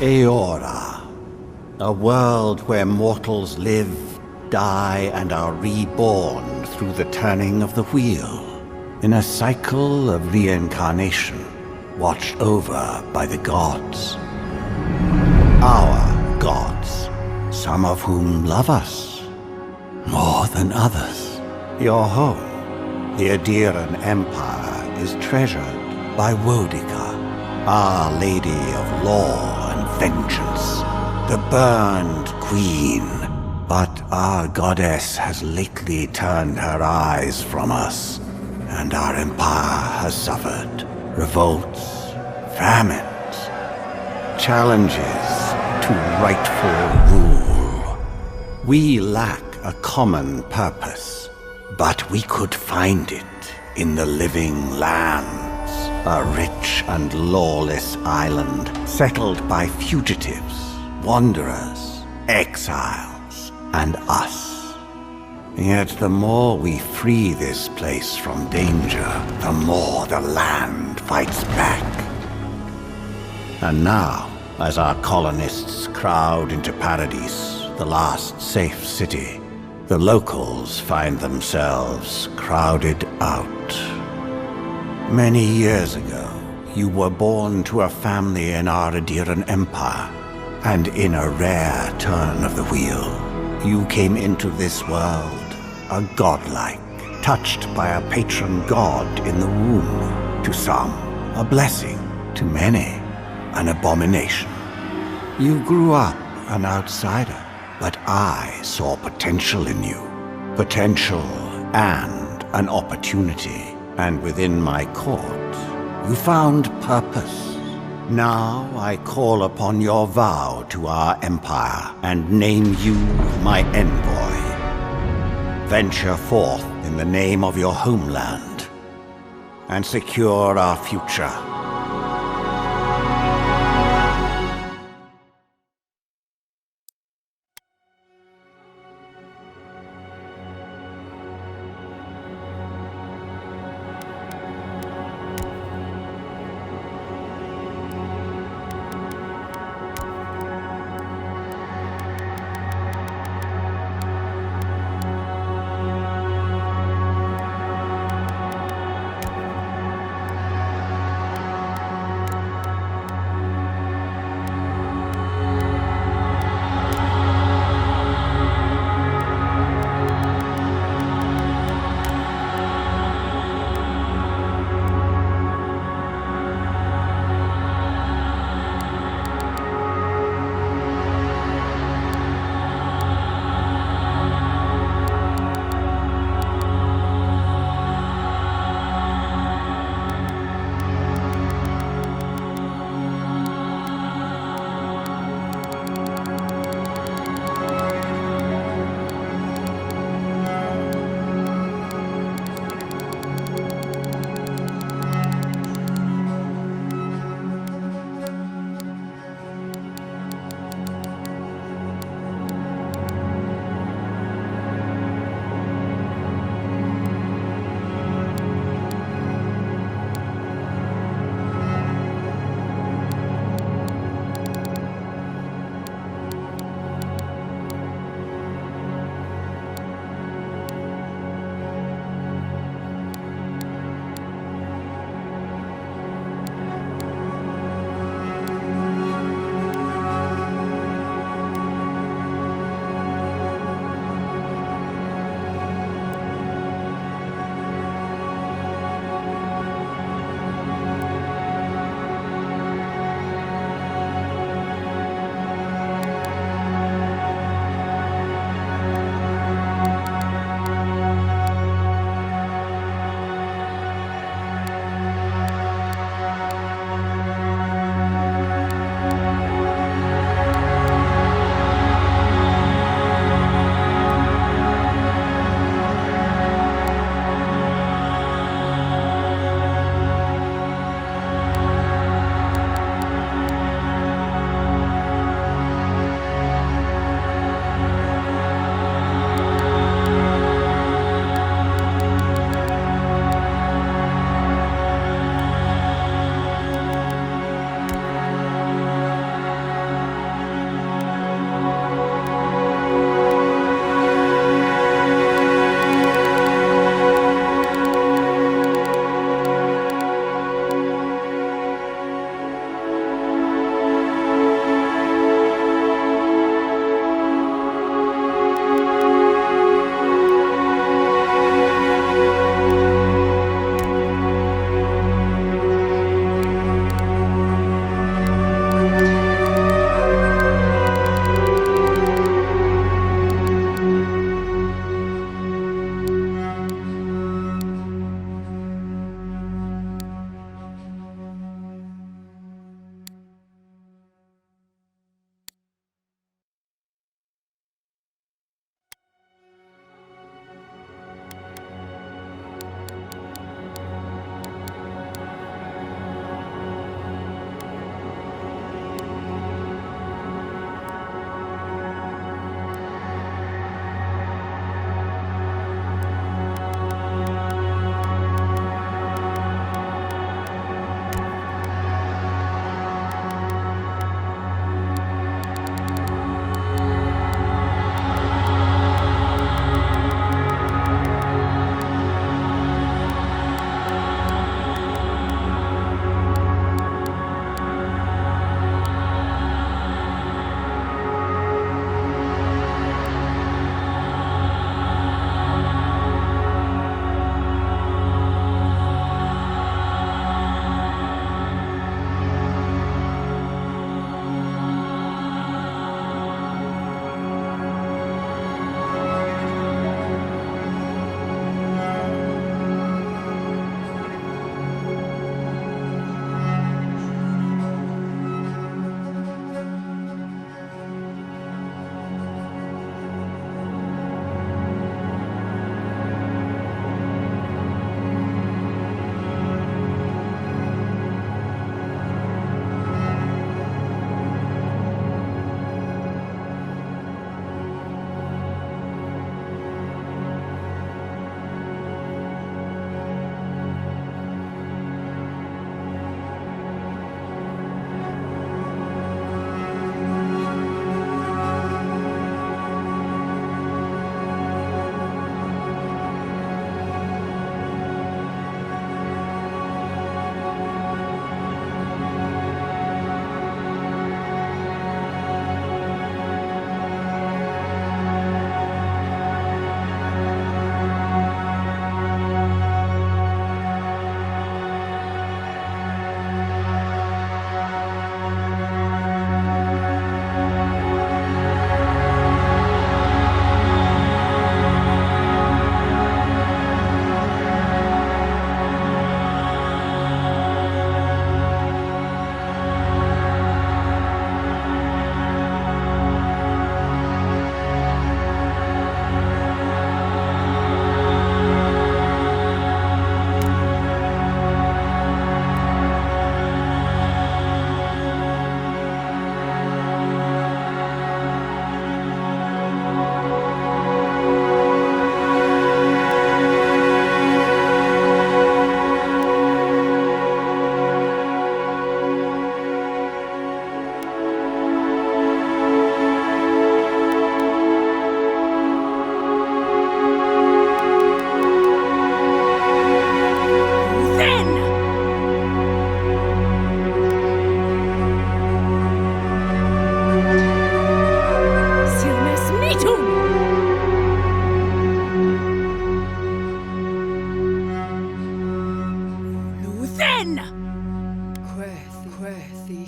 Eora, a world where mortals live, die, and are reborn through the turning of the wheel, in a cycle of reincarnation, watched over by the gods. Our gods, some of whom love us more than others. Your home, the Adiran Empire, is treasured by Wodica, Our Lady of Law and Vengeance, the Burned Queen. But our goddess has lately turned her eyes from us, and our empire has suffered revolts, famines, challenges to rightful rule. We lack a common purpose, but we could find it in the Living Lands, a rich and lawless island settled by fugitives, wanderers, exiles, and us. Yet the more we free this place from danger, the more the land fights back. And now, as our colonists crowd into Paradis, the last safe city, the locals find themselves crowded out. Many years ago, you were born to a family in our Adiran Empire, and in a rare turn of the wheel, you came into this world a godlike, touched by a patron god in the womb. To some, a blessing; to many, an abomination. You grew up an outsider, but I saw potential in you. Potential and an opportunity. And within my court, you found purpose. Now I call upon your vow to our empire and name you my envoy. Venture forth in the name of your homeland and secure our future.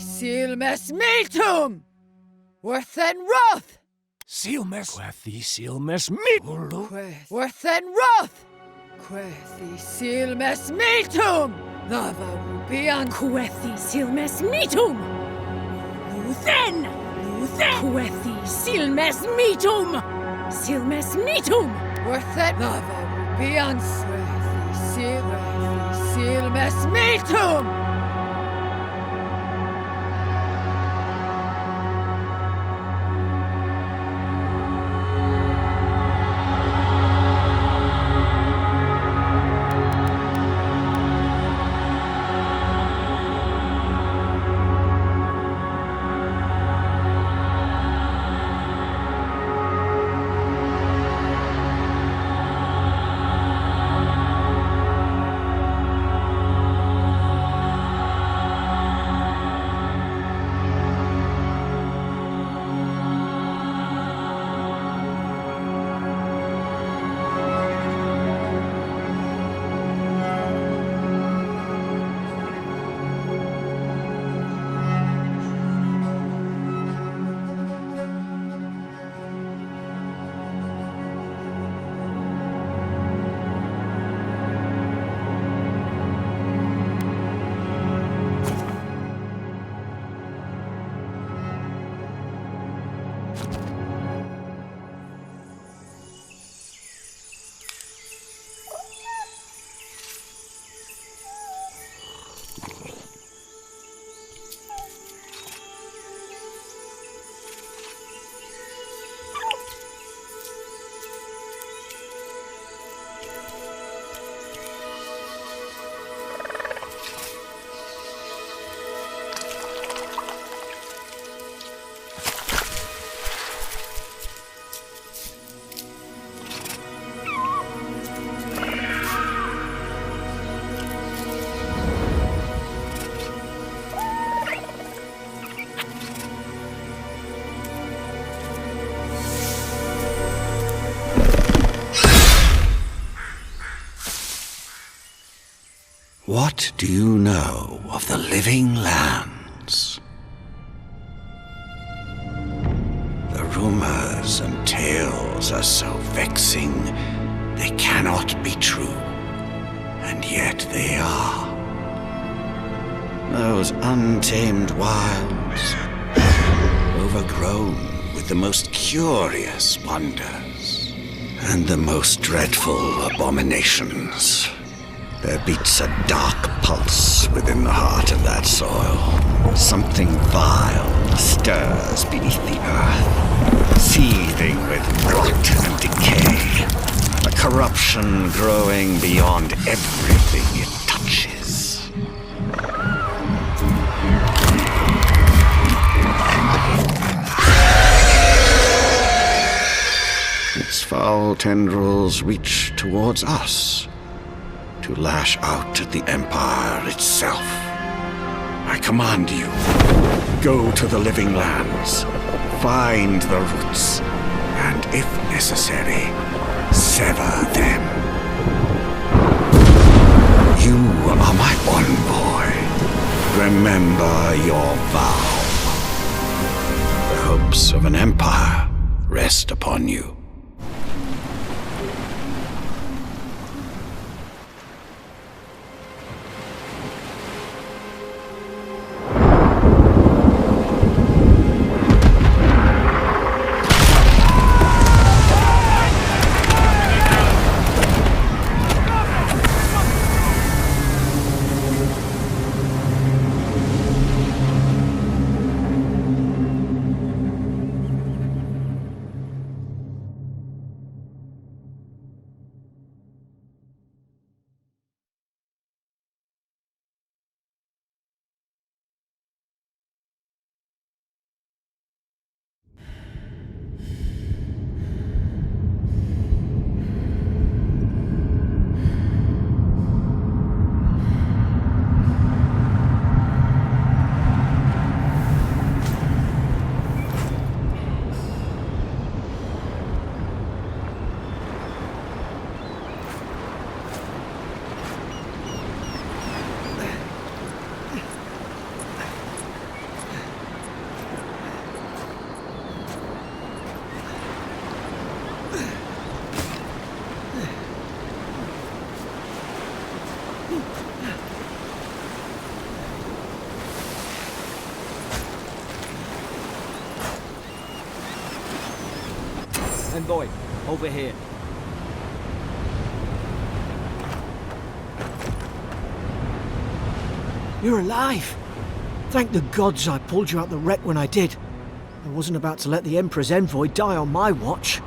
Silmes Miltum! Worthen Roth! Silmes. Quethi Silmes Mitulu. Worthen Roth! Quethi Silmes Miltum! Lava Rubian! Quethi Silmes Mitum! Luthen! Quethi Silmes Mitum! Silmes Mitum! Worthen Lava Rubian! Quethi Silmes Miltum! What do you know of the living lands? The rumors and tales are so vexing, they cannot be true, and yet they are. Those untamed wilds, overgrown with the most curious wonders and the most dreadful abominations. There beats a dark pulse within the heart of that soil. Something vile stirs beneath the earth, seething with rot and decay. A corruption growing beyond everything it touches. Its foul tendrils reach towards us, to lash out at the Empire itself. I command you, go to the living lands, find the roots, and if necessary, sever them. You are my envoy. Remember your vow. The hopes of an empire rest upon you. Envoy, over here. You're alive! Thank the gods I pulled you out the wreck when I did. I wasn't about to let the Emperor's envoy die on my watch.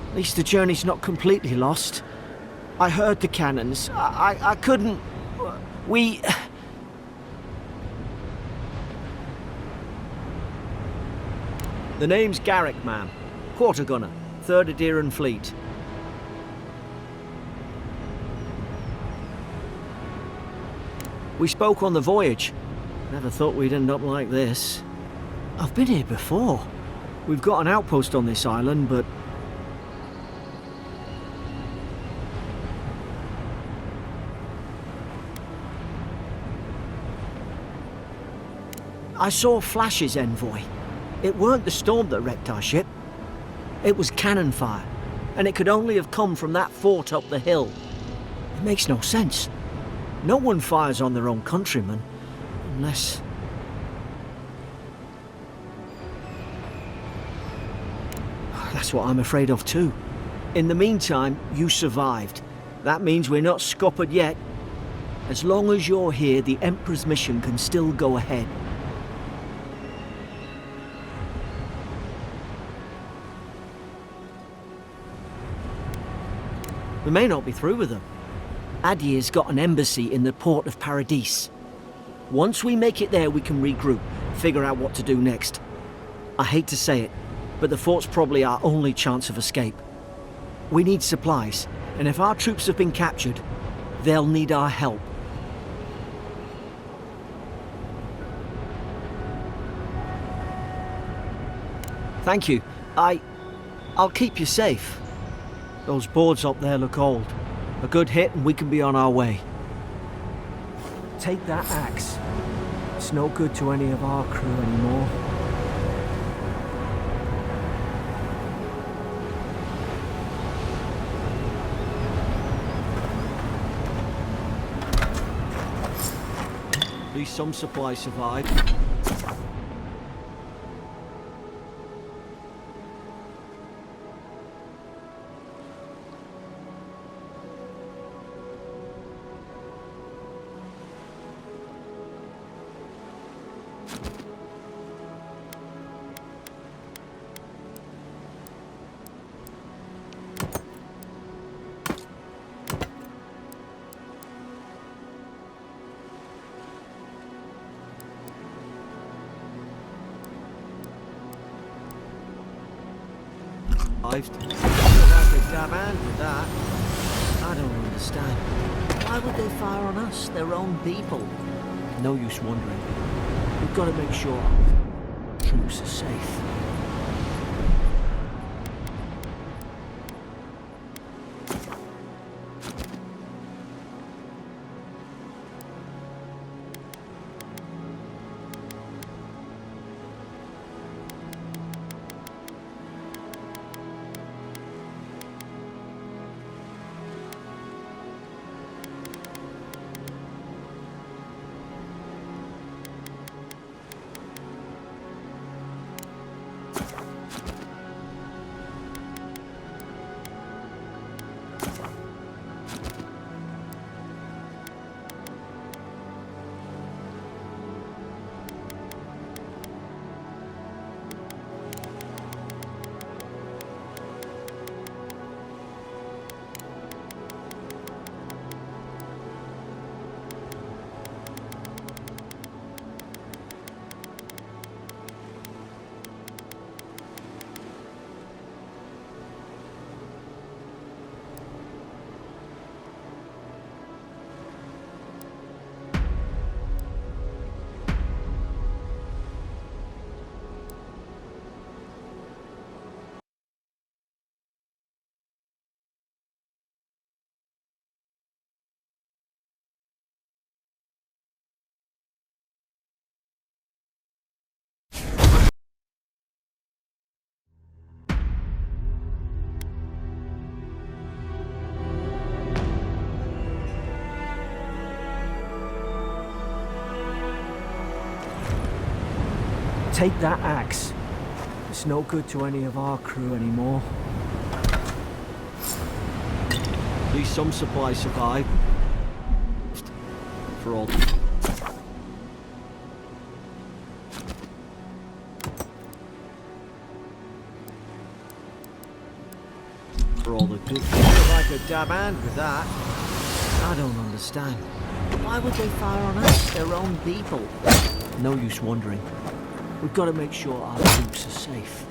At least the journey's not completely lost. I heard the cannons. I couldn't... We... The name's Garrick, ma'am. Quarter gunner, 3rd Aderan Fleet. We spoke on the voyage. Never thought we'd end up like this. I've been here before. We've got an outpost on this island, but... I saw flashes, Envoy. It weren't the storm that wrecked our ship. It was cannon fire, and it could only have come from that fort up the hill. It makes no sense. No one fires on their own countrymen, unless... That's what I'm afraid of too. In the meantime, you survived. That means we're not scuppered yet. As long as you're here, the Emperor's mission can still go ahead. We may not be through with them. Adir's got an embassy in the port of Paradis. Once we make it there, we can regroup, figure out what to do next. I hate to say it, but the fort's probably our only chance of escape. We need supplies, and if our troops have been captured, they'll need our help. Thank you. I'll keep you safe. Those boards up there look old. A good hit and we can be on our way. Take that axe. It's no good to any of our crew anymore. At least some supplies survived. Like a dab hand with that. I don't understand. Why would they fire on us, their own people? No use wondering. We've got to make sure our troops are safe. Take that axe. It's no good to any of our crew anymore. At least some supplies survive. For all... For all the good... Feel like a dab hand with that. I don't understand. Why would they fire on us, their own people? No use wondering. We've got to make sure our troops are safe.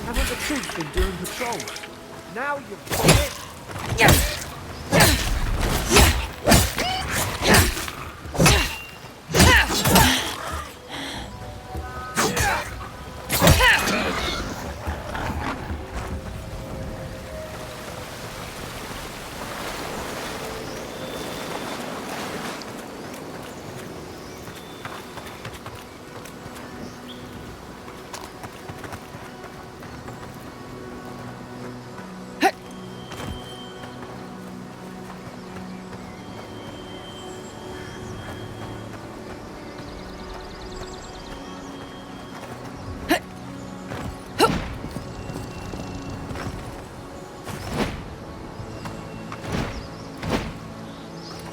Haven't the troops been doing patrols? Now you've got it!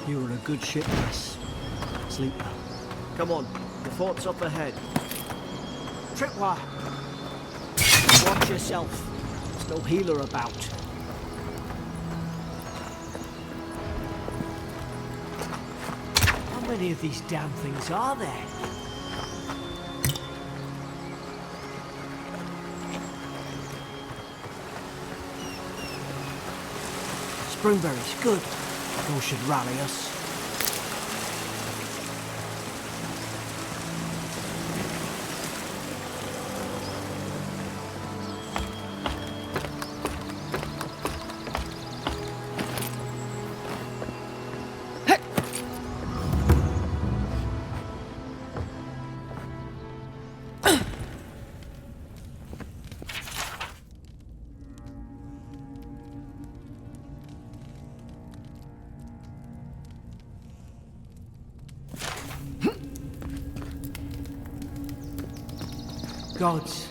You were a good ship, lass. Sleeper. Come on, the fort's up ahead. Tripwire! Watch yourself. There's no healer about. How many of these damn things are there? Springberries, good. Those should rally us. Gods,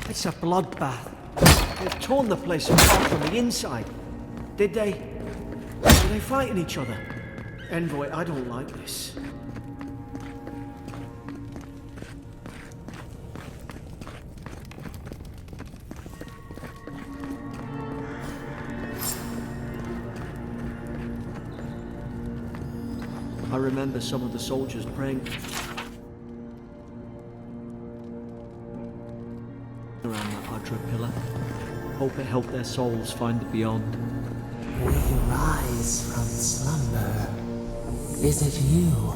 it's a bloodbath. They've torn the place apart from the inside. Did they? Were they fighting each other? Envoy, I don't like this. I remember some of the soldiers praying around that Adra pillar. Hope it helped their souls find the beyond. We rise from slumber. Is it you?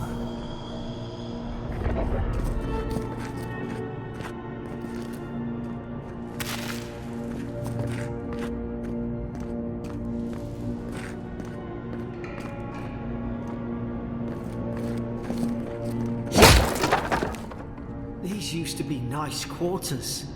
These used to be nice quarters.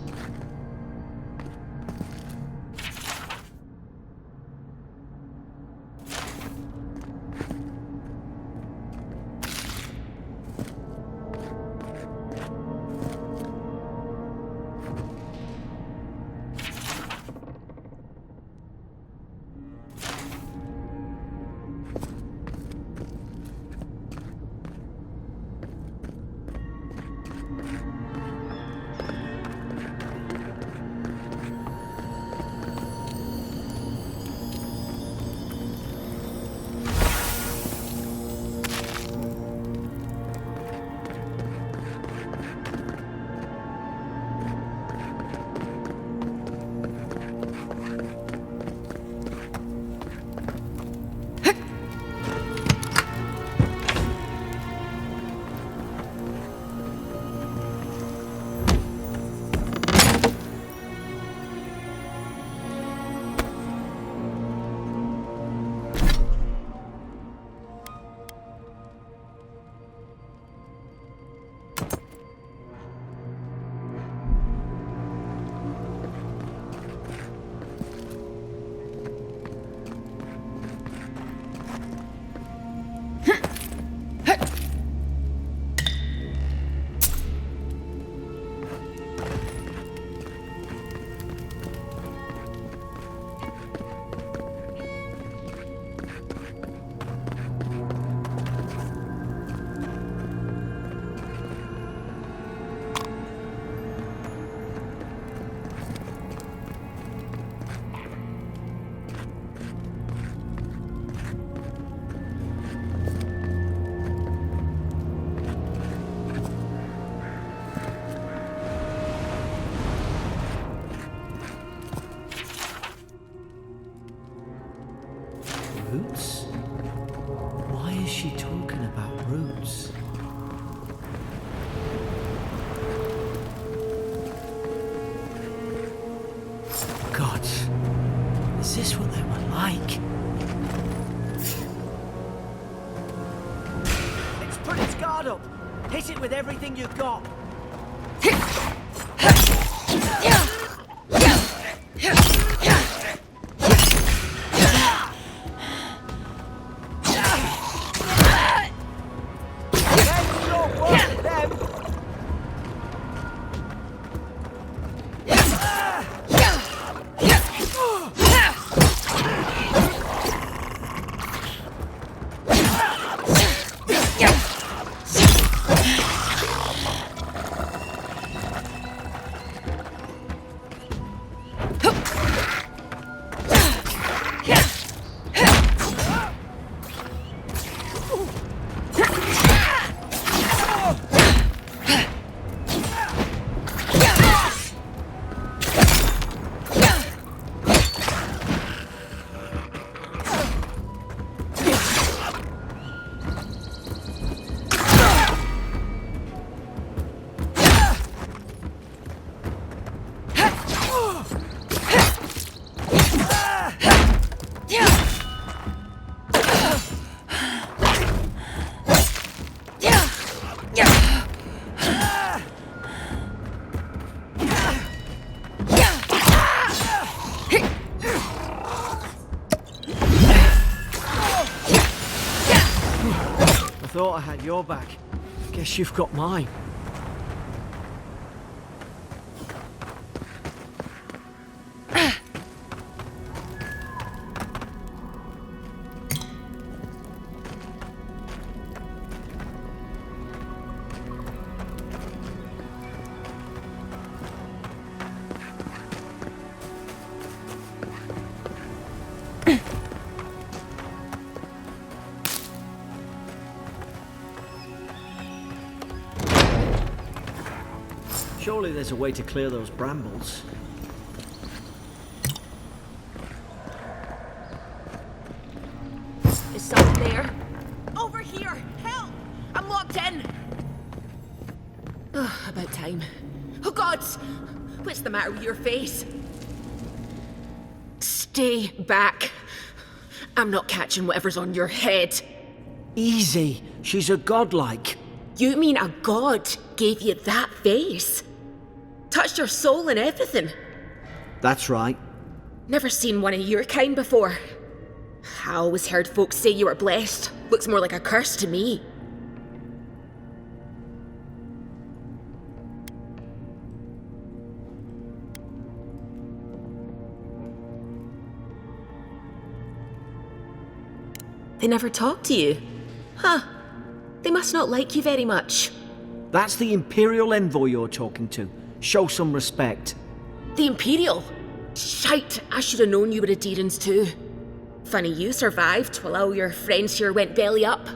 Roots? Why is she talking about roots? God, is this what they were like? It's put its guard up! Hit it with everything you've got! Thought I had your back. Guess you've got mine. Surely there's a way to clear those brambles. Is someone there? Over here! Help! I'm locked in! Oh, about time. Oh, gods! What's the matter with your face? Stay back. I'm not catching whatever's on your head. Easy. She's a godlike. You mean a god gave you that face? Touched your soul and everything? That's right. Never seen one of your kind before. I always heard folks say you were blessed. Looks more like a curse to me. They never talk to you? Huh. They must not like you very much. That's the Imperial envoy you're talking to. Show some respect. The Imperial? Shite, I should have known you were Adirans too. Funny you survived while all your friends here went belly up.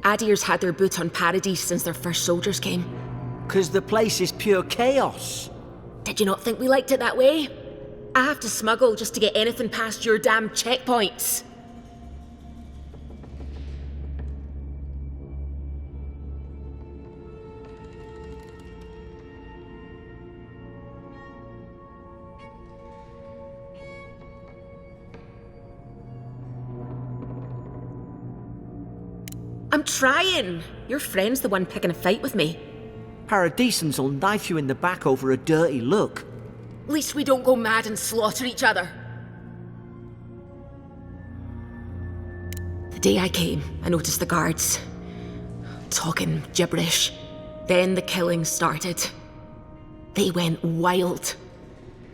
Adir's had their boot on Paradise since their first soldiers came. 'Cause the place is pure chaos. Did you not think we liked it that way? I have to smuggle just to get anything past your damn checkpoints. I'm trying. Your friend's the one picking a fight with me. Paradisans will knife you in the back over a dirty look. At least we don't go mad and slaughter each other. The day I came, I noticed the guards talking gibberish. Then the killing started. They went wild.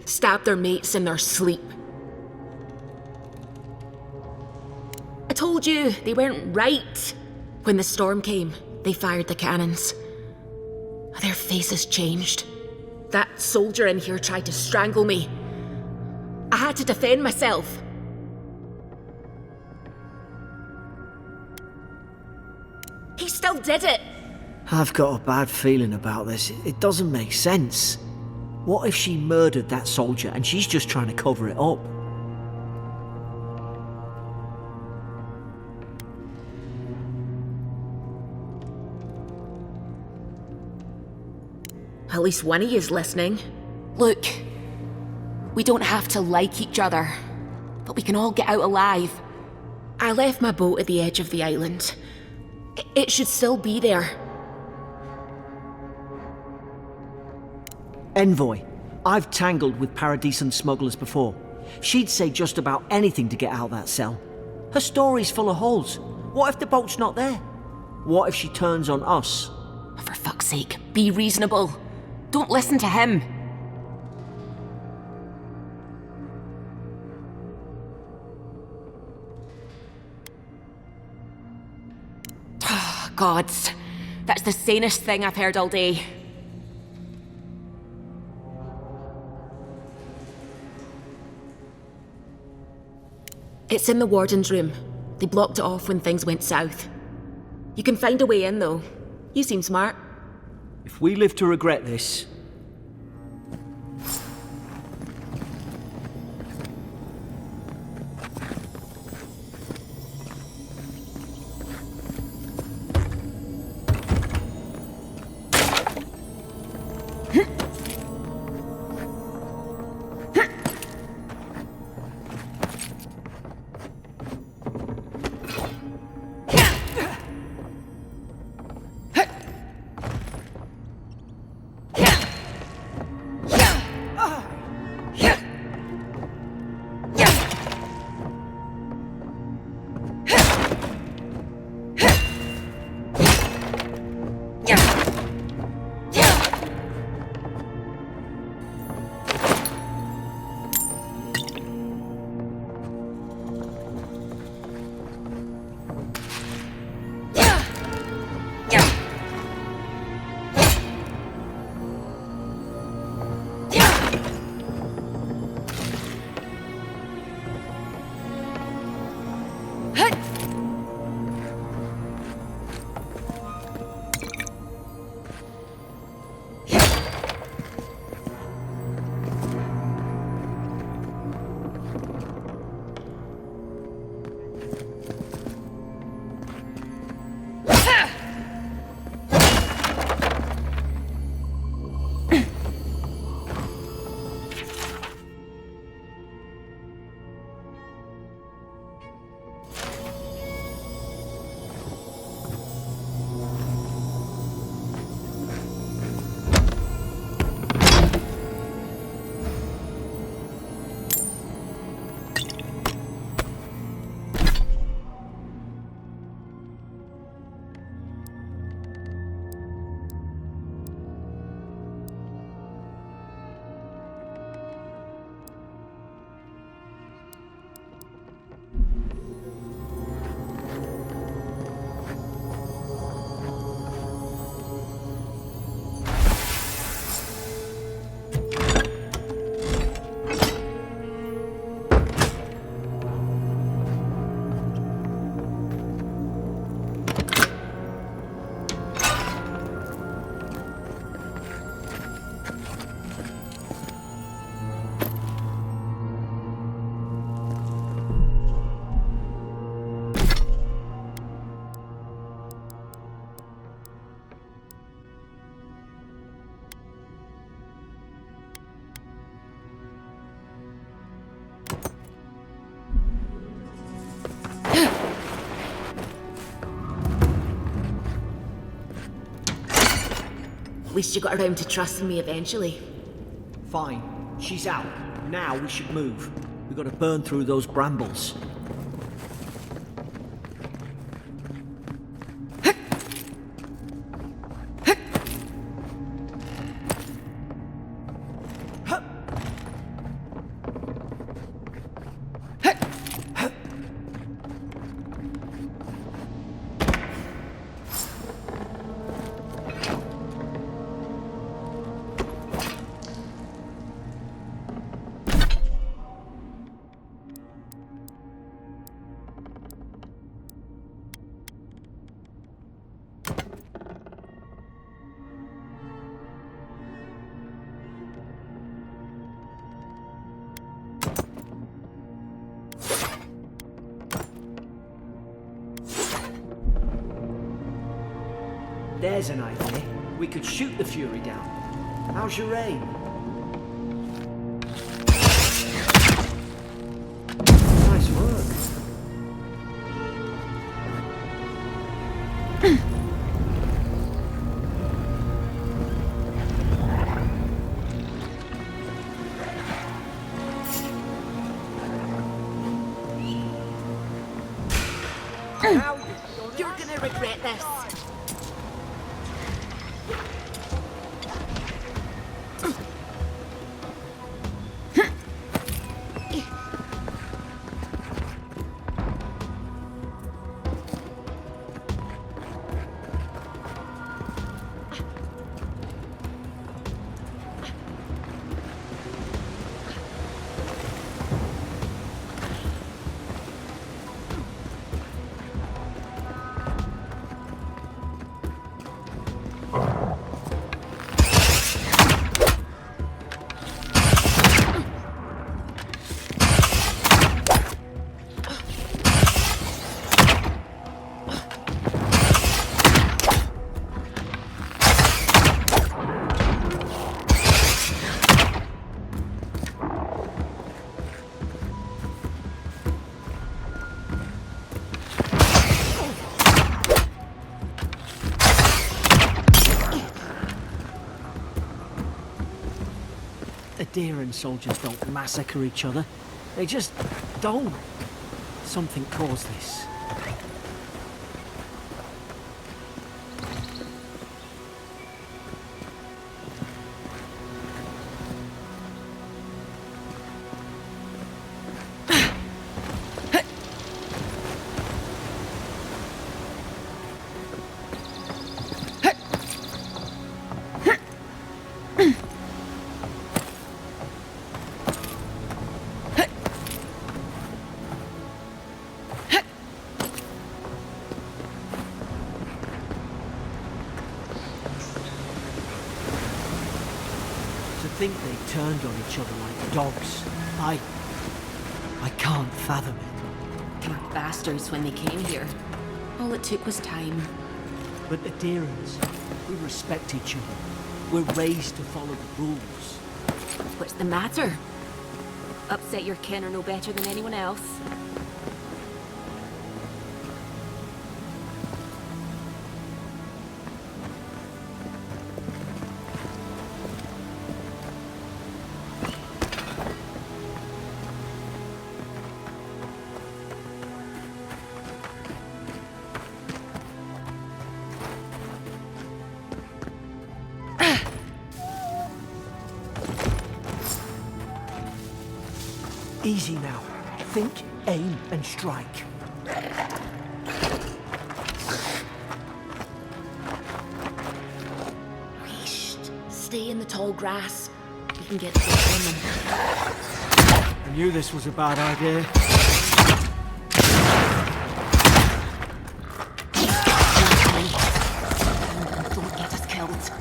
Stabbed their mates in their sleep. I told you, they weren't right. When the storm came, they fired the cannons. Their faces changed. That soldier in here tried to strangle me. I had to defend myself. He still did it. I've got a bad feeling about this. It doesn't make sense. What if she murdered that soldier and she's just trying to cover it up? At least one of you's listening. Look, we don't have to like each other, but we can all get out alive. I left my boat at the edge of the island. It should still be there. Envoy, I've tangled with Paradisan smugglers before. She'd say just about anything to get out that cell. Her story's full of holes. What if the boat's not there? What if she turns on us? For fuck's sake, be reasonable. Don't listen to him. Gods, that's the sanest thing I've heard all day. It's in the warden's room. They blocked it off when things went south. You can find a way in, though. You seem smart. If we live to regret this... At least you got around to trusting me eventually. Fine. She's out. Now we should move. We've got to burn through those brambles. There's an idea. We could shoot the Fury down. How's your aim? Nice work. You're gonna regret this. Aderan soldiers don't massacre each other. They just don't. Something caused this. To think they turned on each other like dogs. I can't fathom it. They were bastards when they came here. All it took was time. But Aderans, we respect each other. We're raised to follow the rules. What's the matter? Upset your kin are no better than anyone else. Easy now. Think, aim, and strike. Stay in the tall grass. We can get to them. I knew this was a bad idea. Don't get us killed.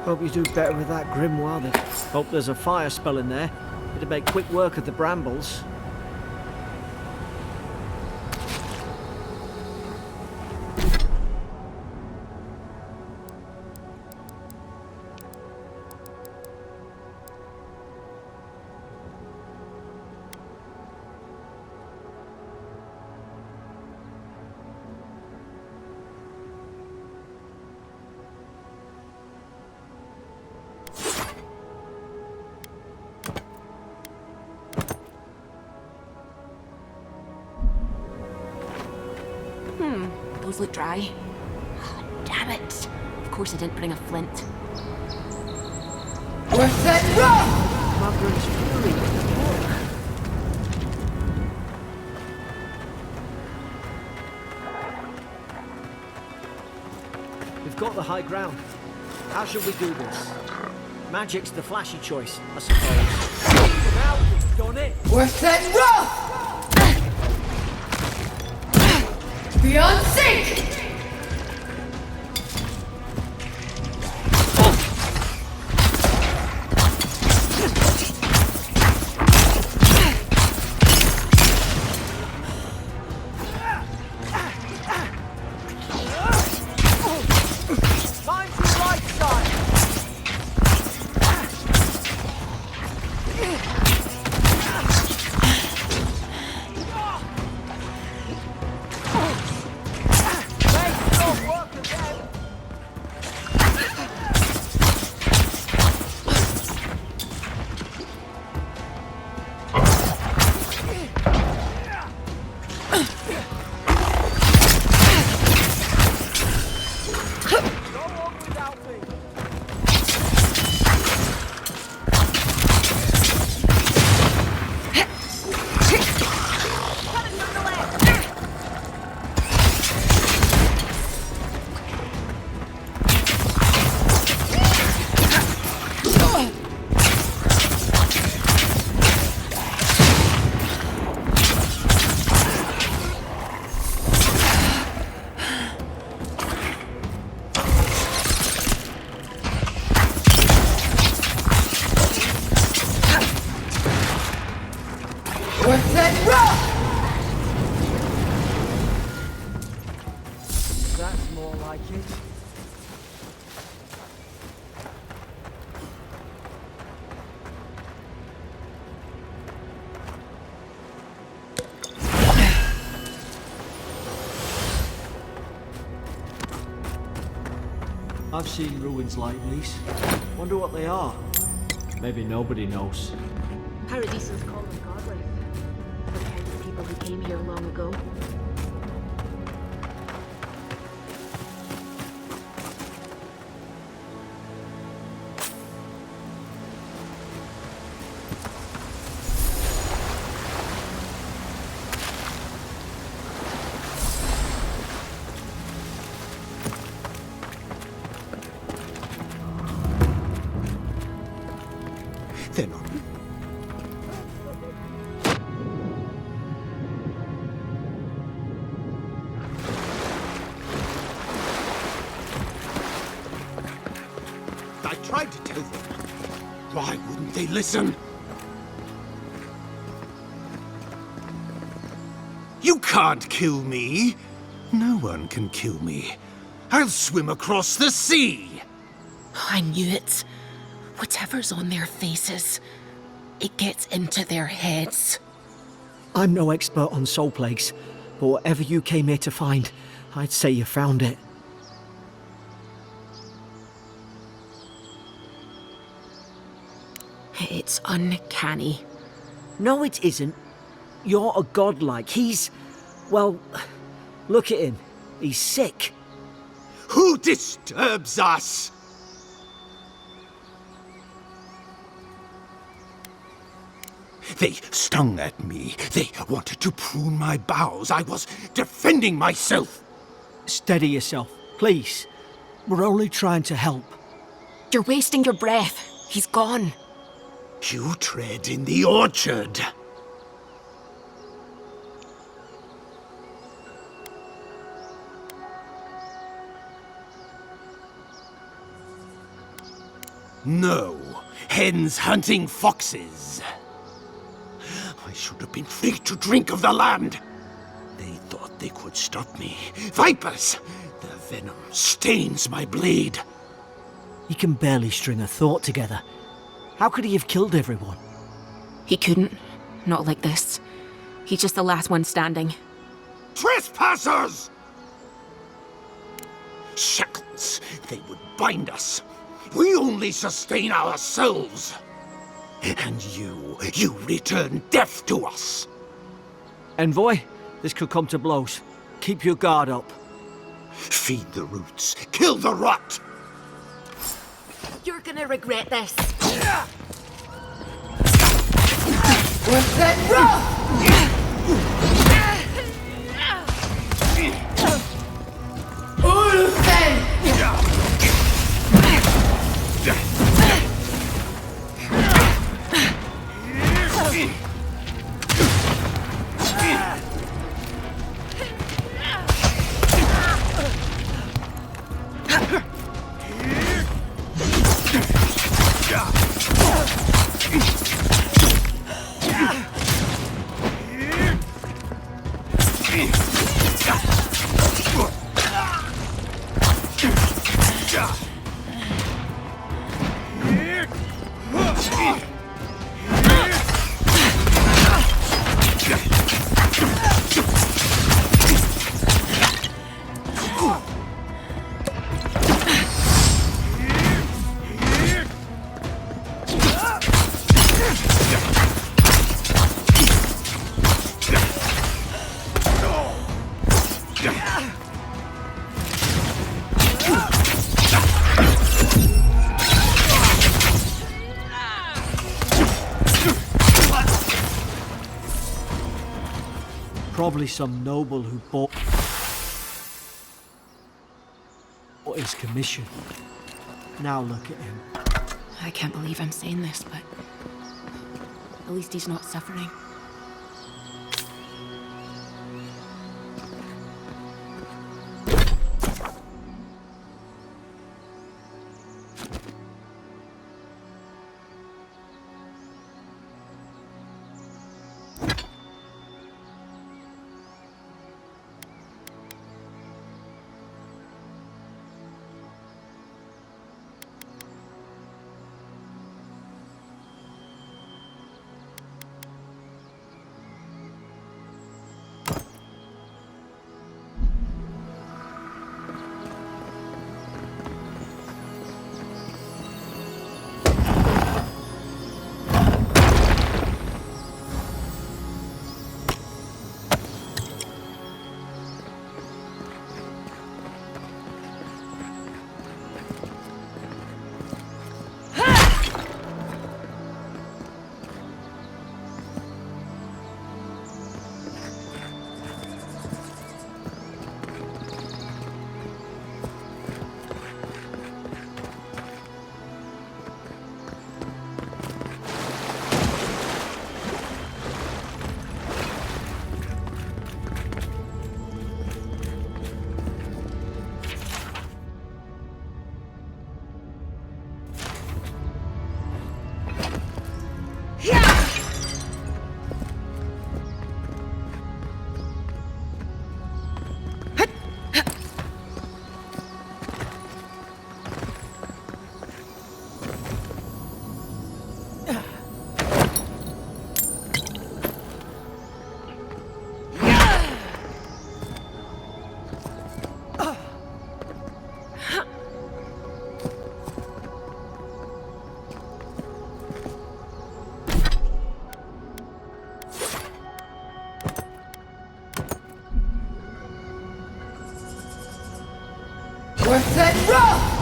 Hope you do better with that grimoire then. Hope there's a fire spell in there. It'd make quick work of the brambles. Those look dry. Oh, damn it. Of course I didn't bring a flint. Worth it, Roth! Maverick's fury in the book. We've got the high ground. How should we do this? Magic's the flashy choice, I suppose. Now we've done it. Worth it, Roth! Beyond sync! Find your right side. That's more like it. I've seen ruins like these. Wonder what they are. Maybe nobody knows. Paradisans call them Godlife. The kind of people who came here long ago. They're not. I tried to tell them. Why wouldn't they listen? You can't kill me. No one can kill me. I'll swim across the sea. I knew it. Whatever's on their faces, it gets into their heads. I'm no expert on soul plagues, but whatever you came here to find, I'd say you found it. It's uncanny. No, it isn't. You're a godlike. He's... well, look at him. He's sick. Who disturbs us? They stung at me. They wanted to prune my boughs. I was defending myself. Steady yourself, please. We're only trying to help. You're wasting your breath. He's gone. You tread in the orchard. No, hens hunting foxes. I should have been free to drink of the land. They thought they could stop me. Vipers! Their venom stains my blade. He can barely string a thought together. How could he have killed everyone? He couldn't. Not like this. He's just the last one standing. Trespassers! Shackles. They would bind us. We only sustain ourselves. And you return death to us. Envoy, this could come to blows. Keep your guard up. Feed the roots. Kill the rot. You're gonna regret this. Then rough! Ulfen! Probably some noble who bought his commission. Now look at him. I can't believe I'm saying this, but at least he's not suffering. Worth and rough!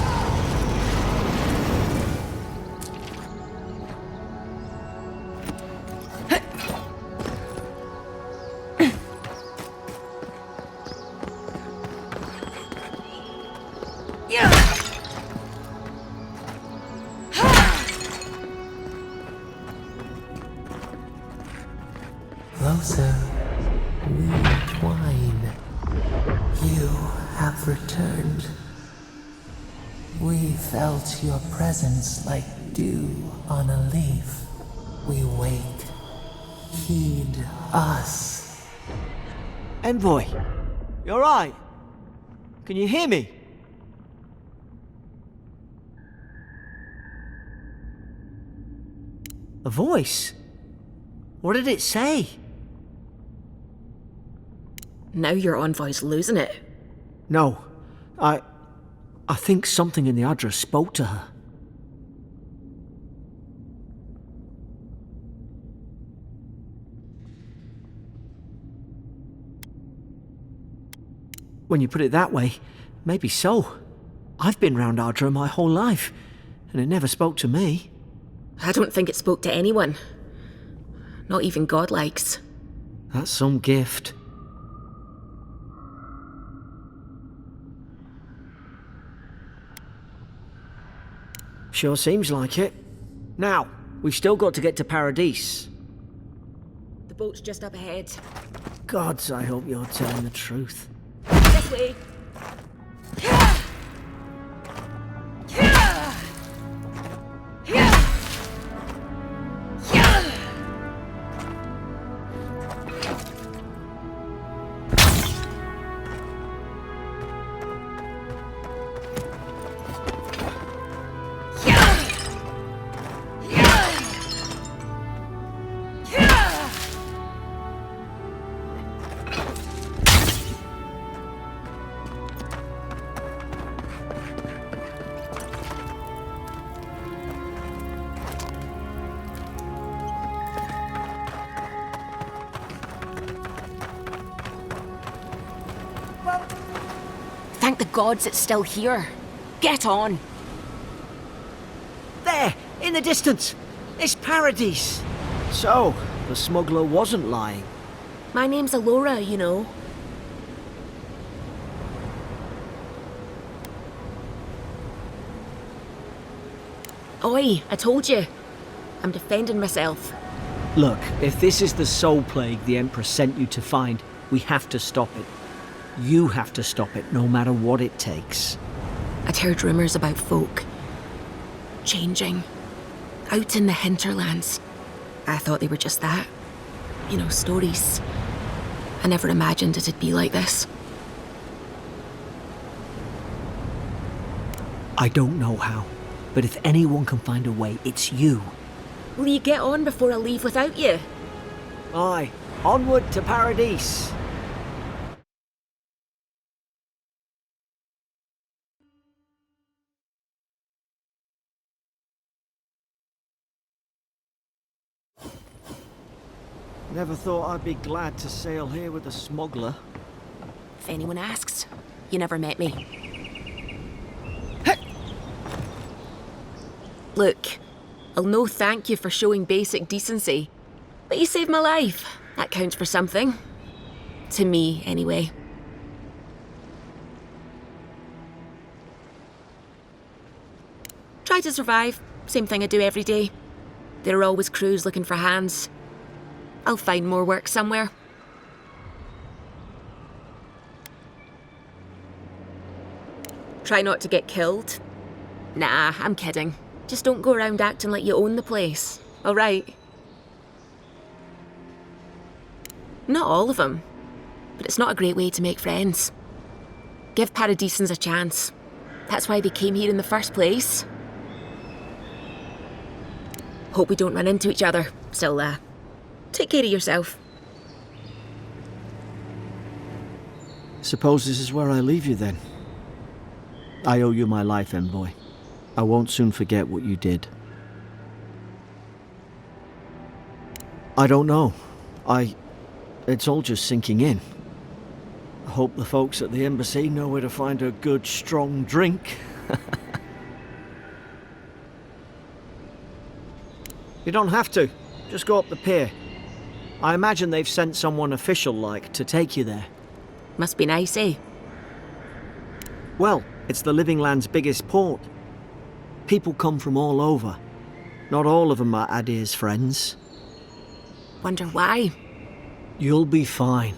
Closer, we twine. You have returned. We felt your presence like dew on a leaf. We wake. Heed us. Envoy, you alright? Can you hear me? A voice? What did it say? Now your envoy's losing it. No, I think something in the Adra spoke to her. When you put it that way, maybe so. I've been round Adra my whole life, and it never spoke to me. I don't think it spoke to anyone. Not even godlikes. That's some gift. Sure seems like it. Now, we've still got to get to Paradise. The boat's just up ahead. Gods, I hope you're telling the truth. This way. Thank the gods it's still here. Get on. There, in the distance. It's Paradise. So, the smuggler wasn't lying. My name's Alora, you know. Oi, I told you. I'm defending myself. Look, if this is the soul plague the Empress sent you to find, we have to stop it. You have to stop it, no matter what it takes. I'd heard rumours about folk changing out in the hinterlands. I thought they were just that. You know, stories. I never imagined it'd be like this. I don't know how, but if anyone can find a way, it's you. Will you get on before I leave without you? Aye, onward to Paradise. Never thought I'd be glad to sail here with a smuggler. If anyone asks, you never met me. Look, I'll no thank you for showing basic decency, but you saved my life. That counts for something. To me, anyway. Try to survive. Same thing I do every day. There are always crews looking for hands. I'll find more work somewhere. Try not to get killed. Nah, I'm kidding. Just don't go around acting like you own the place, alright? Not all of them, but it's not a great way to make friends. Give Paradisans a chance. That's why they came here in the first place. Hope we don't run into each other. Still, take care of yourself. Suppose this is where I leave you then. I owe you my life, Envoy. I won't soon forget what you did. I don't know. It's all just sinking in. hope the folks at the embassy know where to find a good, strong drink. You don't have to. Just go up the pier. I imagine they've sent someone official-like to take you there. Must be nice, eh? Well, it's the Living Land's biggest port. People come from all over. Not all of them are Adir's friends. Wonder why? You'll be fine.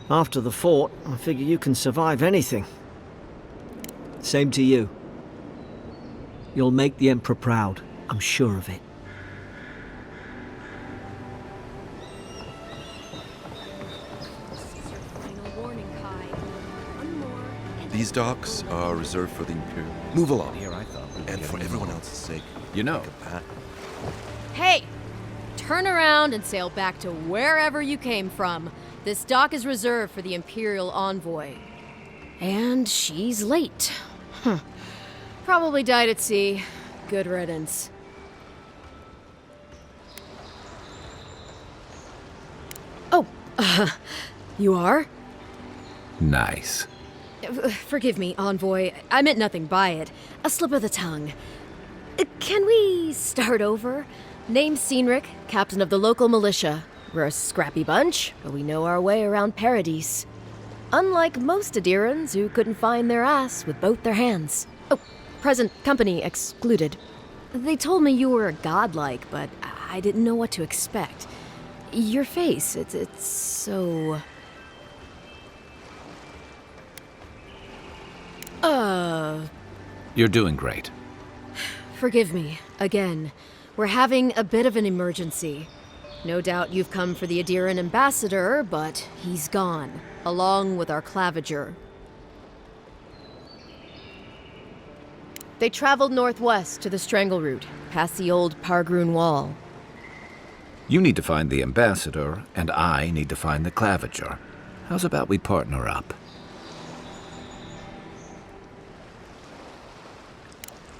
After the fort, I figure you can survive anything. Same to you. You'll make the Emperor proud, I'm sure of it. These docks are reserved for the Imperial. Move along. Here I thought. And for everyone else's sake. You know. Look at that. Hey! Turn around and sail back to wherever you came from. This dock is reserved for the Imperial envoy. And she's late. Probably died at sea. Good riddance. Oh, you are? Nice. Forgive me, envoy. I meant nothing by it. A slip of the tongue. Can we start over? Name's Cynric, captain of the local militia. We're a scrappy bunch, but we know our way around Paradise. Unlike most Adirans who couldn't find their ass with both their hands. Oh, present company excluded. They told me you were godlike, but I didn't know what to expect. Your face, it's so... You're doing great. Forgive me, again. We're having a bit of an emergency. No doubt you've come for the Adiran ambassador, but he's gone, along with our claviger. They traveled northwest to the Strangle Route, past the old Pargroon Wall. You need to find the ambassador, and I need to find the claviger. How's about we partner up?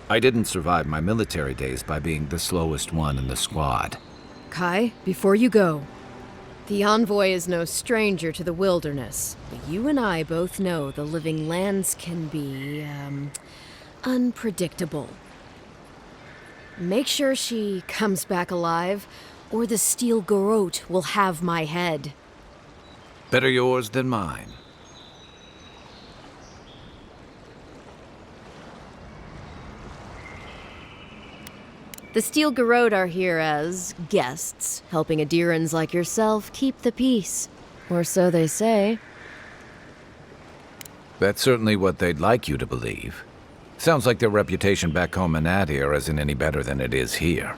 I didn't survive my military days by being the slowest one in the squad. Kai, before you go, the envoy is no stranger to the wilderness, but you and I both know the Living Lands can be, unpredictable. Make sure she comes back alive, or the Steel Garrote will have my head. Better yours than mine. The Steel Garrote are here as guests, helping Adirans like yourself keep the peace. Or so they say. That's certainly what they'd like you to believe. Sounds like their reputation back home in Adir isn't any better than it is here.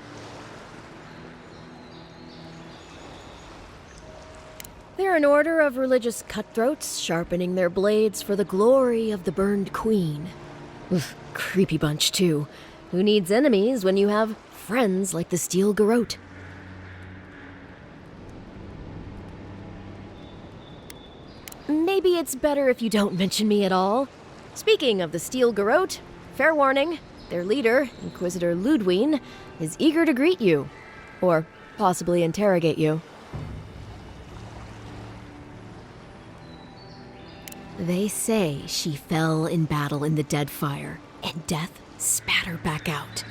They're an order of religious cutthroats, sharpening their blades for the glory of the burned queen. Oof, creepy bunch, too. Who needs enemies when you have friends like the Steel Garrote? Maybe it's better if you don't mention me at all. Speaking of the Steel Garrote, fair warning, their leader, Inquisitor Ludwine, is eager to greet you. Or possibly interrogate you. They say she fell in battle in the Deadfire, and death spat her back out.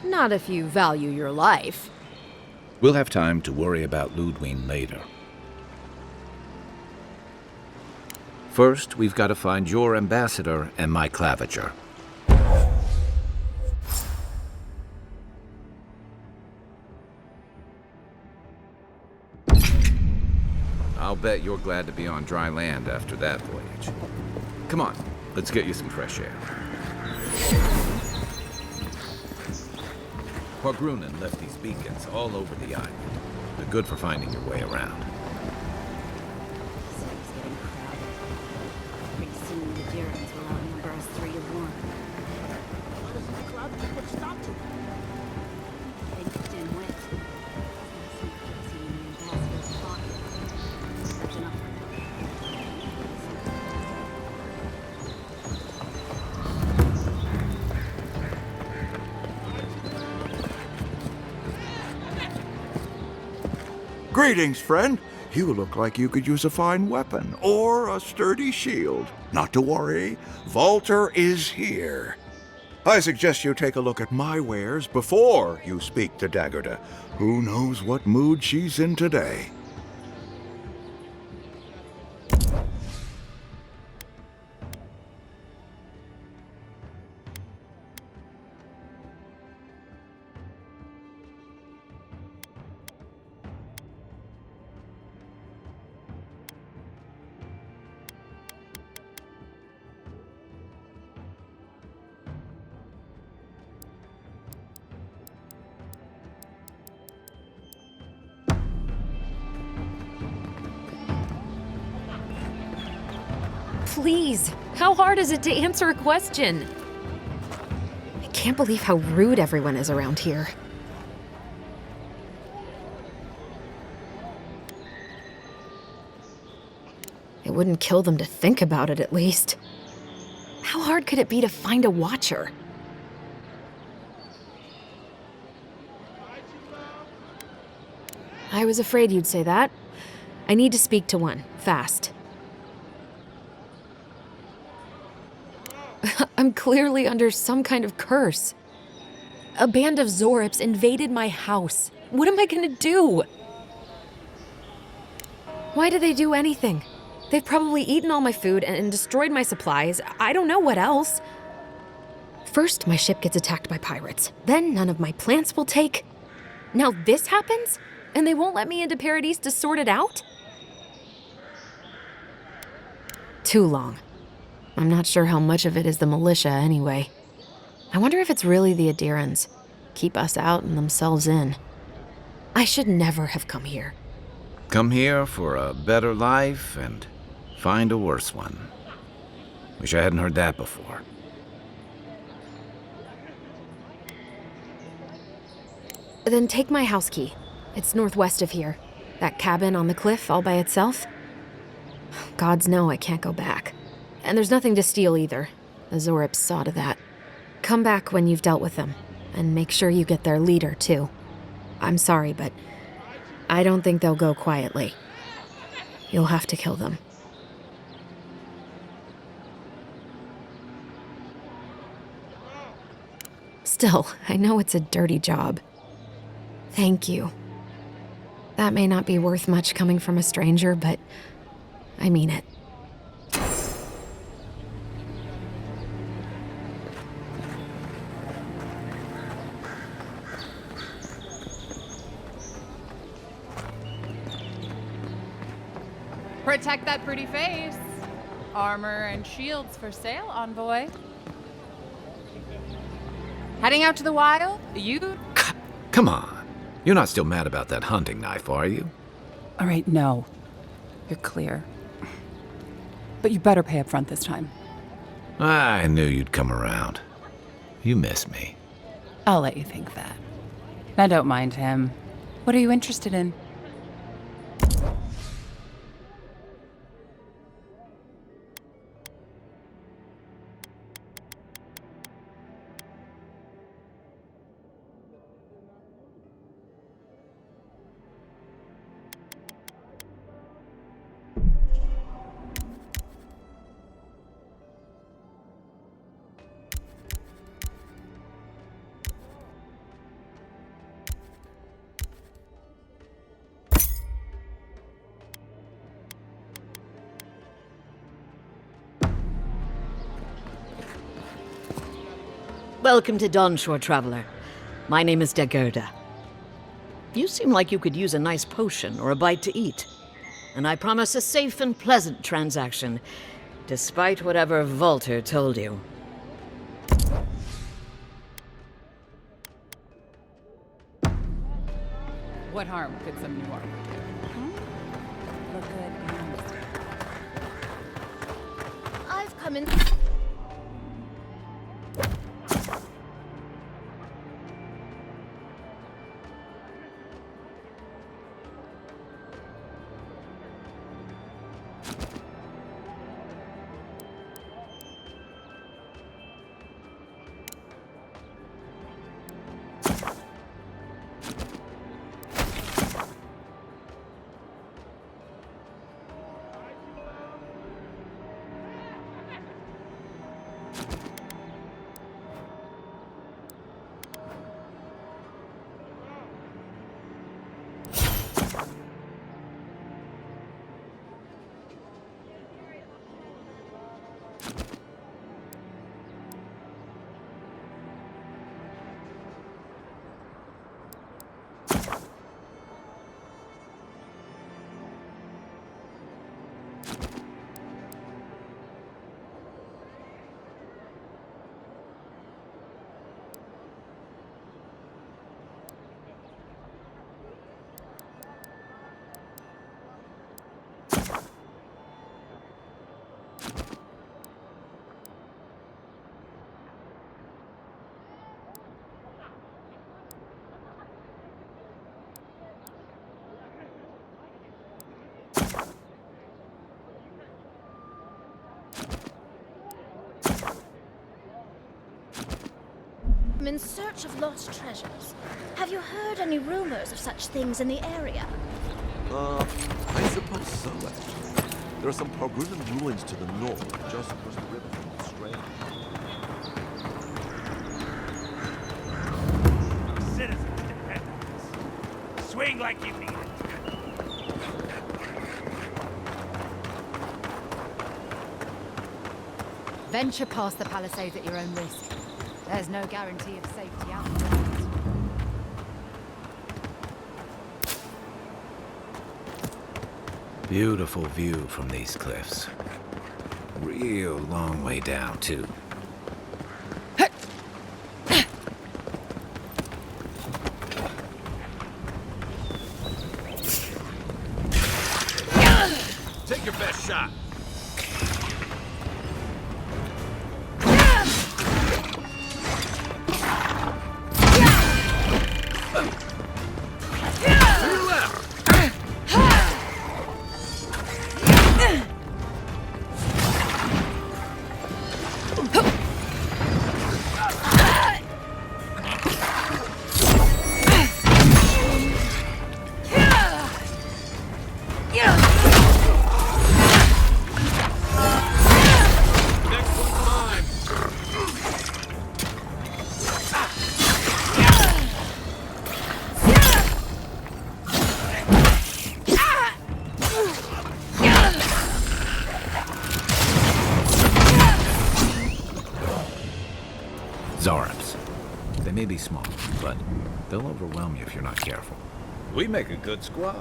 Not if you value your life. We'll have time to worry about Ludwine later. First, we've got to find your ambassador and my claviger. I'll bet you're glad to be on dry land after that voyage. Come on, let's get you some fresh air. Pargrunen left these beacons all over the island. They're good for finding your way around. Pretty soon the Adirans will outnumber us 3 to 1. What does the club put stop to? It's dim wit. Some crazy in the ambassador's pocket. Such enough for Greetings, friend. You look like you could use a fine weapon or a sturdy shield. Not to worry, Volter is here. I suggest you take a look at my wares before you speak to Daggerda. Who knows what mood she's in today? Please, how hard is it to answer a question? I can't believe how rude everyone is around here. It wouldn't kill them to think about it, at least. How hard could it be to find a watcher? I was afraid you'd say that. I need to speak to one, fast. I'm clearly under some kind of curse. A band of Zorips invaded my house. What am I gonna do? Why did they do anything? They've probably eaten all my food and destroyed my supplies. I don't know what else. First, my ship gets attacked by pirates. Then none of my plants will take. Now this happens? And they won't let me into Paradise to sort it out? Too long. I'm not sure how much of it is the militia anyway. I wonder if it's really the Adirans. Keep us out and themselves in. I should never have come here. Come here for a better life and find a worse one. Wish I hadn't heard that before. Then take my house key. It's northwest of here. That cabin on the cliff all by itself. Gods know I can't go back. And there's nothing to steal either. The Zorips saw to that. Come back when you've dealt with them, and make sure you get their leader, too. I'm sorry, but I don't think they'll go quietly. You'll have to kill them. Still, I know it's a dirty job. Thank you. That may not be worth much coming from a stranger, but I mean it. Protect that pretty face. Armor and shields for sale, envoy. Heading out to the wild? You... Come on. You're not still mad about that hunting knife, are you? All right, no. You're clear. But you better pay up front this time. I knew you'd come around. You miss me. I'll let you think that. Now don't mind him. What are you interested in? Welcome to Dawnshore, traveler. My name is Daggerda. You seem like you could use a nice potion or a bite to eat. And I promise a safe and pleasant transaction, despite whatever Volter told you. What harm could some new armor do? Look good and... I've come in... am in search of lost treasures. Have you heard any rumors of such things in the area? I suppose so, actually. There are some Pargrunan ruins to the north, just across the river from the Strange. Citizens depend on this. Swing like you need it. Venture past the palisades at your own risk. There's no guarantee of safety afterwards. Beautiful view from these cliffs. Real long way down, too. Take your best shot. Zarabs. They may be small, but they'll overwhelm you if you're not careful. We make a good squad.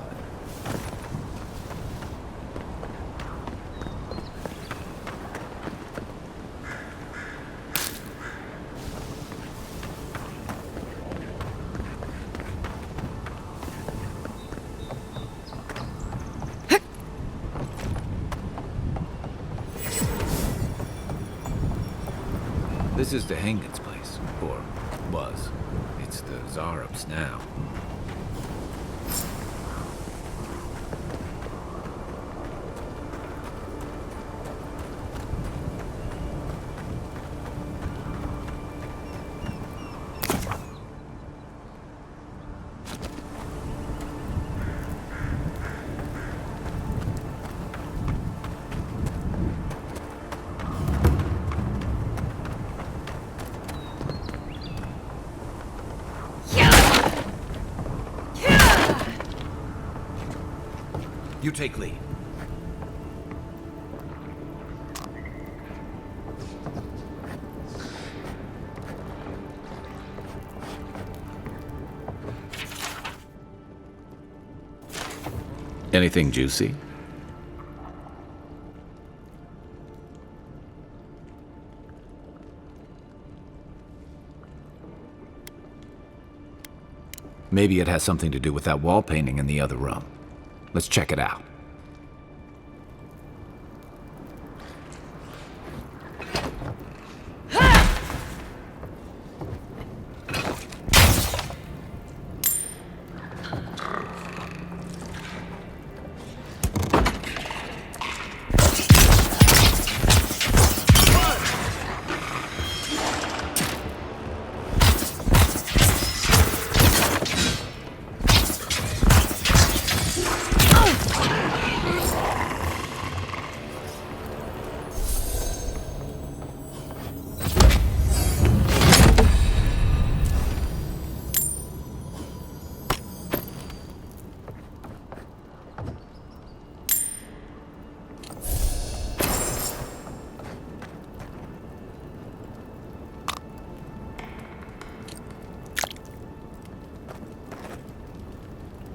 This is the Hengen's place, or was. It's the Zarabs now. You take lead. Anything juicy? Maybe it has something to do with that wall painting in the other room. Let's check it out.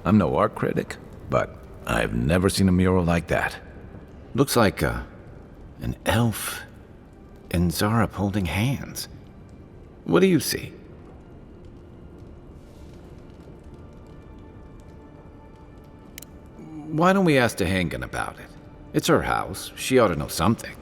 I'm no art critic, but I've never seen a mural like that. Looks like an elf and Zarab holding hands. What do you see? Why don't we ask Tehengen about it? It's her house. She ought to know something.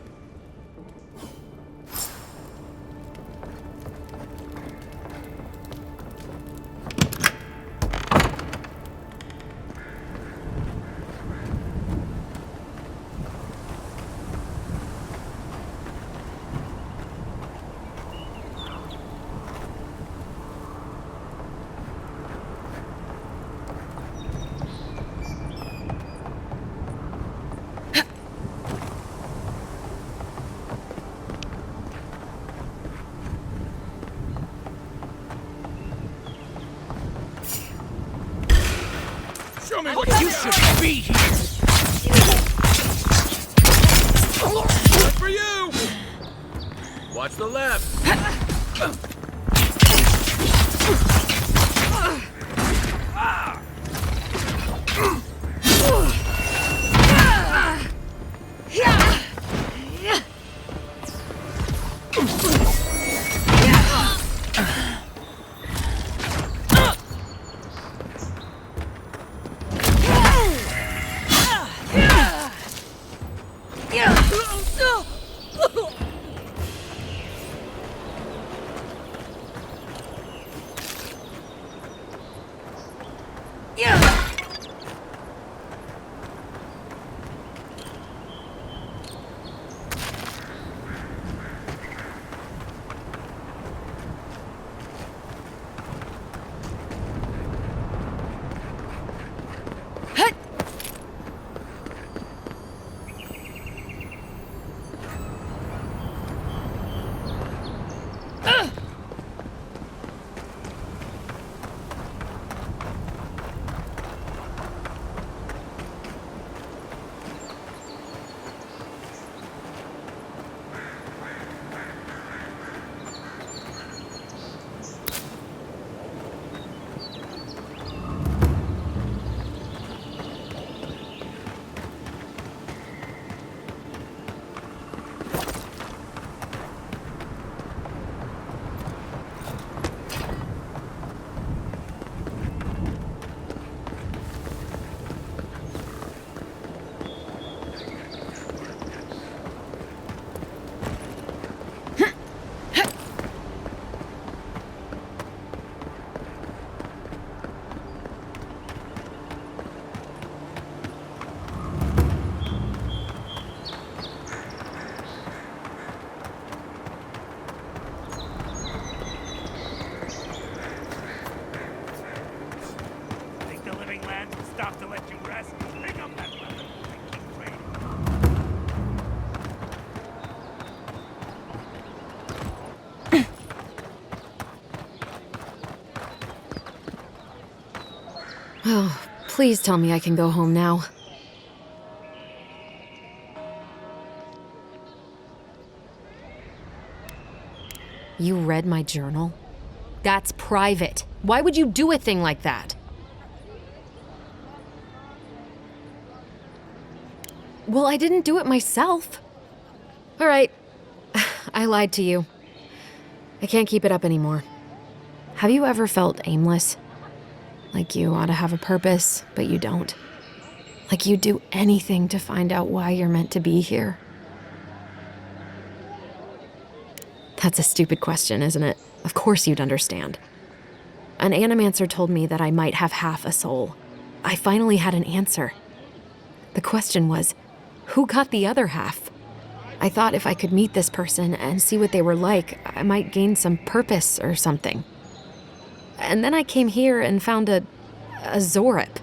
Show me what you should be here! Good for you! Watch the left! Think the living lands will stop to let you rest? Pick up that weapon and keep training. Oh, please tell me I can go home now. You read my journal? That's private. Why would you do a thing like that? Well, I didn't do it myself. All right. I lied to you. I can't keep it up anymore. Have you ever felt aimless? Like you ought to have a purpose, but you don't? Like you'd do anything to find out why you're meant to be here? That's a stupid question, isn't it? Of course you'd understand. An animancer told me that I might have half a soul. I finally had an answer. The question was, who got the other half? I thought if I could meet this person and see what they were like, I might gain some purpose or something. And then I came here and found a Zorip.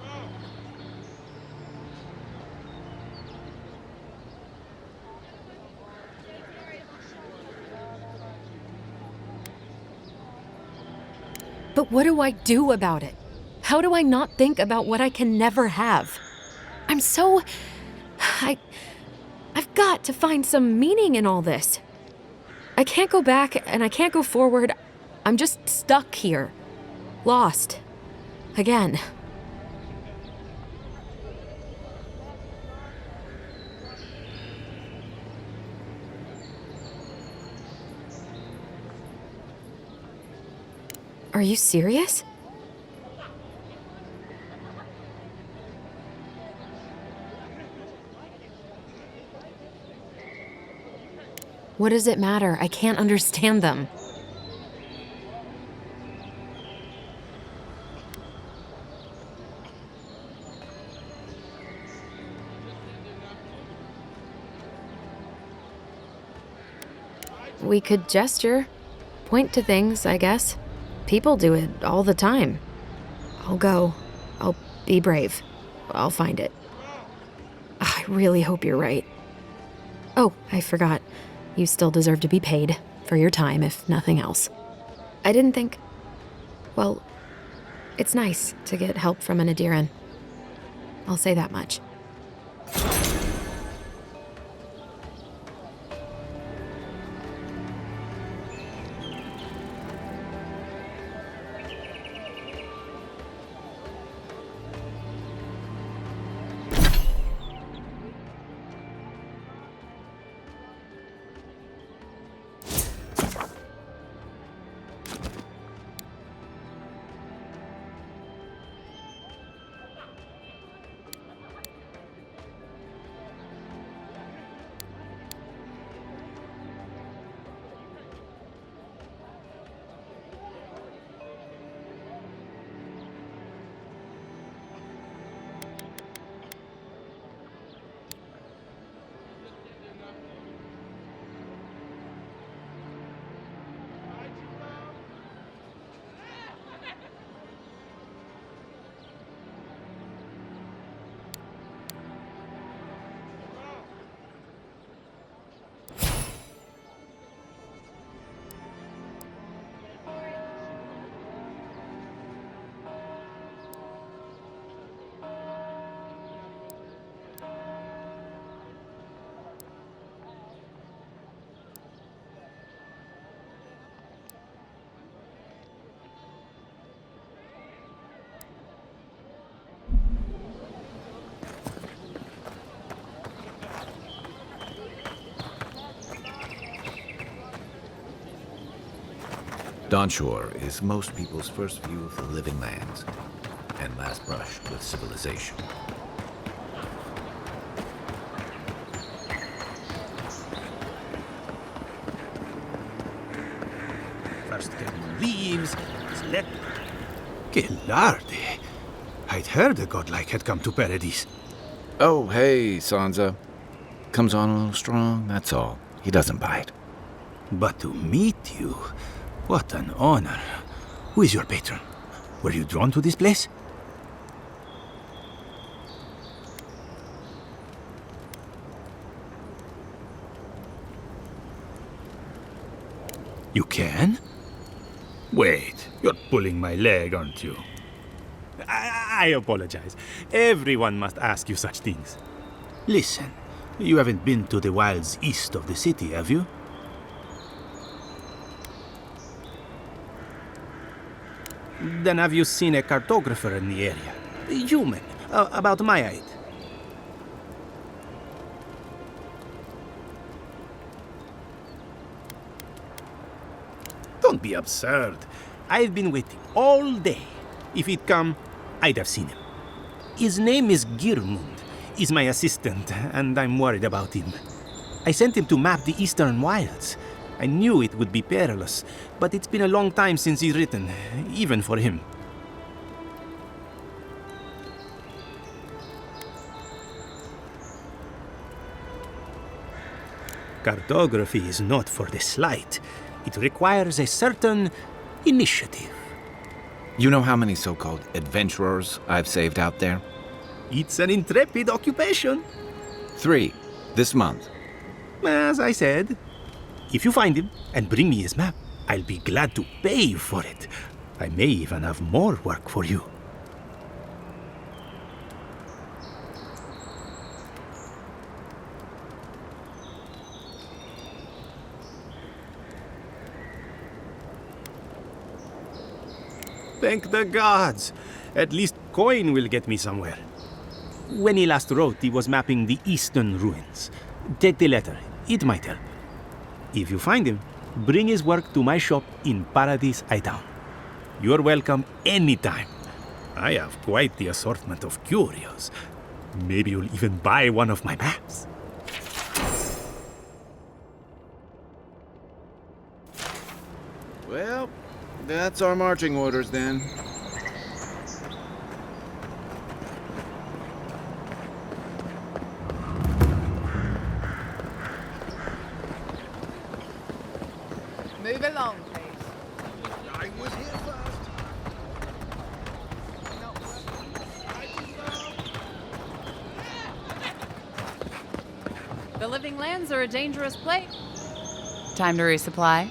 But what do I do about it? How do I not think about what I can never have? I'm so... I've got to find some meaning in all this. I can't go back and I can't go forward. I'm just stuck here. Lost. Again. Are you serious? What does it matter? I can't understand them. We could gesture, point to things, I guess. People do it all the time. I'll go. I'll be brave. I'll find it. I really hope you're right. Oh, I forgot. You still deserve to be paid for your time, if nothing else. I didn't think... Well, it's nice to get help from an Adiran. I'll say that much. Dawnshore is most people's first view of the living lands and last brush with civilization. First getting leaves, let. Gelardi! I'd heard a godlike had come to Paradise. Oh, hey, Sansa. Comes on a little strong, that's all. He doesn't bite. But to meet you, what an honor. Who is your patron? Were you drawn to this place? You can? Wait, you're pulling my leg, aren't you? I apologize. Everyone must ask you such things. Listen, you haven't been to the wilds east of the city, have you? Then have you seen a cartographer in the area? A human, about my height. Don't be absurd. I've been waiting all day. If he'd come, I'd have seen him. His name is Girmund. He's my assistant, and I'm worried about him. I sent him to map the eastern wilds. I knew it would be perilous, but it's been a long time since he's written, even for him. Cartography is not for the slight. It requires a certain initiative. You know how many so-called adventurers I've saved out there? It's an intrepid occupation. 3, this month. As I said, if you find him and bring me his map, I'll be glad to pay you for it. I may even have more work for you. Thank the gods! At least coin will get me somewhere. When he last wrote, he was mapping the eastern ruins. Take the letter. It might help. If you find him, bring his work to my shop in Paradise Hightown. You're welcome anytime. I have quite the assortment of curios. Maybe you'll even buy one of my maps. Well, that's our marching orders then. Move along, please. I was here first. The living lands are a dangerous place. Time to resupply.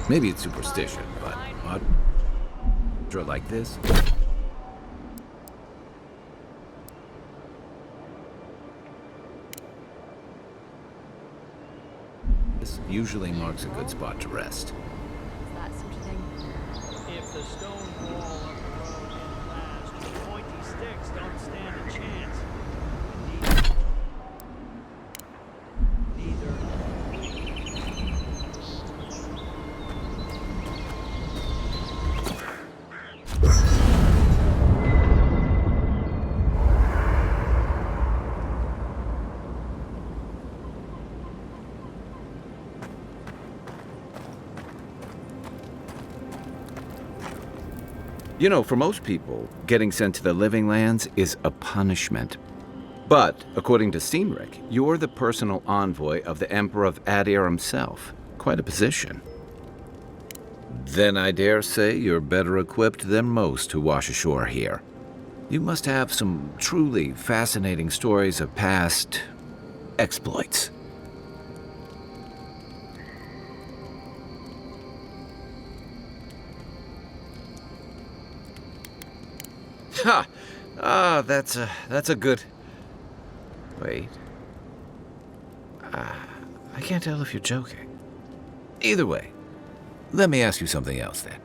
Maybe it's superstition, but like this? This usually marks a good spot to rest. That sort of thing. If the stone wall of the road didn't last, the pointy sticks don't stand a chance. You know, for most people, getting sent to the Living Lands is a punishment. But, according to Cynric, you're the personal envoy of the Emperor of Adir himself. Quite a position. Then I dare say you're better equipped than most who wash ashore here. You must have some truly fascinating stories of past exploits. Ha! Ah, that's a good... Wait. I can't tell if you're joking. Either way, let me ask you something else then.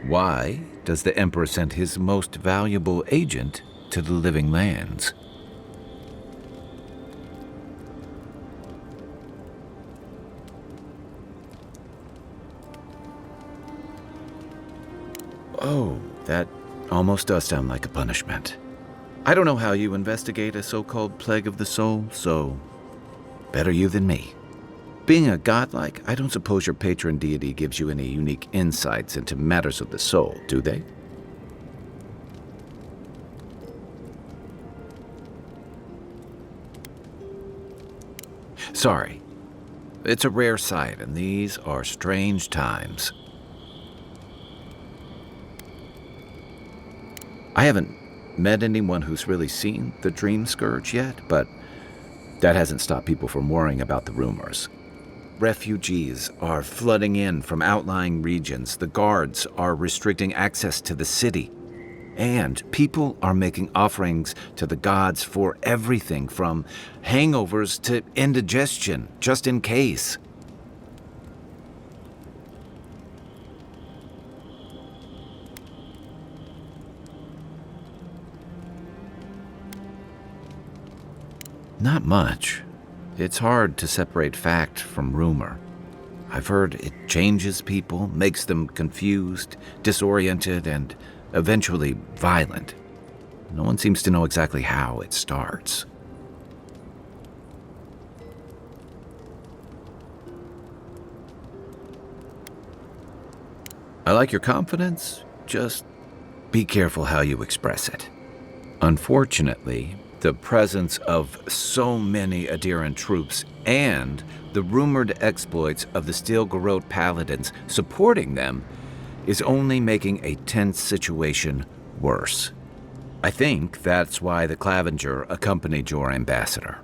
Why does the Emperor send his most valuable agent to the Living Lands? Oh, that almost does sound like a punishment. I don't know how you investigate a so-called plague of the soul, so better you than me. Being a godlike, I don't suppose your patron deity gives you any unique insights into matters of the soul, do they? Sorry. It's a rare sight, and these are strange times. I haven't met anyone who's really seen the Dream Scourge yet, but that hasn't stopped people from worrying about the rumors. Refugees are flooding in from outlying regions. The guards are restricting access to the city. And people are making offerings to the gods for everything from hangovers to indigestion, just in case. Not much. It's hard to separate fact from rumor. I've heard it changes people, makes them confused, disoriented, and eventually violent. No one seems to know exactly how it starts. I like your confidence, just be careful how you express it. Unfortunately, the presence of so many Adiran troops and the rumored exploits of the Stil-Garrote paladins supporting them is only making a tense situation worse. I think that's why the Clavenger accompanied your ambassador.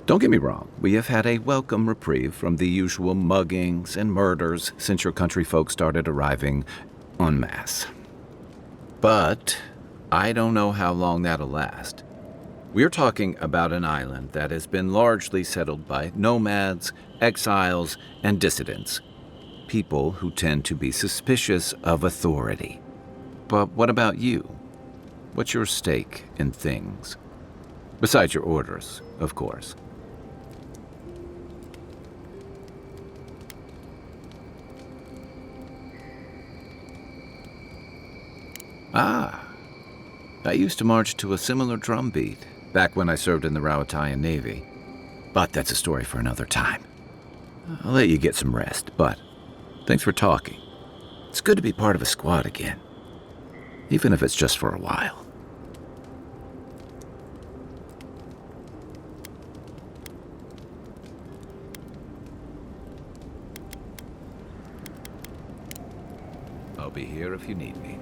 Don't get me wrong, we have had a welcome reprieve from the usual muggings and murders since your country folk started arriving en masse. But I don't know how long that'll last. We're talking about an island that has been largely settled by nomads, exiles, and dissidents. People who tend to be suspicious of authority. But what about you? What's your stake in things? Besides your orders, of course. Ah, I used to march to a similar drumbeat back when I served in the Rauatayan Navy. But that's a story for another time. I'll let you get some rest, but thanks for talking. It's good to be part of a squad again, even if it's just for a while. I'll be here if you need me.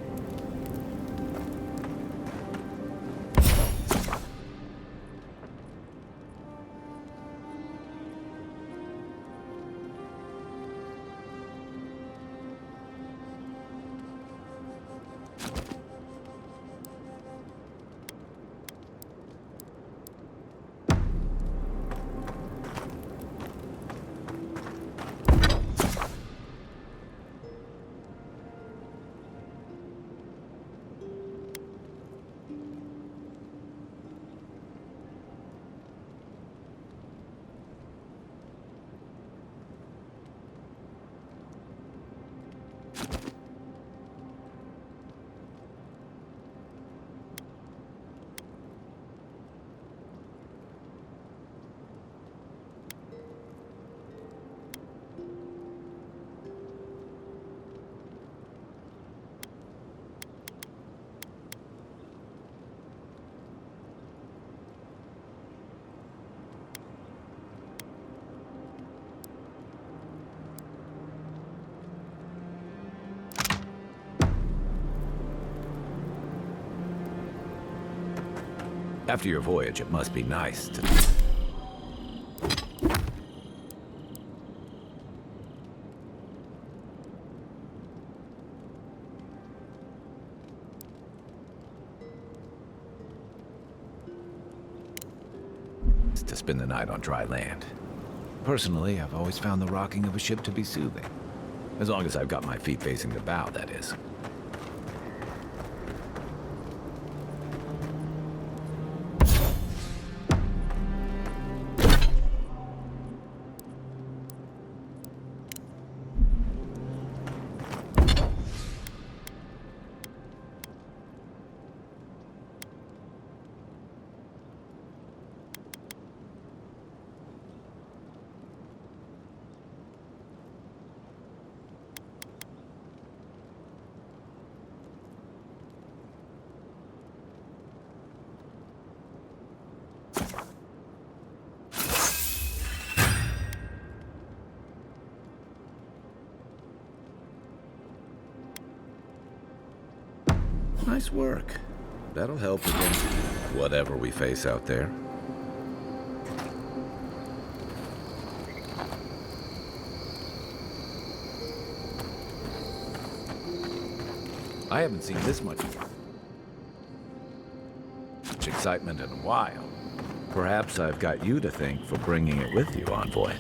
After your voyage, it must be nice to... to spend the night on dry land. Personally, I've always found the rocking of a ship to be soothing. As long as I've got my feet facing the bow, that is. Nice work. That'll help against whatever we face out there. I haven't seen this much excitement in a while. Perhaps I've got you to thank for bringing it with you, Envoy.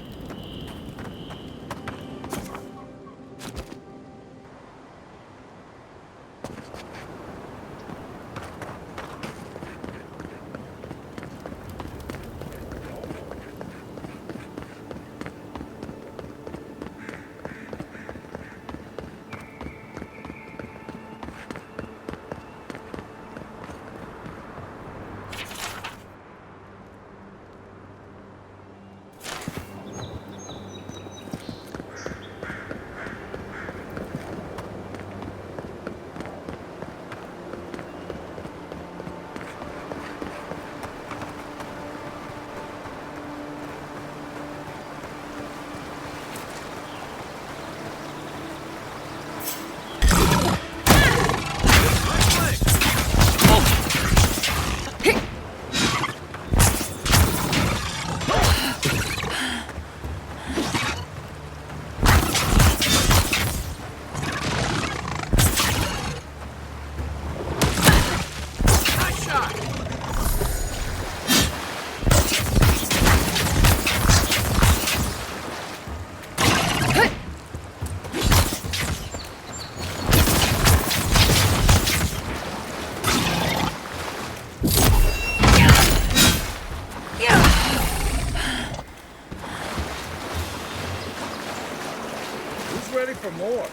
Ready for more.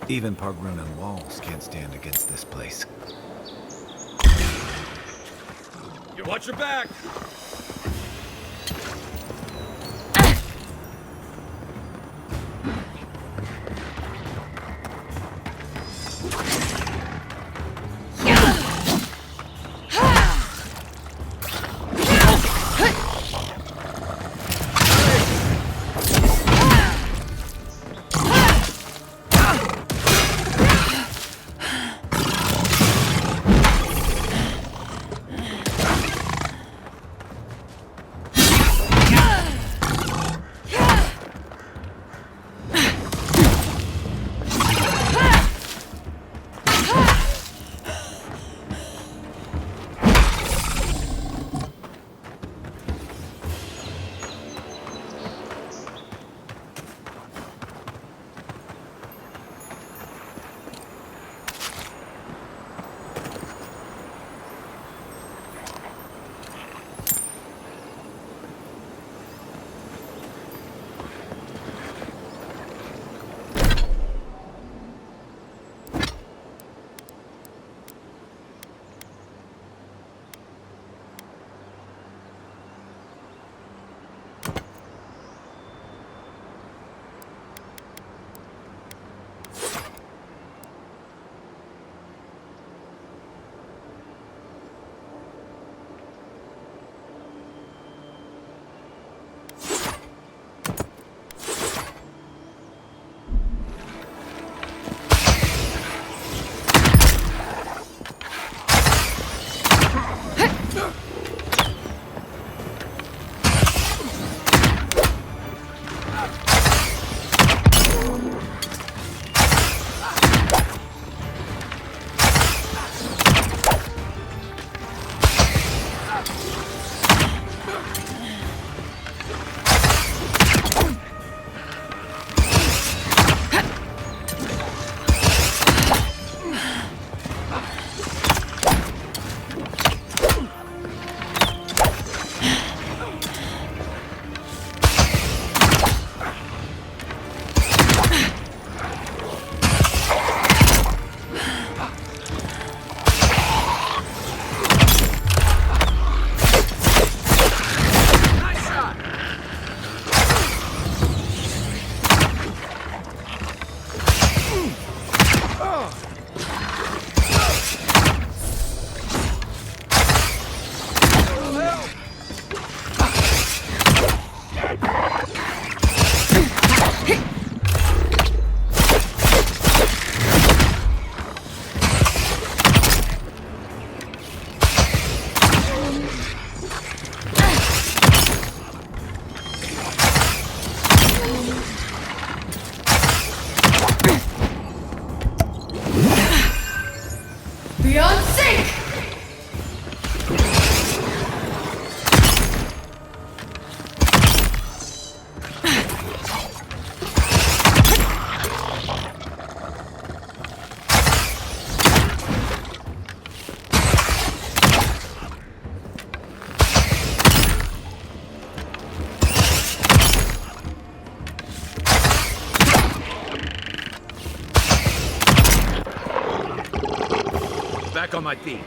Even Pargrunan walls can't stand against this place. You watch your back! back on my feet.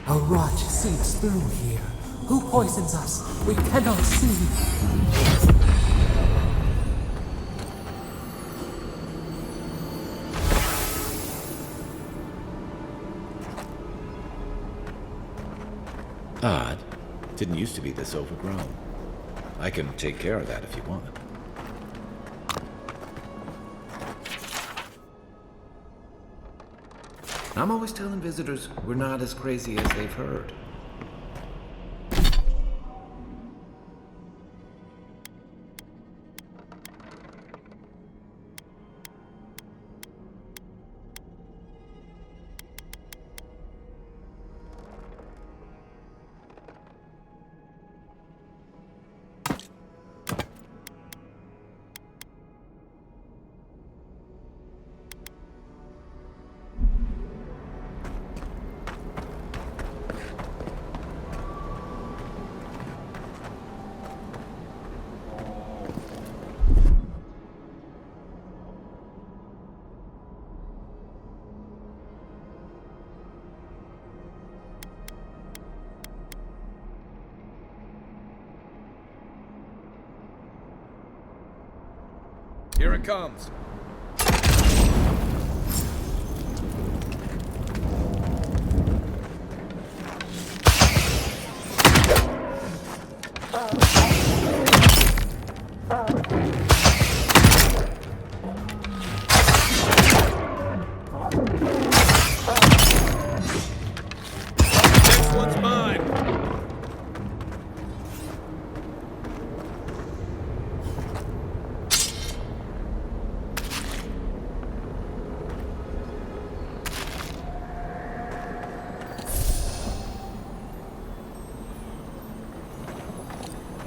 A rot seeps through here. Who poisons us? We cannot see. Odd. Didn't used to be this overgrown. I can take care of that if you want. I'm always telling visitors we're not as crazy as they've heard. Here it comes. Next one's mine.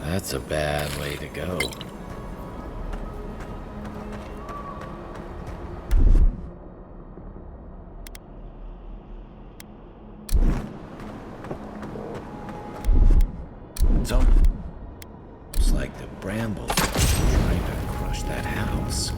That's a bad way to go. It's like the brambles are trying to crush that house.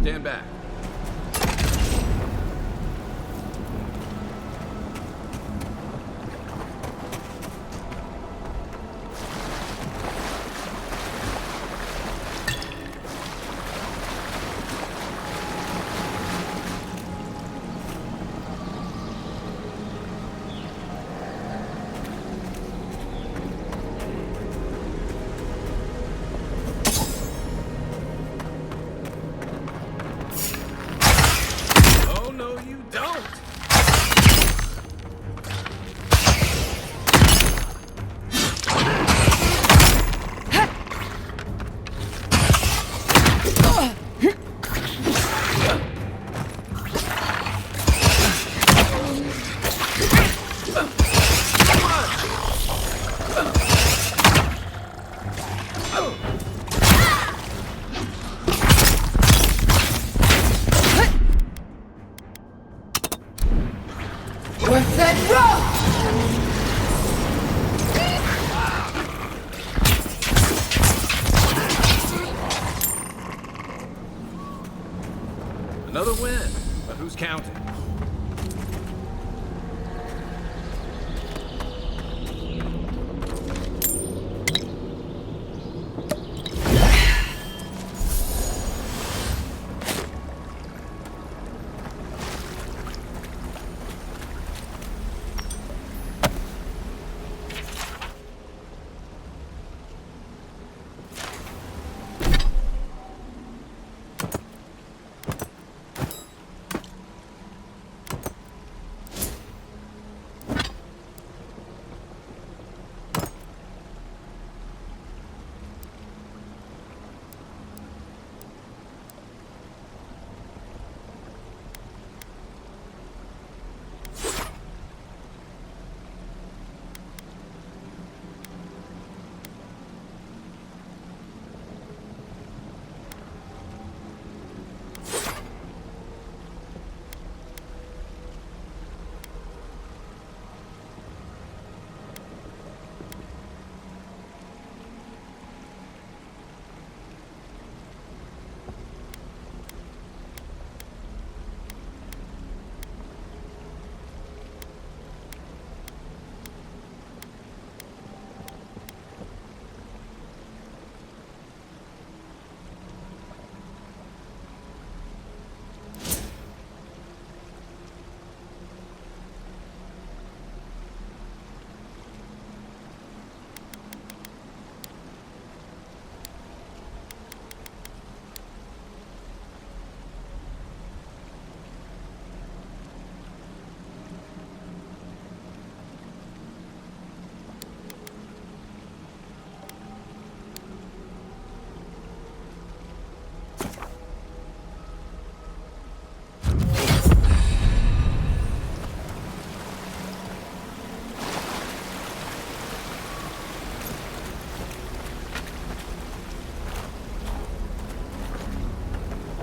Stand back. Worth that rock! Another win, but who's counting?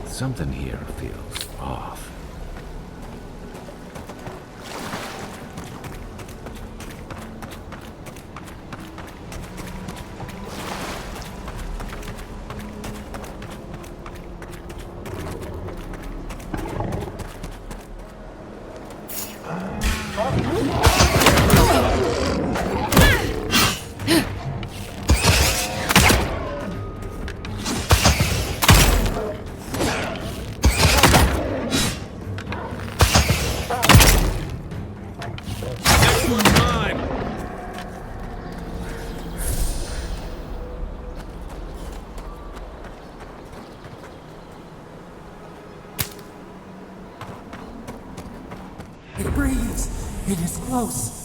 Something here feels off. It breathes. It is close.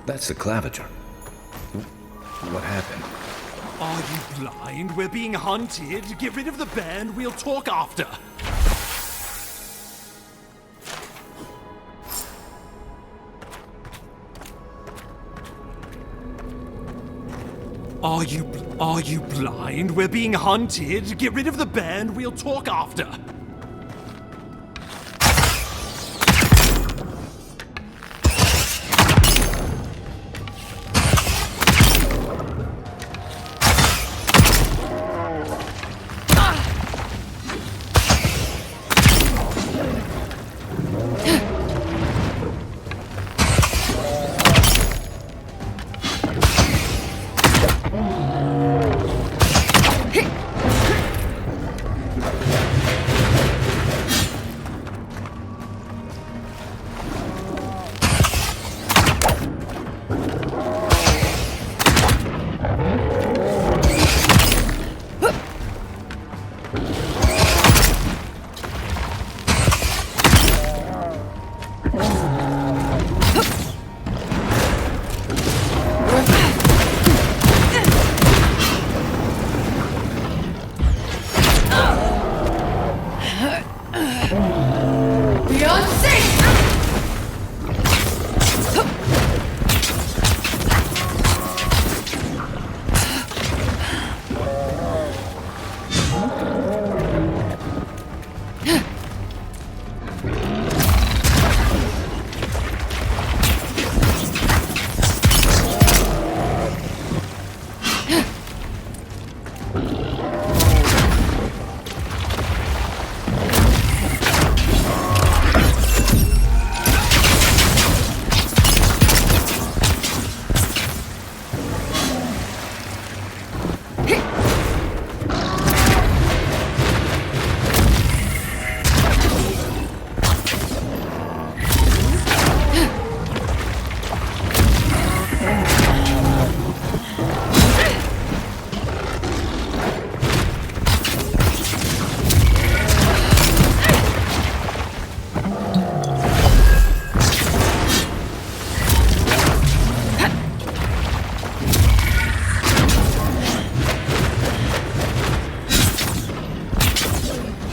That's the claviger. What happened? Are you blind? We're being hunted. Get rid of the band. We'll talk after. Are you blind? We're being hunted. Get rid of the band. We'll talk after. Beyond sync!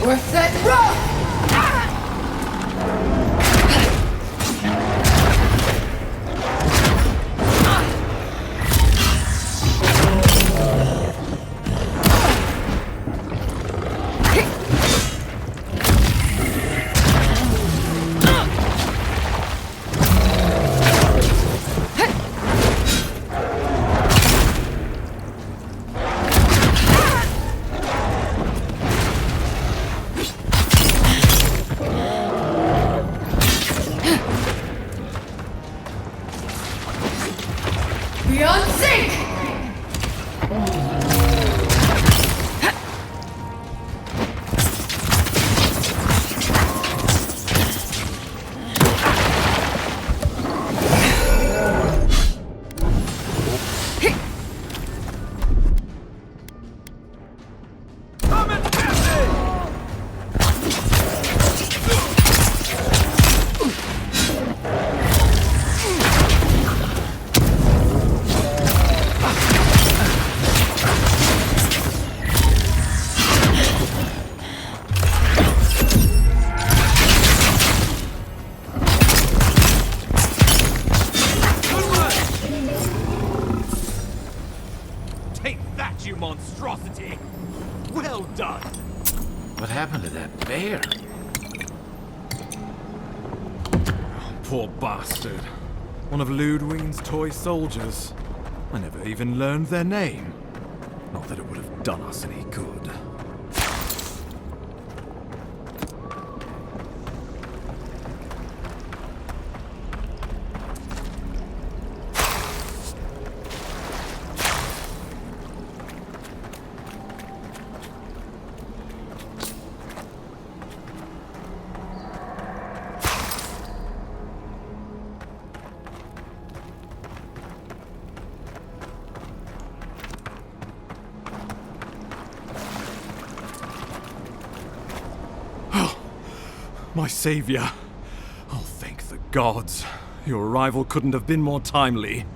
Worth that rough! Beyond sync! Take that, you monstrosity! Well done! What happened to that bear? Poor bastard. One of Ludwig's toy soldiers. I never even learned their name. Not that it would have done us any good. My savior. Oh, thank the gods. Your arrival couldn't have been more timely.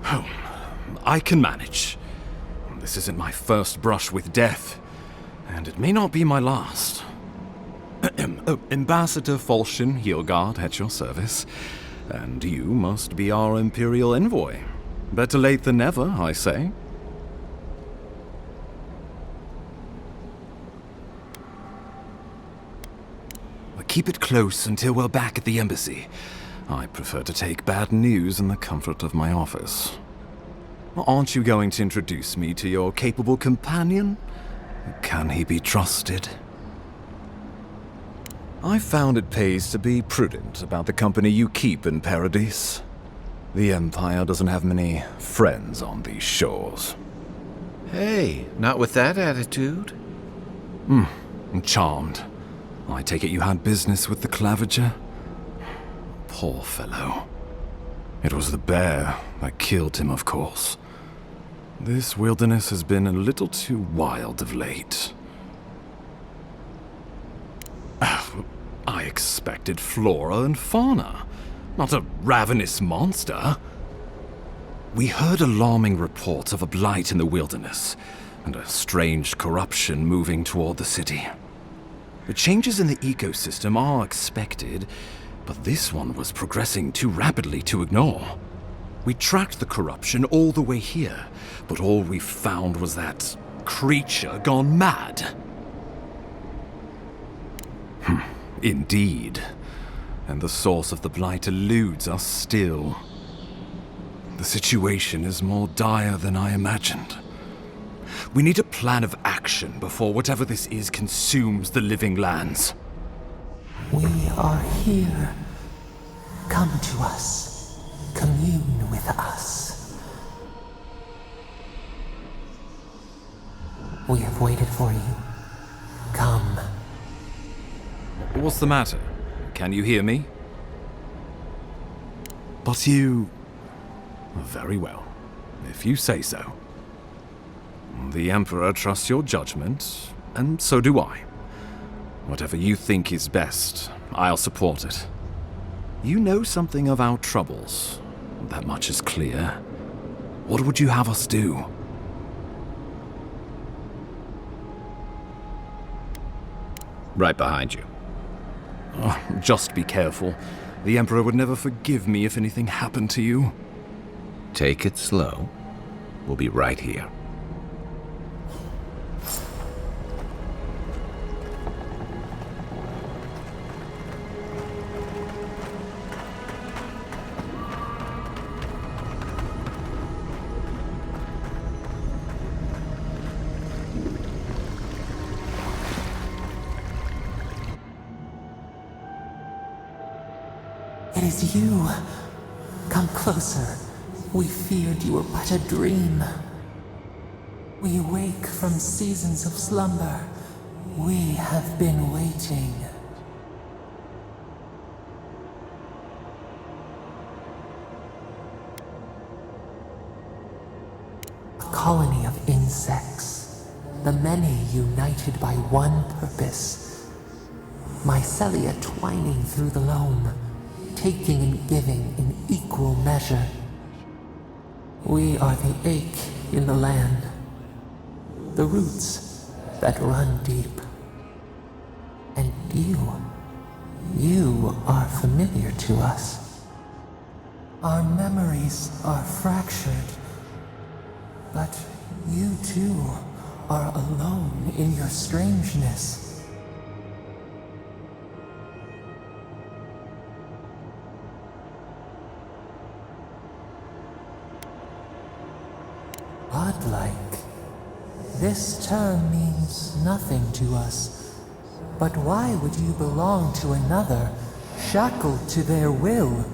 Oh, I can manage. This isn't my first brush with death, and it may not be my last. Ambassador Falchion Heelguard at your service, and you must be our Imperial envoy. Better late than never, I say. But keep it close until we're back at the embassy. I prefer to take bad news in the comfort of my office. Aren't you going to introduce me to your capable companion? Can he be trusted? I found it pays to be prudent about the company you keep in Paradise. The Empire doesn't have many friends on these shores. Hey, not with that attitude. I'm charmed. I take it you had business with the Claviger? Poor fellow. It was the bear that killed him, of course. This wilderness has been a little too wild of late. I expected flora and fauna, not a ravenous monster. We heard alarming reports of a blight in the wilderness, and a strange corruption moving toward the city. The changes in the ecosystem are expected, but this one was progressing too rapidly to ignore. We tracked the corruption all the way here, but all we found was that creature gone mad. Indeed. And the source of the blight eludes us still. The situation is more dire than I imagined. We need a plan of action before whatever this is consumes the living lands. We are here. Come to us. Commune with us. We have waited for you. Come. What's the matter? Can you hear me? But you... Very well, if you say so. The Emperor trusts your judgment, and so do I. Whatever you think is best, I'll support it. You know something of our troubles. That much is clear. What would you have us do? Right behind you. Oh, just be careful. The Emperor would never forgive me if anything happened to you. Take it slow. We'll be right here. It is you. Come closer. We feared you were but a dream. We wake from seasons of slumber. We have been waiting. A colony of insects, the many united by one purpose. Mycelia twining through the loam, taking and giving in equal measure. We are the ache in the land, the roots that run deep. And you are familiar to us. Our memories are fractured, but you too are alone in your strangeness. Godlike. This term means nothing to us. But why would you belong to another, shackled to their will?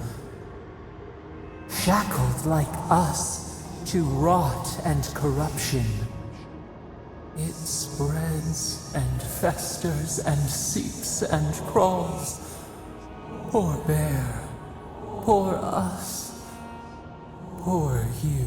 Shackled like us to rot and corruption. It spreads and festers and seeps and crawls. Poor bear. Poor us. Poor you.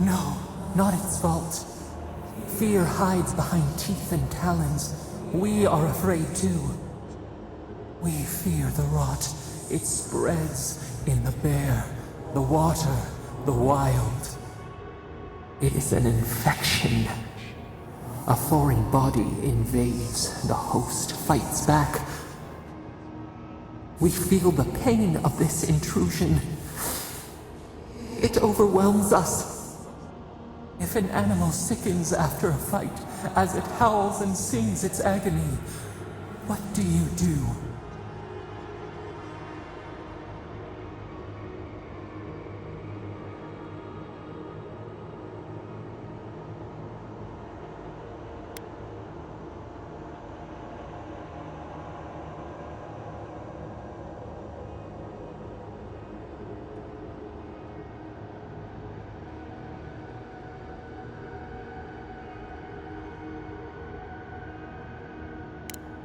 No, not its fault. Fear hides behind teeth and talons. We are afraid too. We fear the rot. It spreads in the bear, the water, the wild. It is an infection. A foreign body invades, the host fights back. We feel the pain of this intrusion. It overwhelms us. If an animal sickens after a fight, as it howls and sings its agony, what do you do?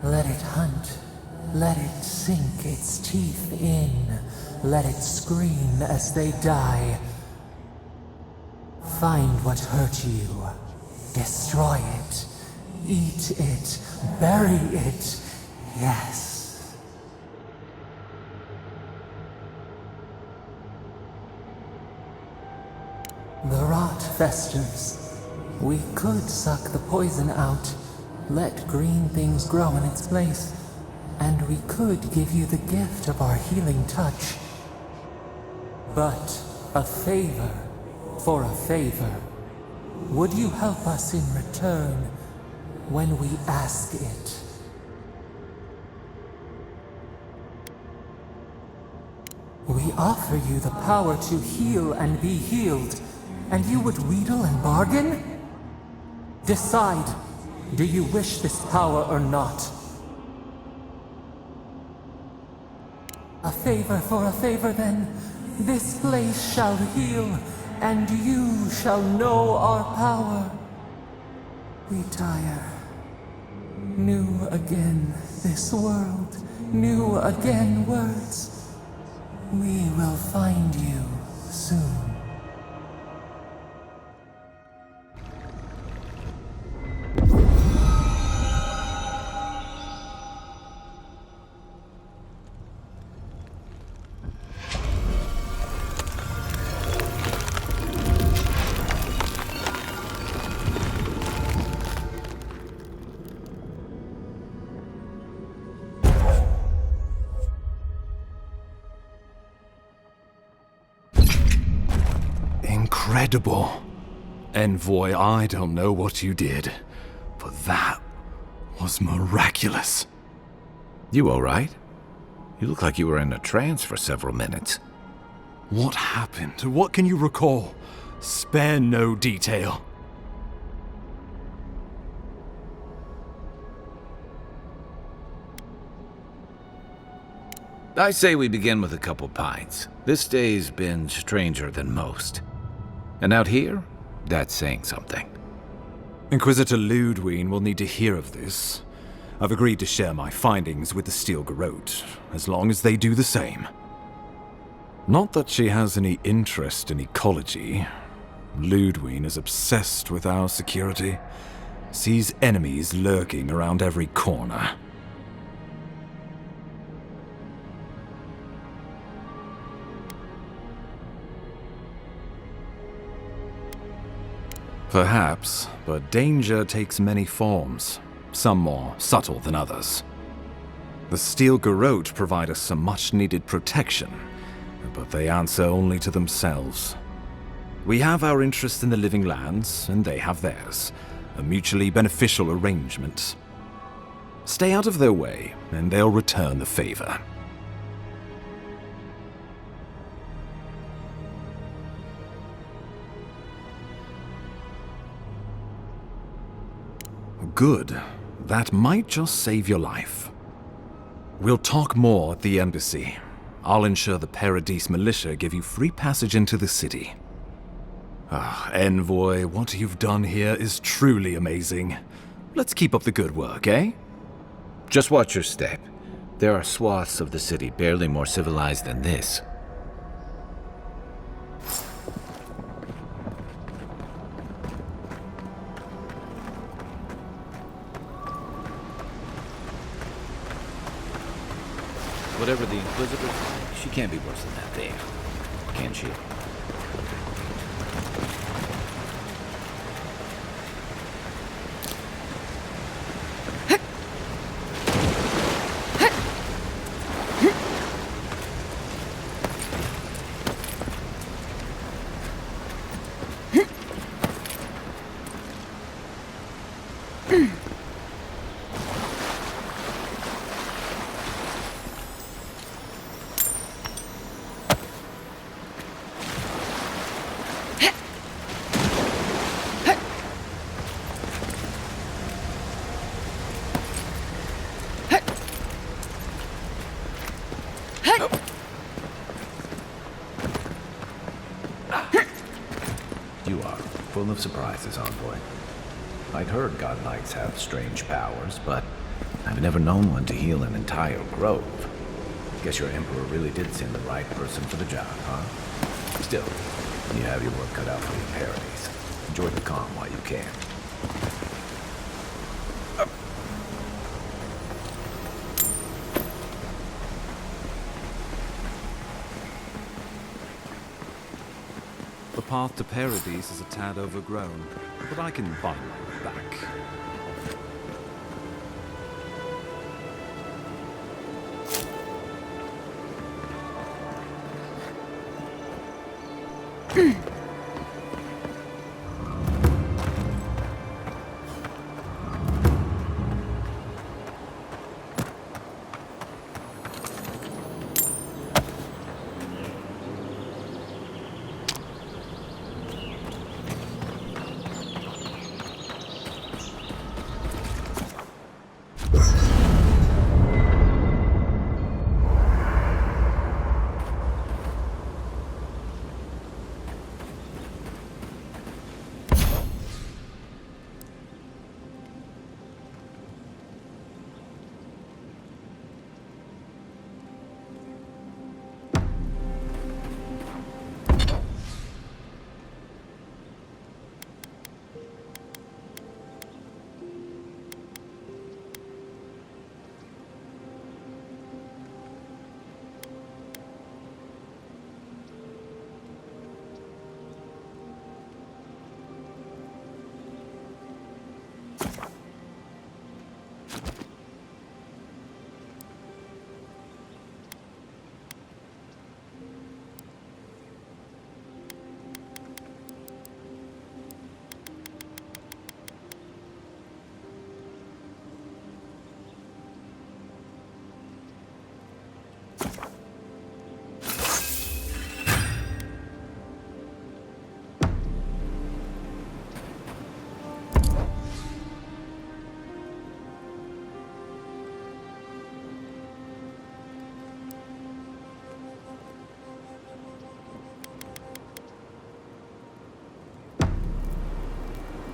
Let it hunt. Let it sink its teeth in. Let it scream as they die. Find what hurt you. Destroy it. Eat it. Bury it. Yes. The rot festers. We could suck the poison out, let green things grow in its place, and we could give you the gift of our healing touch. But a favor for a favor. Would you help us in return when we ask it? We offer you the power to heal and be healed, and you would wheedle and bargain? Decide, do you wish this power or not? A favor for a favor then. This place shall heal, and you shall know our power. We tire. New again this world, new again words. We will find you soon. Incredible. Envoy, I don't know what you did, but that was miraculous. You alright? You look like you were in a trance for several minutes. What happened? What can you recall? Spare no detail. I say we begin with a couple pints. This day's been stranger than most. And out here, that's saying something. Inquisitor Ludwine will need to hear of this. I've agreed to share my findings with the Steel Garrote, as long as they do the same. Not that she has any interest in ecology. Ludwine is obsessed with our security, sees enemies lurking around every corner. Perhaps, but danger takes many forms, some more subtle than others. The Steel Garrote provide us some much-needed protection, but they answer only to themselves. We have our interest in the Living Lands, and they have theirs, a mutually beneficial arrangement. Stay out of their way, and they'll return the favor. Good. That might just save your life. We'll talk more at the embassy. I'll ensure the Paradise militia give you free passage into the city. Envoy, what you've done here is truly amazing. Let's keep up the good work, eh? Just watch your step. There are swaths of the city barely more civilized than this. Whatever the Inquisitor's like, she can't be worse than that thing, can she? You are full of surprises, Envoy. I'd heard God Knights have strange powers, but I've never known one to heal an entire grove. Guess your Emperor really did send the right person for the job, huh? Still, you have your work cut out for you, Paradise. Enjoy the calm while you can. The path to Paradise is a tad overgrown, but I can find my way back.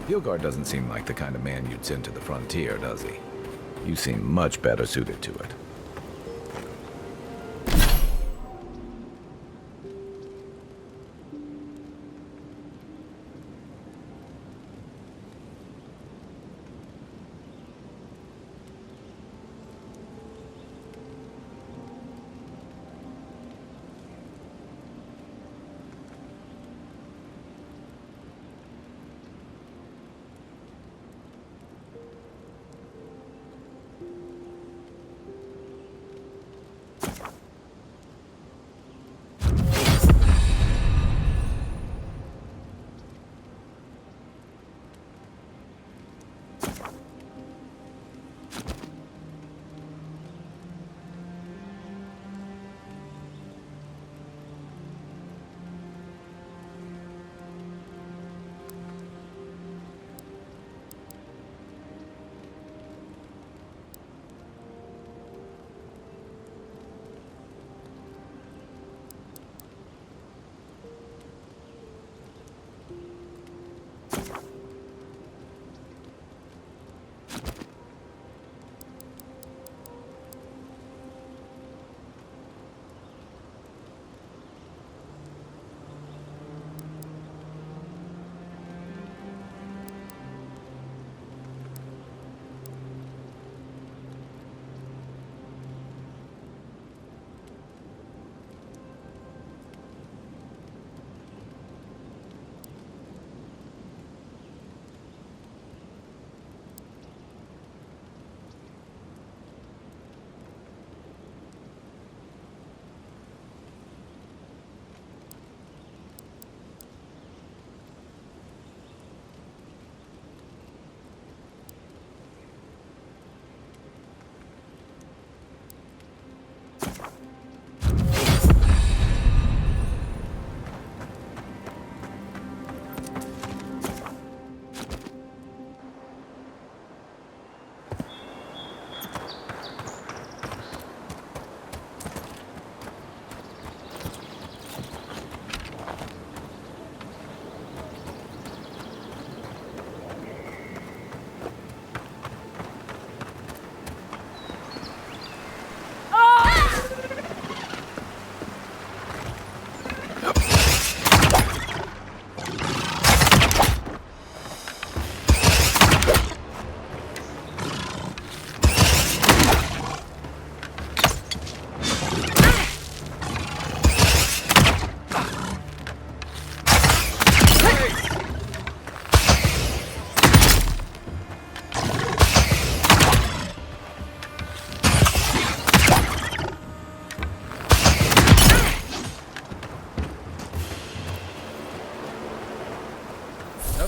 Hilgard doesn't seem like the kind of man you'd send to the frontier, does he? You seem much better suited to it.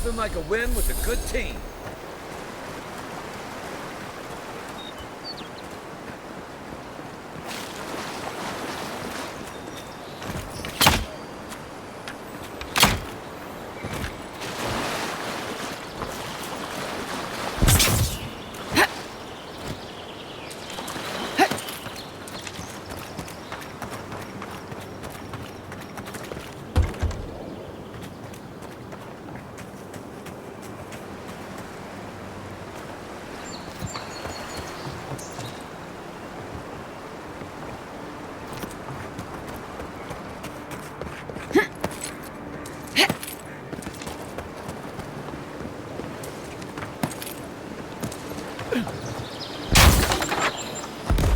Nothing like a win with a good team.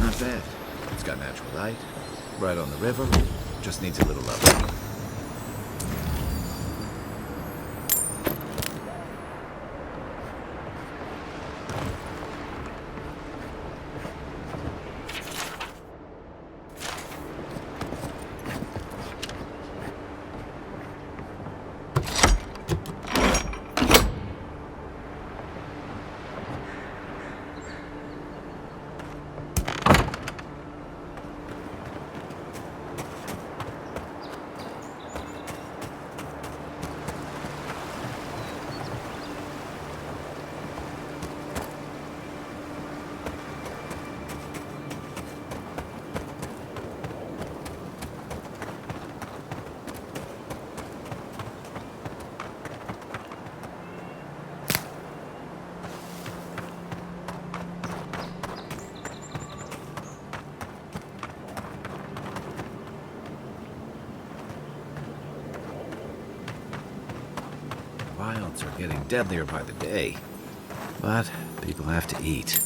Not bad. It's got natural light, right on the river, just needs a little love. Wilds are getting deadlier by the day, but people have to eat.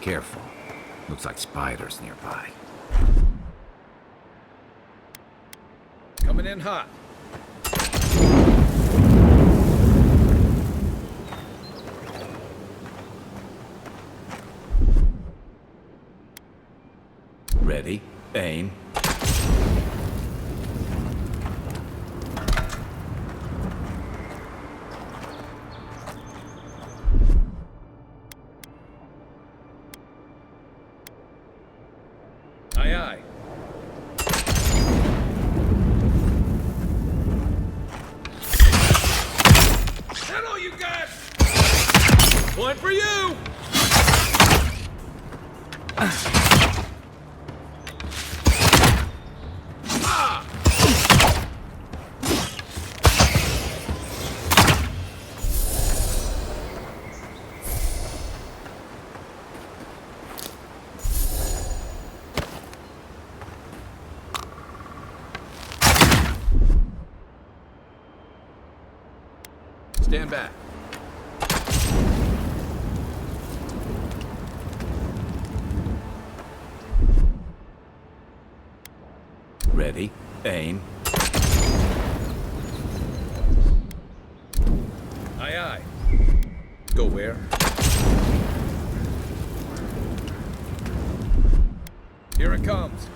Careful. Looks like spiders nearby. Coming in hot. Ready, aim. Aye, aye. That all you got? Point for you! Stand back. Ready, aim. Aye, aye. Go where? Here it comes.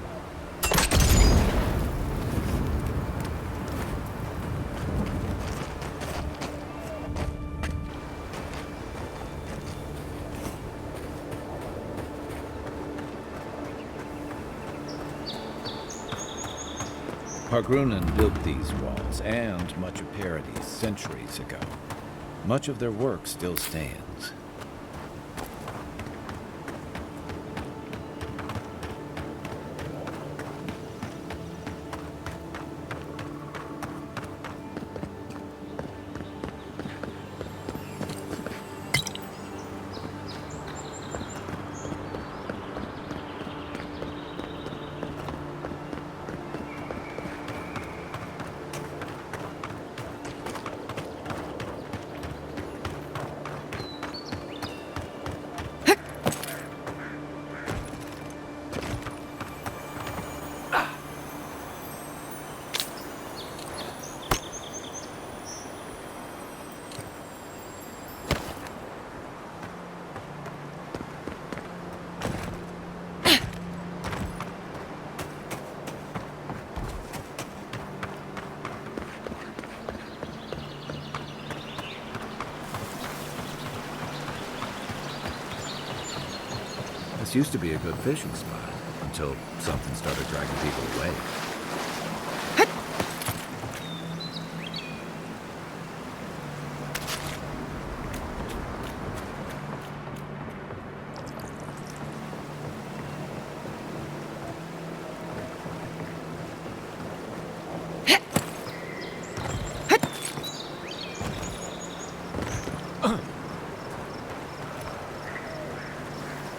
Pargrunan built these walls and much of Paradis centuries ago. Much of their work still stands. This used to be a good fishing spot until something started dragging people away.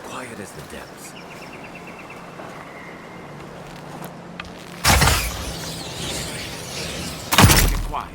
Quiet as the depths. Get quiet.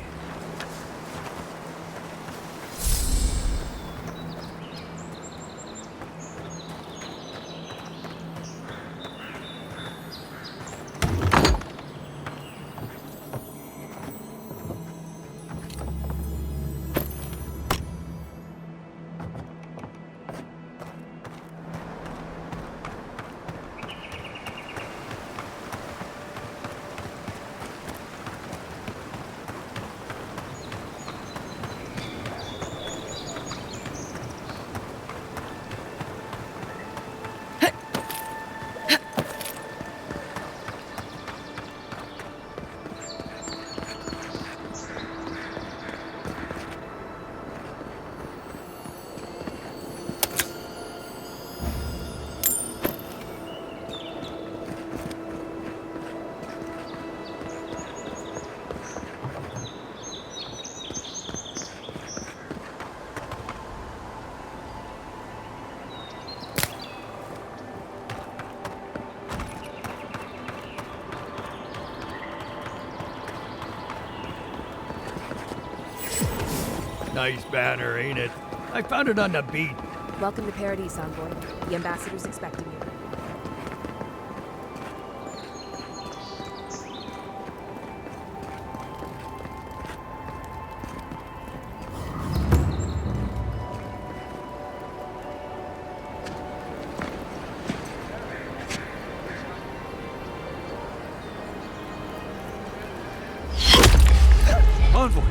Nice banner, ain't it? I found it on the beach. Welcome to Paradise, Envoy. The ambassador's expecting you. Envoy!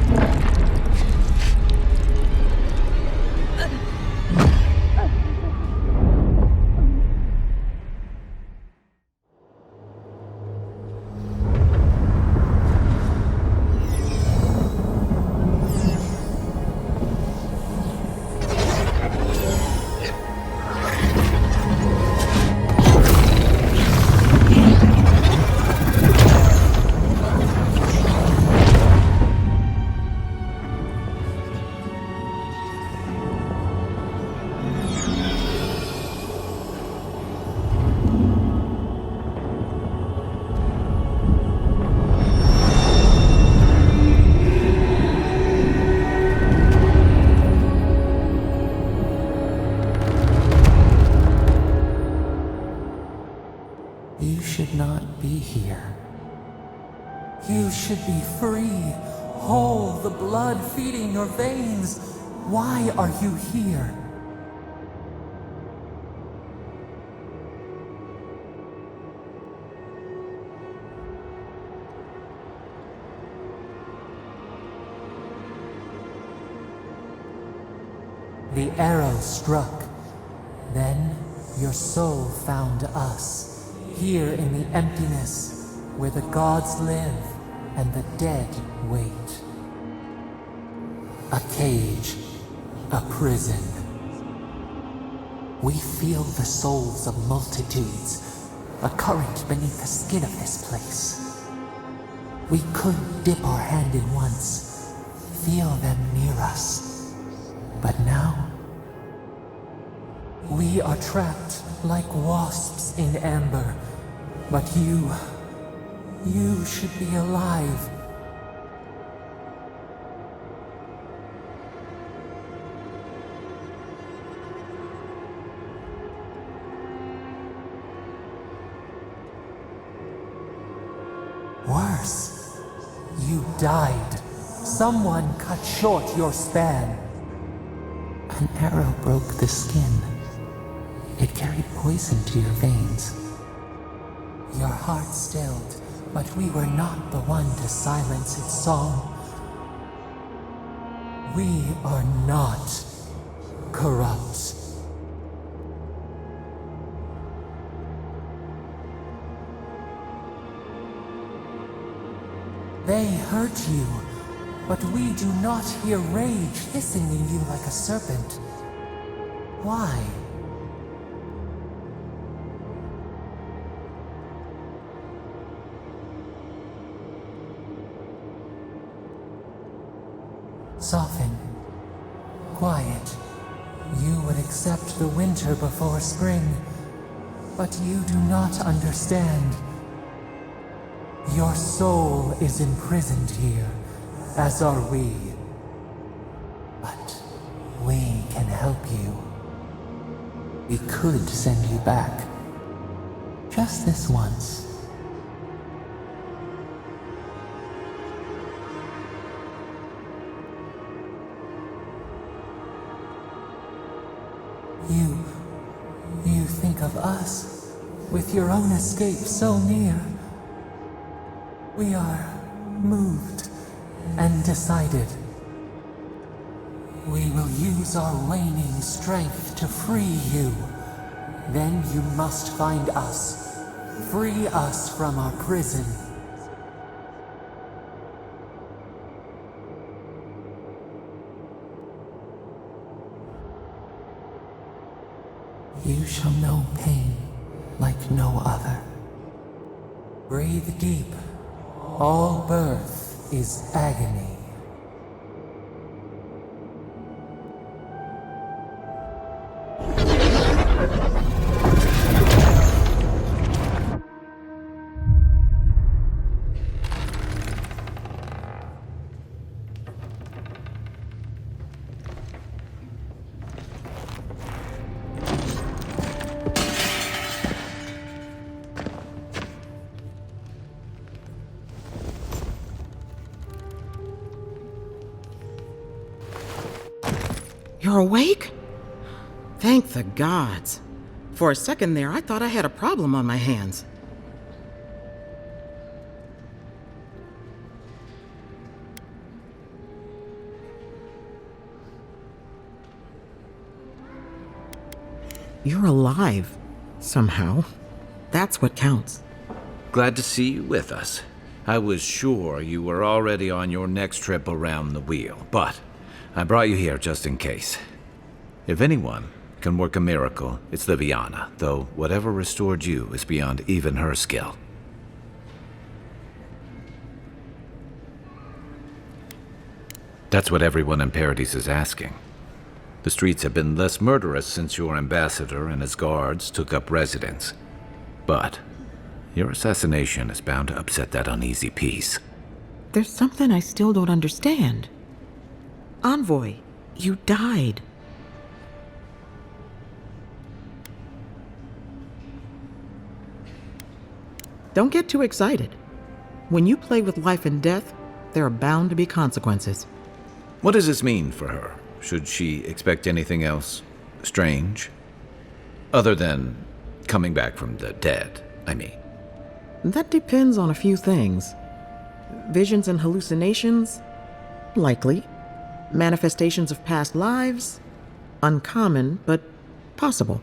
You should not be here. You should be free, whole, the blood feeding your veins. Why are you here? The arrow struck. Then your soul found us, here in the emptiness, where the gods live and the dead wait. A cage, a prison. We feel the souls of multitudes, a current beneath the skin of this place. We could dip our hand in once, feel them near us. But now, we are trapped like wasps in amber. But you should be alive. Worse, you died. Someone cut short your span. An arrow broke the skin. It carried poison to your veins. Your heart stilled, but we were not the one to silence its song. We are not corrupt. They hurt you, but we do not hear rage hissing in you like a serpent. Why? Soften. Quiet. You would accept the winter before spring, but you do not understand. Your soul is imprisoned here, as are we. But we can help you. We could send you back. Just this once. You think of us, with your own escape so near. We are moved and decided. We will use our waning strength to free you. Then you must find us. Free us from our prison. You shall know pain like no other. Breathe deep. All birth is agony. You're awake? Thank the gods. For a second there, I thought I had a problem on my hands. You're alive, somehow. That's what counts. Glad to see you with us. I was sure you were already on your next trip around the wheel, but I brought you here just in case. If anyone can work a miracle, it's Liviana, though whatever restored you is beyond even her skill. That's what everyone in Paradis is asking. The streets have been less murderous since your ambassador and his guards took up residence. But your assassination is bound to upset that uneasy peace. There's something I still don't understand. Envoy, you died. Don't get too excited. When you play with life and death, there are bound to be consequences. What does this mean for her? Should she expect anything else strange? Other than coming back from the dead, I mean. That depends on a few things. Visions and hallucinations? Likely. Manifestations of past lives? Uncommon, but possible.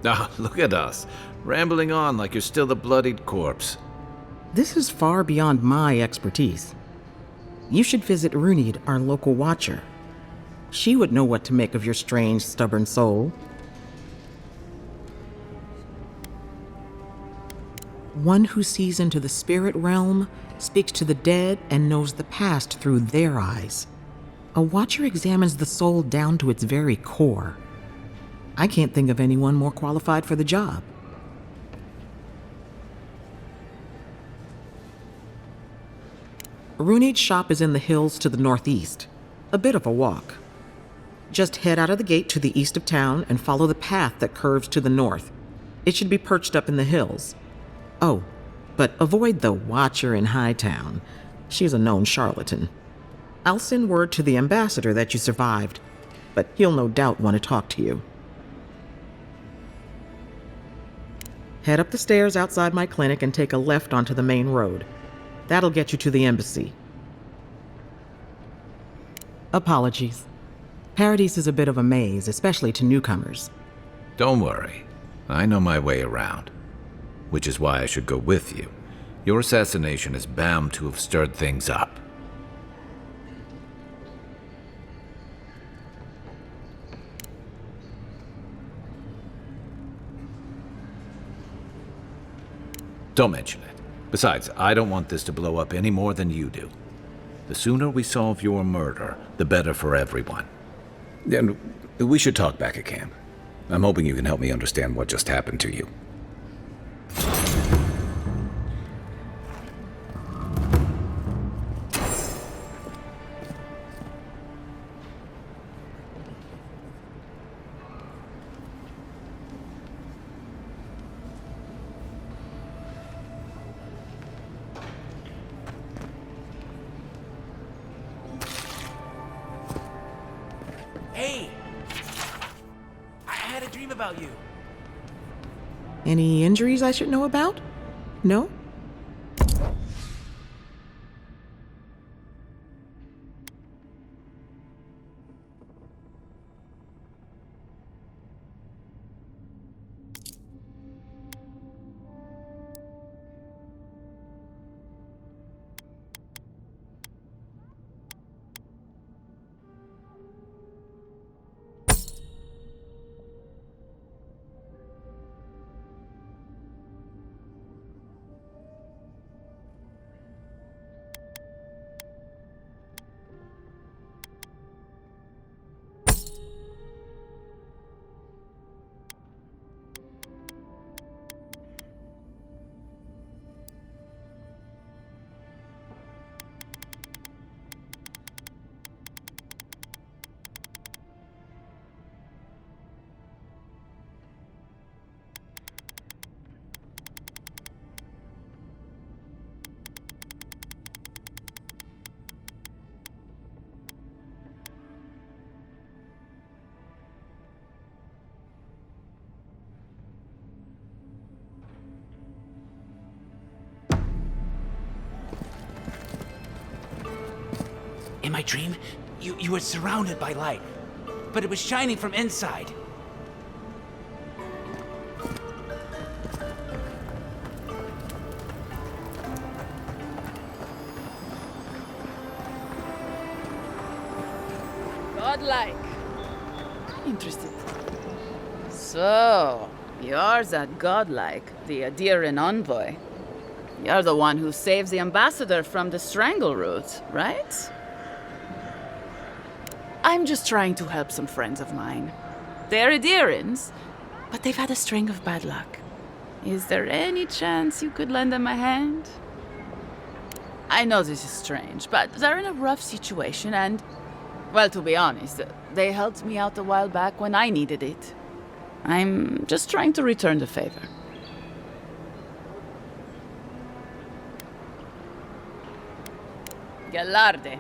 Ah, look at us, rambling on like you're still a bloodied corpse. This is far beyond my expertise. You should visit Runid, our local watcher. She would know what to make of your strange, stubborn soul. One who sees into the spirit realm, speaks to the dead, and knows the past through their eyes. A watcher examines the soul down to its very core. I can't think of anyone more qualified for the job. Runid's shop is in the hills to the northeast. A bit of a walk. Just head out of the gate to the east of town and follow the path that curves to the north. It should be perched up in the hills. Oh, but avoid the Watcher in Hightown. She's a known charlatan. I'll send word to the ambassador that you survived, but he'll no doubt want to talk to you. Head up the stairs outside my clinic and take a left onto the main road. That'll get you to the embassy. Apologies. Paradis is a bit of a maze, especially to newcomers. Don't worry. I know my way around. which is why I should go with you. Your assassination is bound to have stirred things up. Don't mention it. Besides, I don't want this to blow up any more than you do. The sooner we solve your murder, the better for everyone. And we should talk back at camp. I'm hoping you can help me understand what just happened to you. Hey! I had a dream about you. Any injuries I should know about? No? In my dream, you were surrounded by light, but it was shining from inside. Godlike. Interesting. So, you're that godlike, the Adiran envoy. You're the one who saves the ambassador from the Strangleroot, right? I'm just trying to help some friends of mine. They're Adirans, but they've had a string of bad luck. Is there any chance you could lend them a hand? I know this is strange, but they're in a rough situation and, well, to be honest, they helped me out a while back when I needed it. I'm just trying to return the favor. Gallarde.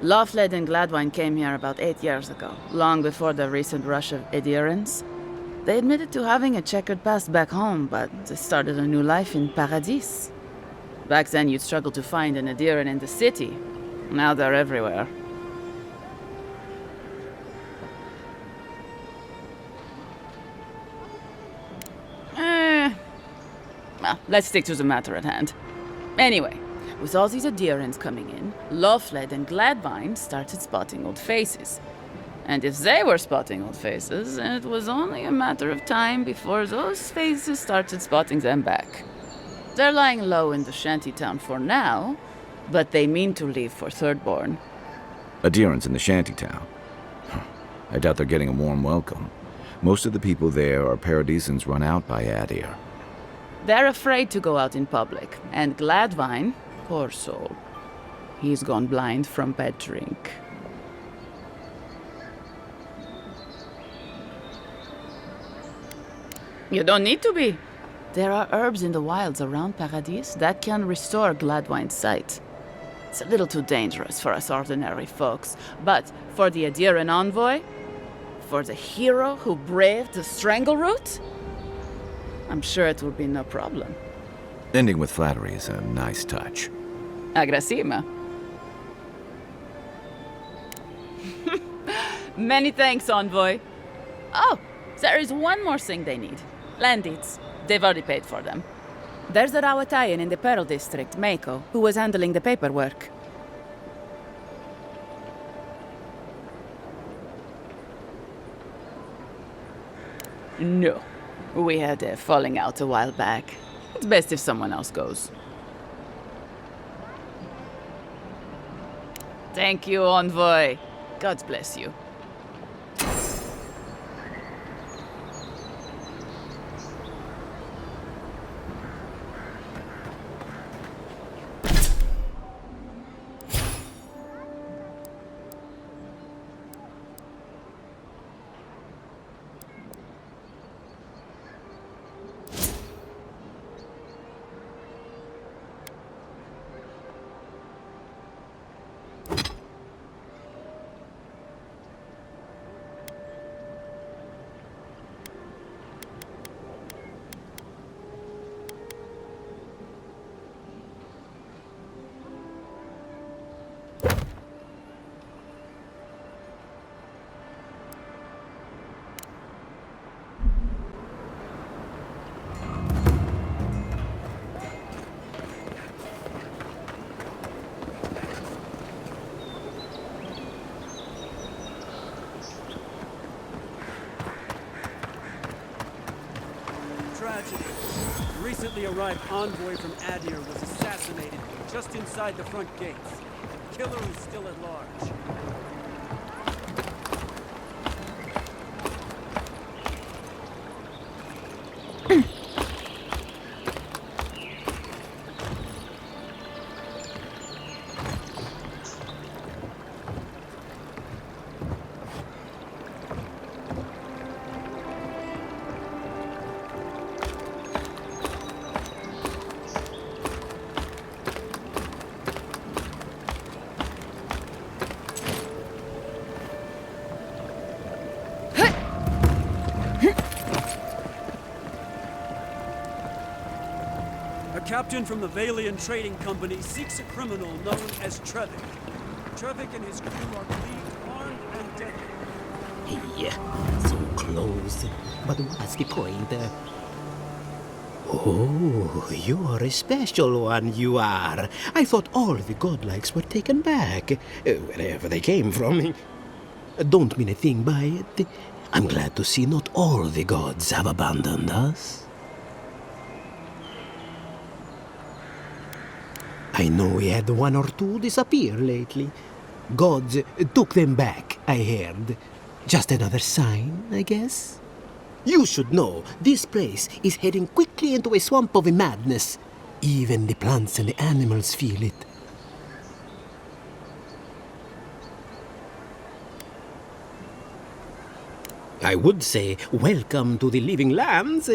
Loffled and Gladwine came here about 8 years ago, long before the recent rush of Adirans. They admitted to having a checkered past back home, but they started a new life in Paradis. Back then, you'd struggle to find an Adiran in the city. Now they're everywhere. Well, let's stick to the matter at hand. Anyway, with all these Adirans coming in, Loffled and Gladwine started spotting old faces. And if they were spotting old faces, it was only a matter of time before those faces started spotting them back. They're lying low in the shantytown for now, but they mean to leave for Thirdborn. Adirans in the shantytown. I doubt they're getting a warm welcome. Most of the people there are Paradisans run out by Adir. They're afraid to go out in public, and Gladwine, poor soul, he's gone blind from bad drink. You don't need to be. There are herbs in the wilds around Paradis that can restore Gladwine's sight. It's a little too dangerous for us ordinary folks, but for the Adiran envoy, for the hero who braved the Strangleroot, I'm sure it will be no problem. Ending with flattery is a nice touch. Agrasima. Many thanks, envoy. Oh, there is one more thing they need. Land deeds. They've already paid for them. There's a Rawatayan in the Pearl District, Mako, who was handling the paperwork. No. We had a falling out a while back. It's best if someone else goes. Thank you, Envoy. God bless you. Tragedy. The recently arrived envoy from Adir was assassinated just inside the front gates. The killer is still at large. A captain from the Valian Trading Company seeks a criminal known as Trevik. Trevik and his crew are believed armed and deadly. Hey, so close. But what's the point? Oh, you are a special one, you are. I thought all the godlikes were taken back, wherever they came from. Don't mean a thing by it. I'm glad to see not all the gods have abandoned us. I know we had one or two disappear lately. Gods took them back, I heard. Just another sign, I guess? You should know, this place is heading quickly into a swamp of madness. Even the plants and the animals feel it. I would say welcome to the living lands,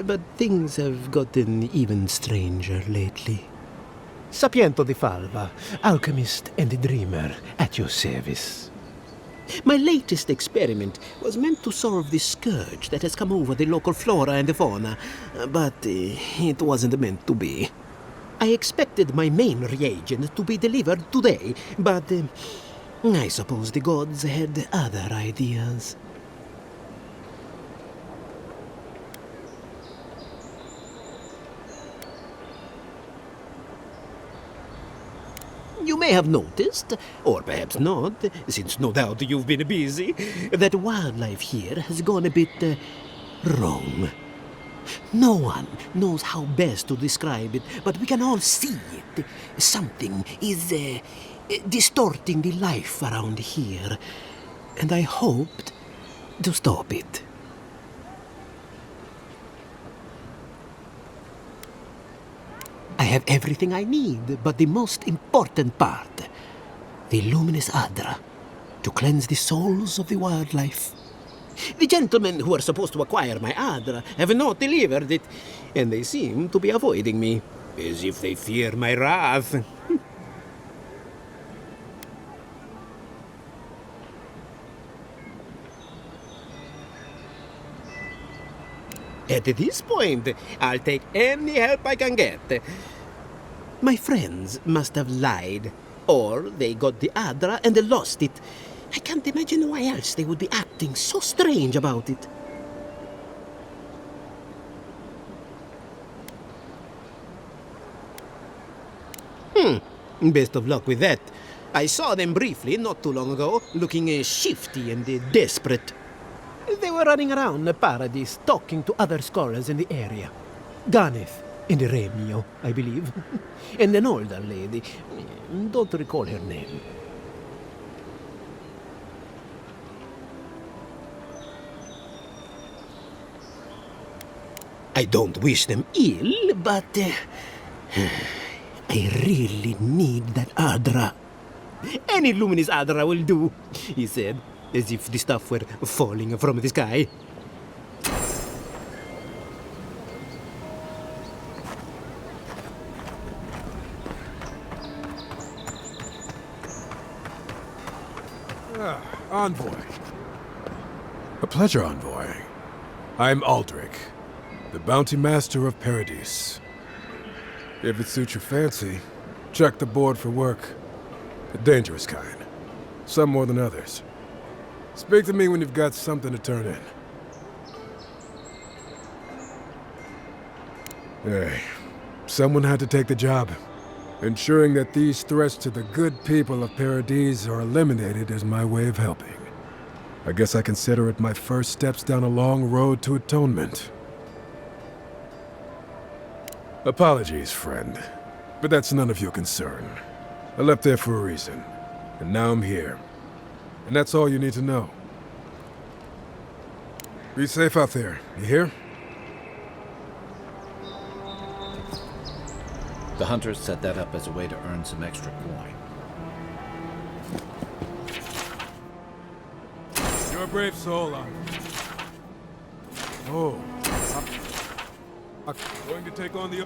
but things have gotten even stranger lately. Sapiento di Falva, alchemist and dreamer, at your service. My latest experiment was meant to solve the scourge that has come over the local flora and fauna, but it wasn't meant to be. I expected my main reagent to be delivered today, but I suppose the gods had other ideas. You may have noticed, or perhaps not, since no doubt you've been busy, that wildlife here has gone a bit wrong. No one knows how best to describe it, but we can all see it. Something is distorting the life around here, and I hoped to stop it. I have everything I need, but the most important part, the luminous Adra, to cleanse the souls of the wildlife. The gentlemen who are supposed to acquire my Adra have not delivered it, and they seem to be avoiding me, as if they fear my wrath. At this point, I'll take any help I can get. My friends must have lied, or they got the Adra and they lost it. I can't imagine why else they would be acting so strange about it. Best of luck with that. I saw them briefly not too long ago, looking shifty and desperate. They were running around the Paradise, talking to other scholars in the area. Garneth and Remio, I believe. And an older lady. Don't recall her name. I don't wish them ill, but I really need that Adra. Any luminous Adra will do, he said, as if the stuff were falling from the sky. Envoy. A pleasure, Envoy. I'm Aldrich, the bounty master of Paradise. If it suits your fancy, check the board for work. The dangerous kind. Some more than others. Speak to me when you've got something to turn in. Hey, someone had to take the job. Ensuring that these threats to the good people of Paradise are eliminated is my way of helping. I guess I consider it my first steps down a long road to atonement. Apologies, friend, but that's none of your concern. I left there for a reason, and now I'm here. And that's all you need to know. Be safe out there, you hear? The hunters set that up as a way to earn some extra coin. You're a brave soul, Oh. I'm going to take on the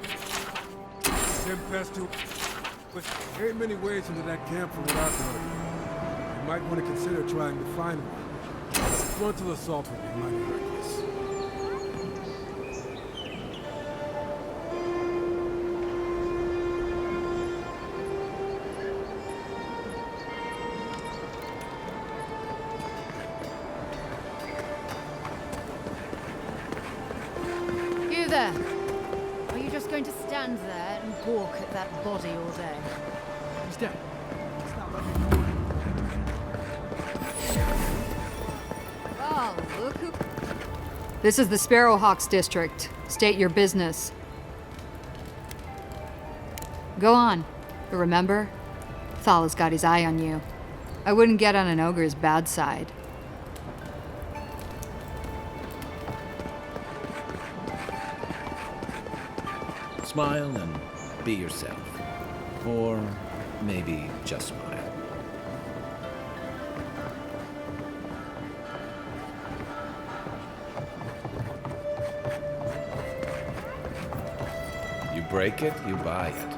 Tempestu. But there ain't many ways into that camp from without one. You might want to consider trying to find one. Frontal assault would be mighty reckless. You there! Are you just going to stand there and gawk at that body all day? He's dead. Oh, look who... This is the Sparrowhawks district. State your business. Go on. But remember, Thala's got his eye on you. I wouldn't get on an ogre's bad side. Smile and be yourself. Or maybe just smile. You break it, you buy it.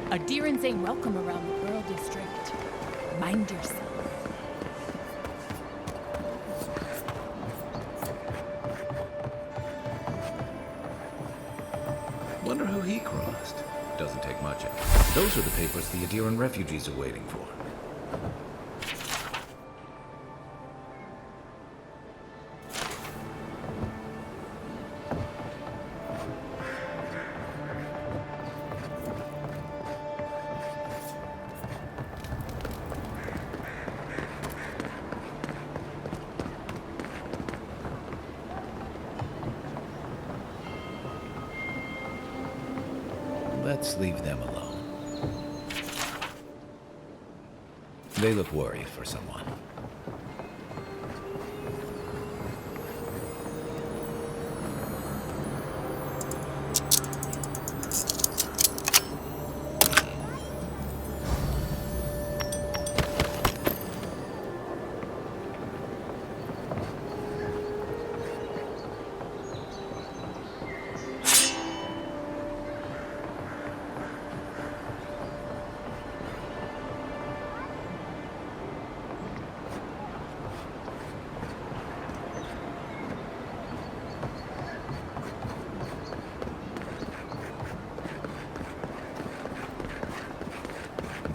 Adirans ain't welcome around the Pearl District. Mind yourself. Wonder who he crossed. Doesn't take much. Those are the papers the Adiran refugees are waiting for. Let's leave them alone. They look worried for someone.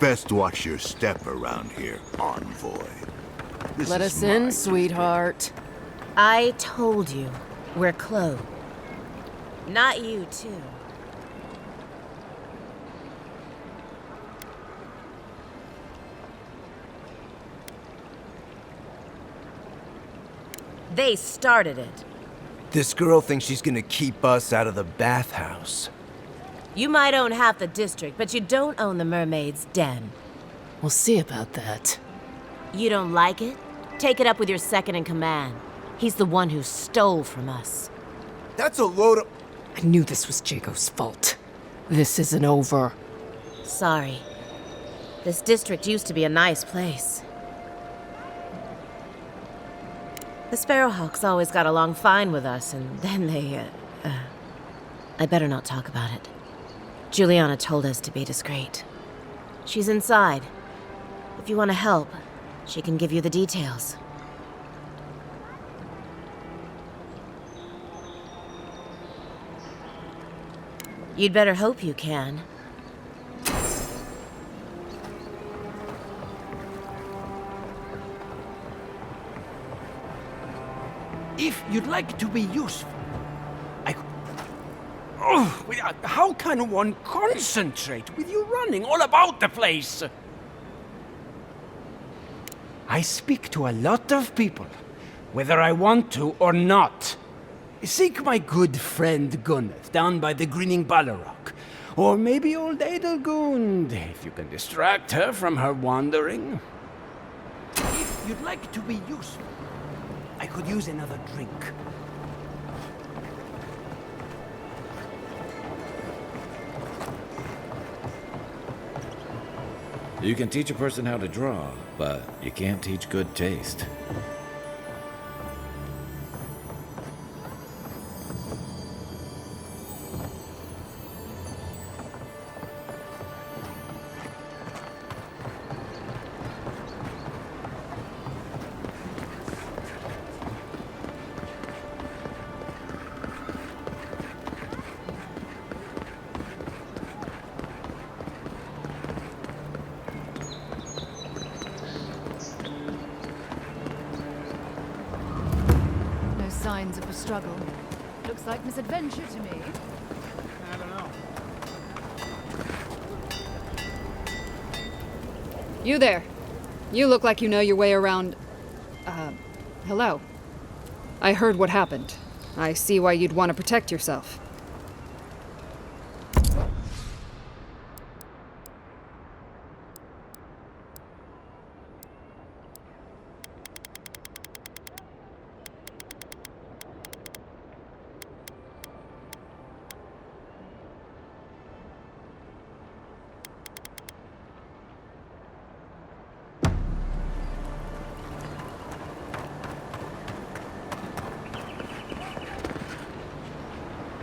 Best watch your step around here, Envoy. This Let is us my in, district. sweetheart. I told you, we're closed. Not you, too. They started it. This girl thinks she's gonna keep us out of the bathhouse. You might own half the district, but you don't own the Mermaid's Den. We'll see about that. You don't like it? Take it up with your second in command. He's the one who stole from us. That's a load of... I knew this was Jago's fault. This isn't over. Sorry. This district used to be a nice place. The Sparrowhawks always got along fine with us, and then they, I better not talk about it. Juliana told us to be discreet. She's inside. If you want to help, she can give you the details. You'd better hope you can. If you'd like to be useful, I could... Oh, how can one concentrate with you running all about the place? I speak to a lot of people, whether I want to or not. Seek my good friend Gunneth down by the grinning Balrog. Or maybe old Edelgund, if you can distract her from her wandering. If you'd like to be useful, I could use another drink. You can teach a person how to draw, but you can't teach good taste. No signs of a struggle. Looks like misadventure to me. I don't know. You there. You look like you know your way around... hello. I heard what happened. I see why you'd want to protect yourself.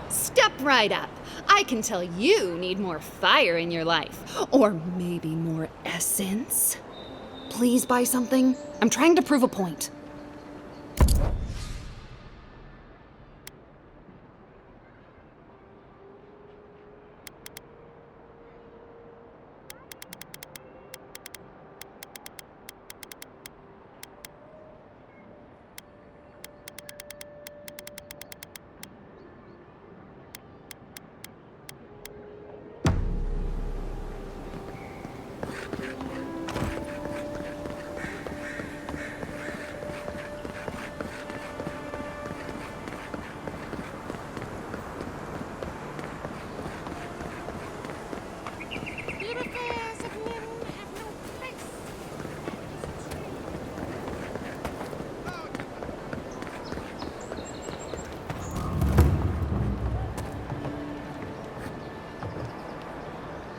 Step right up. I can tell you need more fire in your life. Or maybe more essence. Please buy something. I'm trying to prove a point.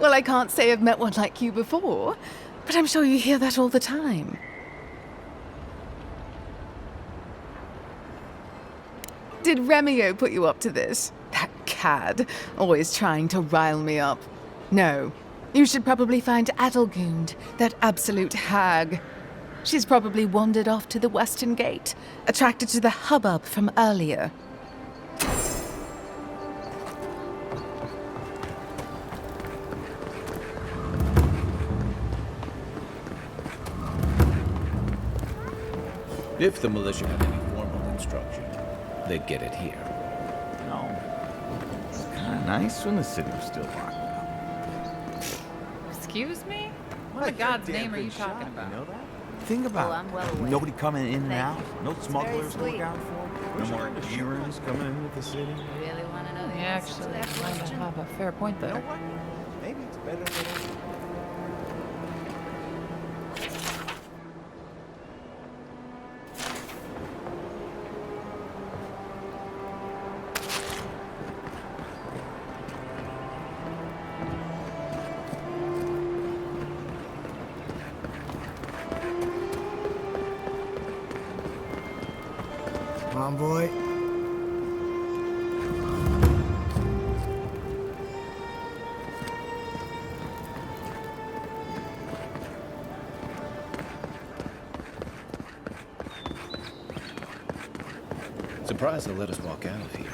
Well, I can't say I've met one like you before, but I'm sure you hear that all the time. Did Remio put you up to this? That cad, always trying to rile me up. No, you should probably find Adelgund, that absolute hag. She's probably wandered off to the Western Gate, attracted to the hubbub from earlier. If the militia had any formal instruction, they'd get it here. No. It's kind of nice when the city was still locked up. Excuse me? What in God's name are you talking about? You know that? Think about I'm well aware. nobody coming in and Thank out. you. No It's smugglers to very look out for. No more errands coming into the city. You really want to know the You answer to actually that might question? have a fair point You know there. what? Maybe it's better than Come on, boy. Surprised they let us walk out of here.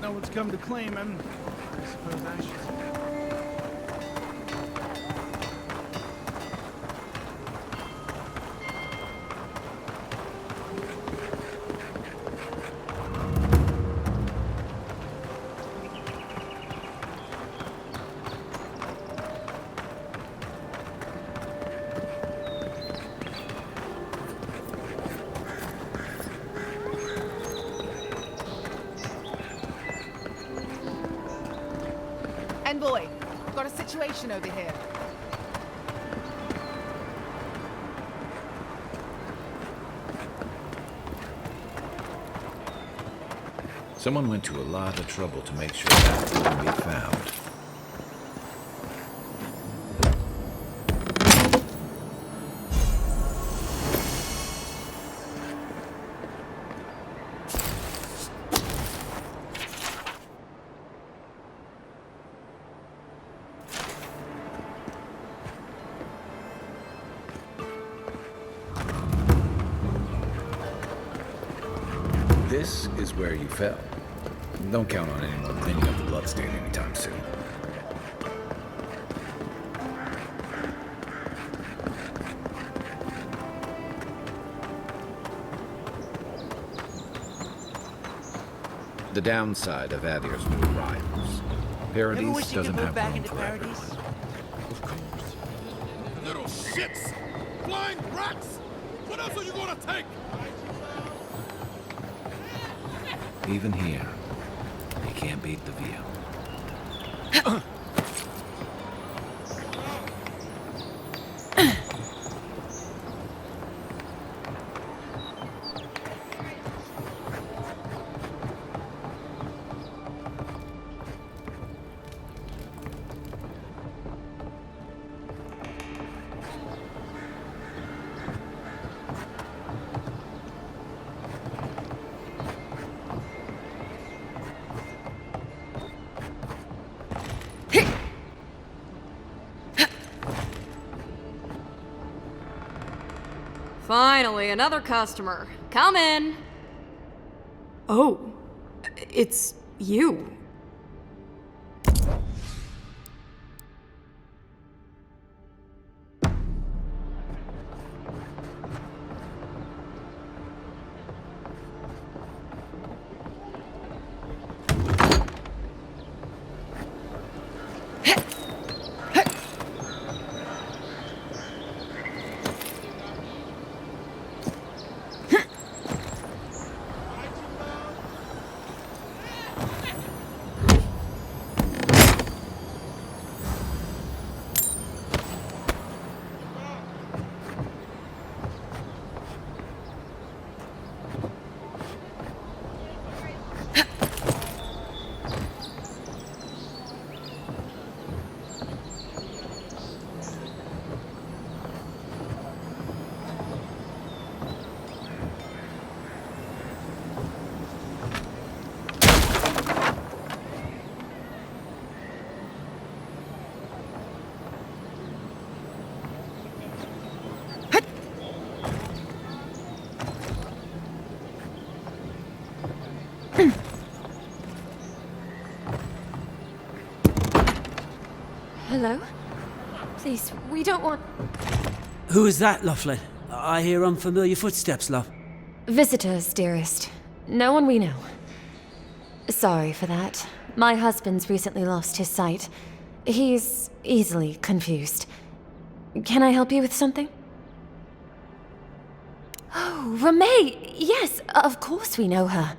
No one's come to claim him. I suppose I should. Envoy, got a situation over here. Someone went to a lot of trouble to make sure that wouldn't be found. This is where you fell. Don't count on anyone cleaning up the bloodstain anytime soon. The downside of Adir's new arrivals. Paradise doesn't have room for everyone. Little shits! Flying rocks! What else are you gonna take? Even here, you can't beat the view. Finally, another customer. Come in. Oh, it's you. Hello? Please, we don't want... Who is that, Loughlin? I hear unfamiliar footsteps, love. Visitors, dearest. No one we know. Sorry for that. My husband's recently lost his sight. He's easily confused. Can I help you with something? Oh, Ramay! Yes, of course we know her.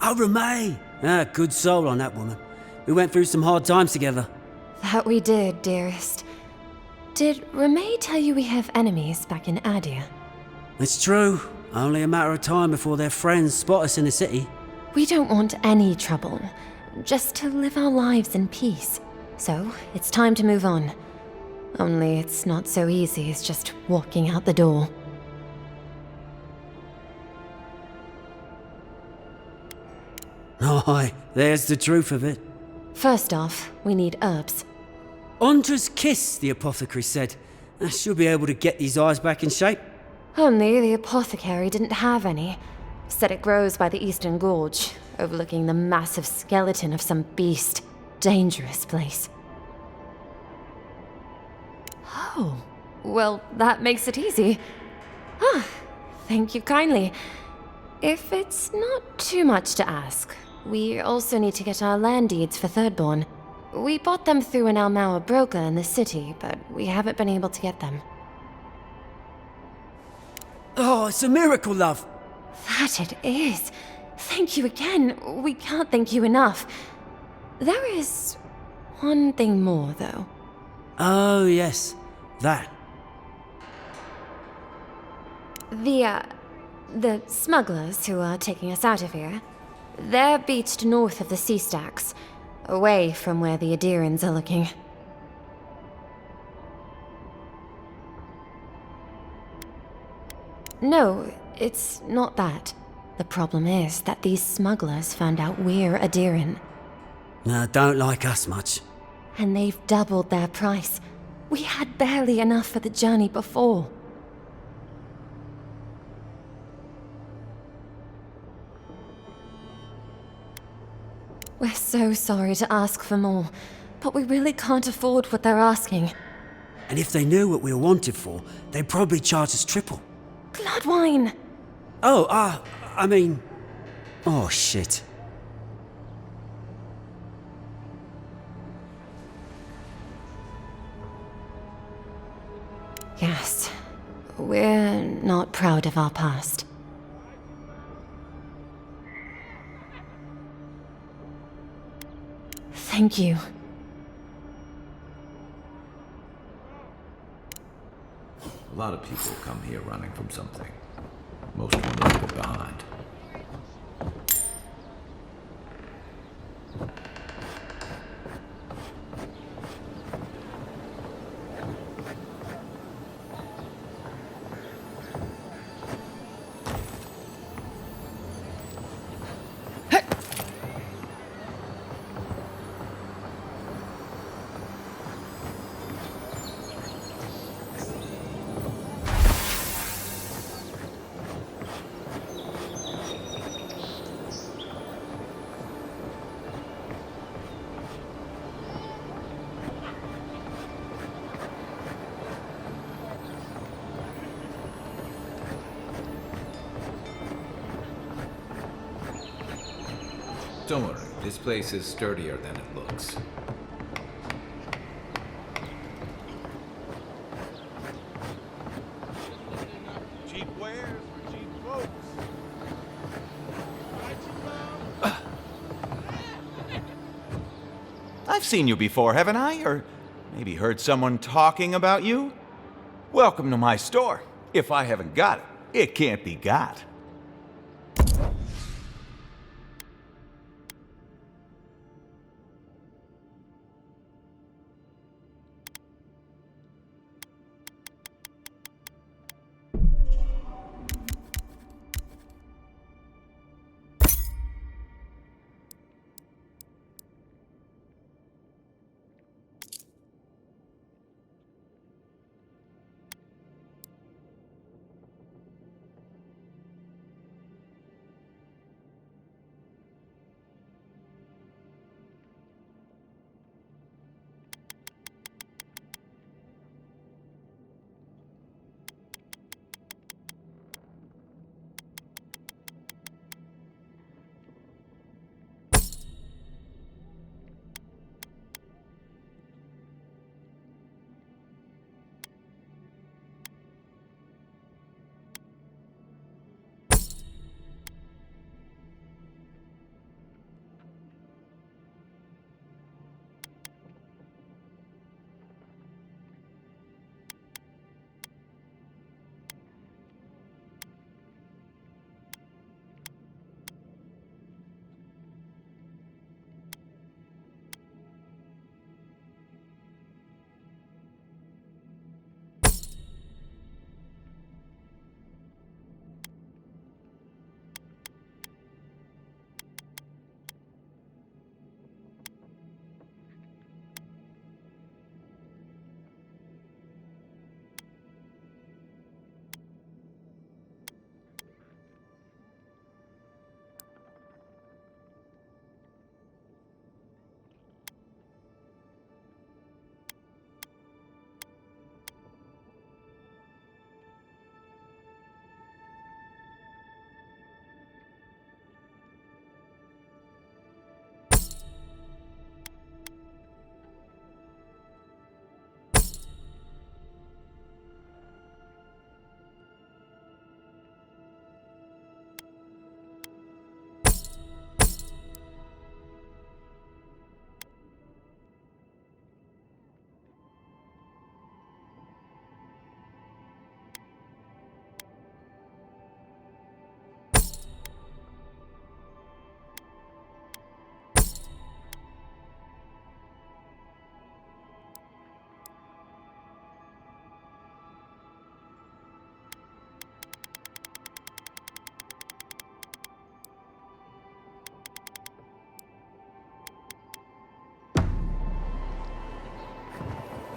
Oh, Ramay! Ah, good soul on that woman. We went through some hard times together. That we did, dearest. Did Ramay tell you we have enemies back in Adia? It's true. Only a matter of time before their friends spot us in the city. We don't want any trouble. Just to live our lives in peace. So, it's time to move on. Only it's not so easy as just walking out the door. Aye, there's the truth of it. First off, we need herbs. Ondra's kiss, the apothecary said. She'll be able to get these eyes back in shape. Only the apothecary didn't have any. Said it grows by the Eastern Gorge, overlooking the massive skeleton of some beast. Dangerous place. Oh, well, that makes it easy. Ah, thank you kindly. If it's not too much to ask, we also need to get our land deeds for Thirdborn. We bought them through an Almauer broker in the city, but we haven't been able to get them. Oh, it's a miracle, love. That it is. Thank you again. We can't thank you enough. There is one thing more, though. Oh, yes. That. The smugglers who are taking us out of here, they're beached north of the sea stacks, away from where the Adirans are looking. No, it's not that. The problem is that these smugglers found out we're Adiran. No, don't like us much. And they've doubled their price. We had barely enough for the journey before. We're so sorry to ask for more, but we really can't afford what they're asking. And if they knew what we were wanted for, they'd probably charge us triple. Bloodwine! Oh, I mean... Oh, shit. Yes, we're not proud of our past. Thank you. A lot of people come here running from something. Most will leave it behind. Don't worry, this place is sturdier than it looks. Cheap wares for cheap folks. I've seen you before, haven't I? Or maybe heard someone talking about you? Welcome to my store. If I haven't got it, it can't be got.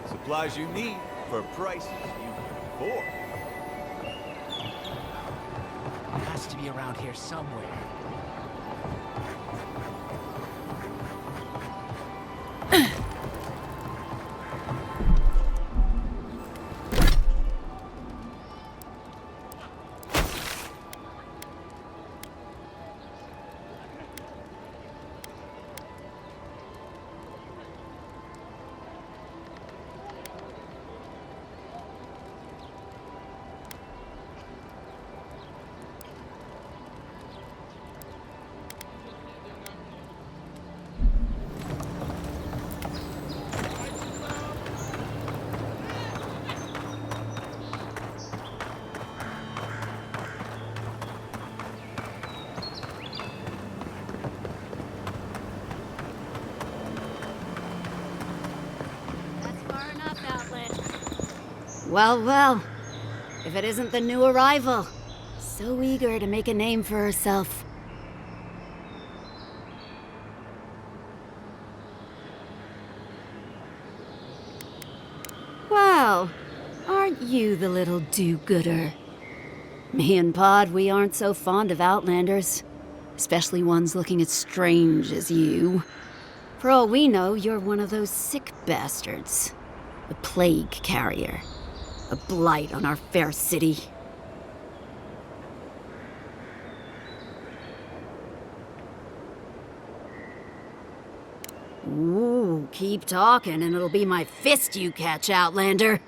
Supplies you need for prices you can afford. It has to be around here somewhere. Well, well. If it isn't the new arrival. So eager to make a name for herself. Well, aren't you the little do-gooder? Me and Pod, we aren't so fond of Outlanders. Especially ones looking as strange as you. For all we know, you're one of those sick bastards. A plague carrier. A blight on our fair city. Ooh, keep talking and it'll be my fist you catch, Outlander.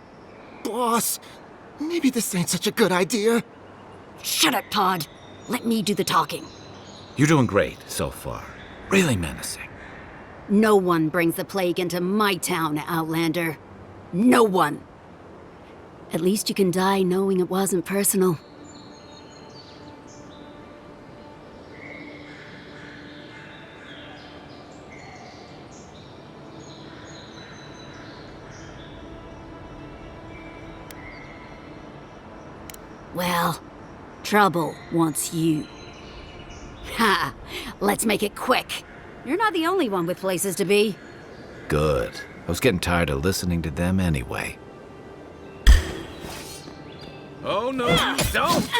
Boss, maybe this ain't such a good idea. Shut up, Todd. Let me do the talking. You're doing great so far. Really menacing. No one brings the plague into my town, Outlander. No one. At least you can die knowing it wasn't personal. Well, trouble wants you. Ha! Let's make it quick. You're not the only one with places to be. Good. I was getting tired of listening to them anyway. Oh, no, you don't!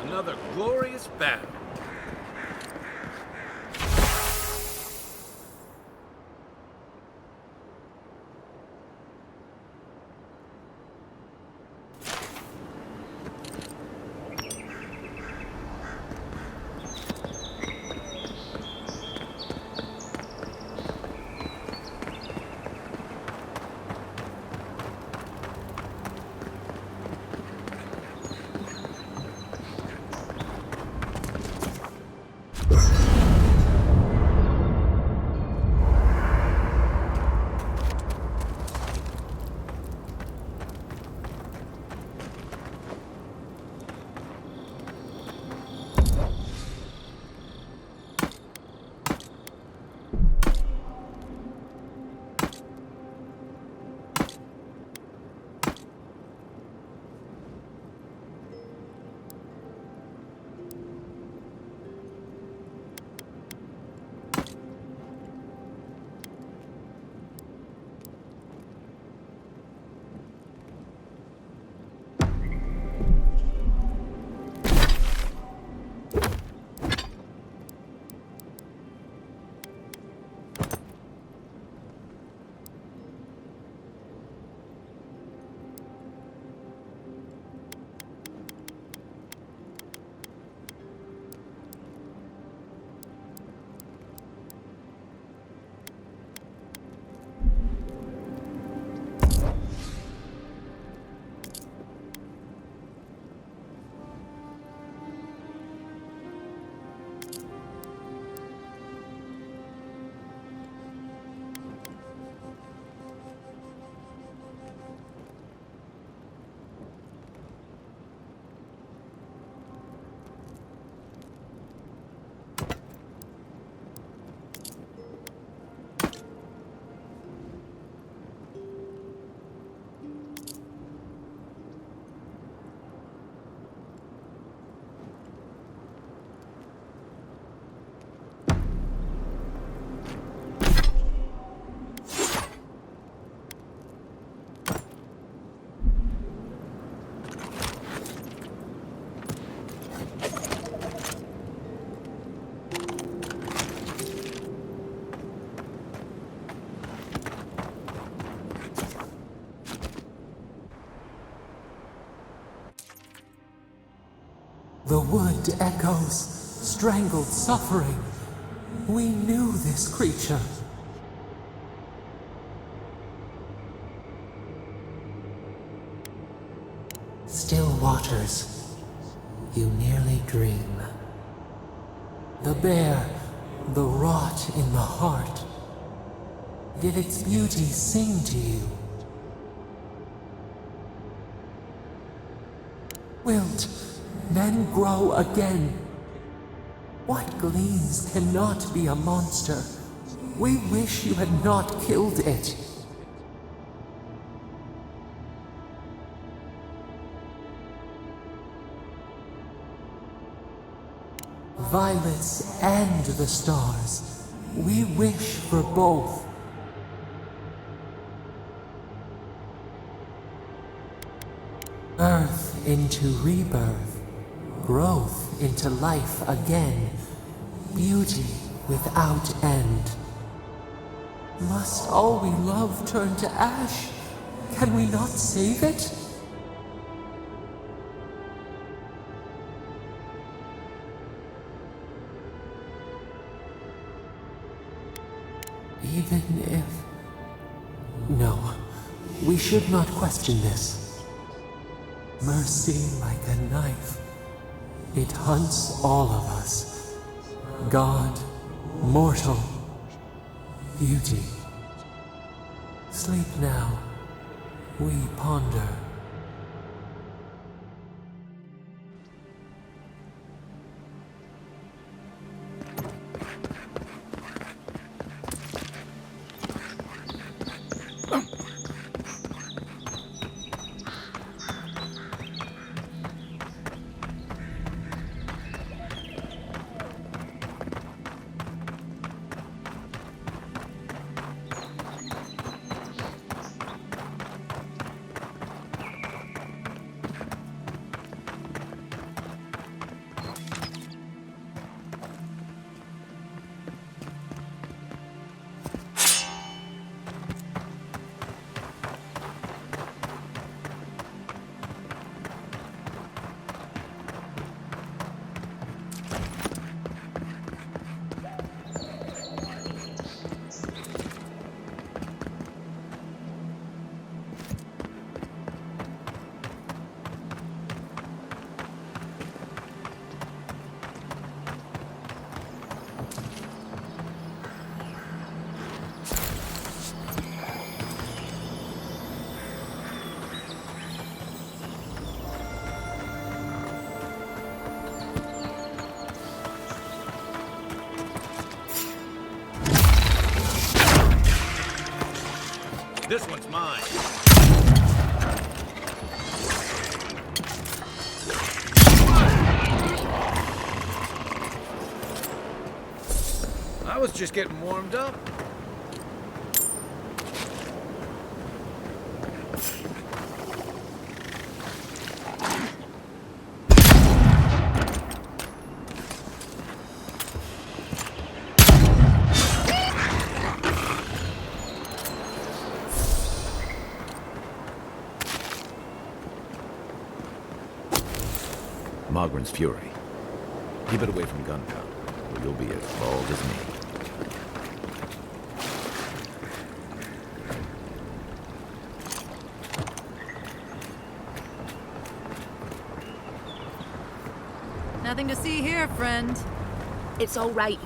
Another glorious battle. The wood echoes, strangled suffering. We knew this creature. Still waters, you nearly dream. The bear, the rot in the heart. Did its beauty sing to you? Wilt then grow again. What gleams cannot be a monster? We wish you had not killed it. Violets and the stars. We wish for both. Earth into rebirth, growth into life again, beauty without end. Must all we love turn to ash? Can we not save it? Even if... No, we should not question this. Mercy like a knife. It hunts all of us. God, mortal, beauty. Sleep now. We ponder. This one's mine. I was just getting warmed up. Mogren's fury. Keep it away from gunpowder, or you'll be as bald as me. Nothing to see here, friend. It's all right.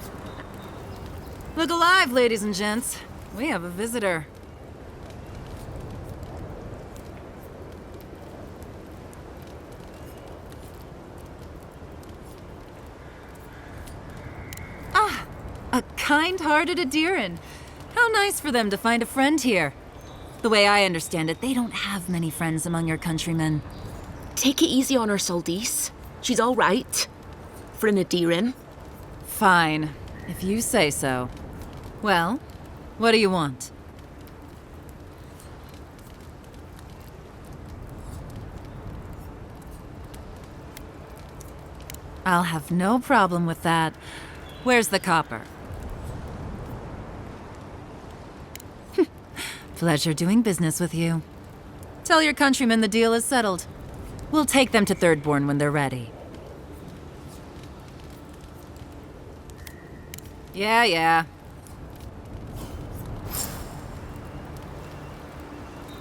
Look alive, ladies and gents. We have a visitor. A kind-hearted Adiran. How nice for them to find a friend here. The way I understand it, they don't have many friends among your countrymen. Take it easy on her, Soldice. She's all right. For an Adiran. Fine, if you say so. Well, what do you want? I'll have no problem with that. Where's the copper? Pleasure doing business with you. Tell your countrymen the deal is settled. We'll take them to Thirdborn when they're ready. Yeah.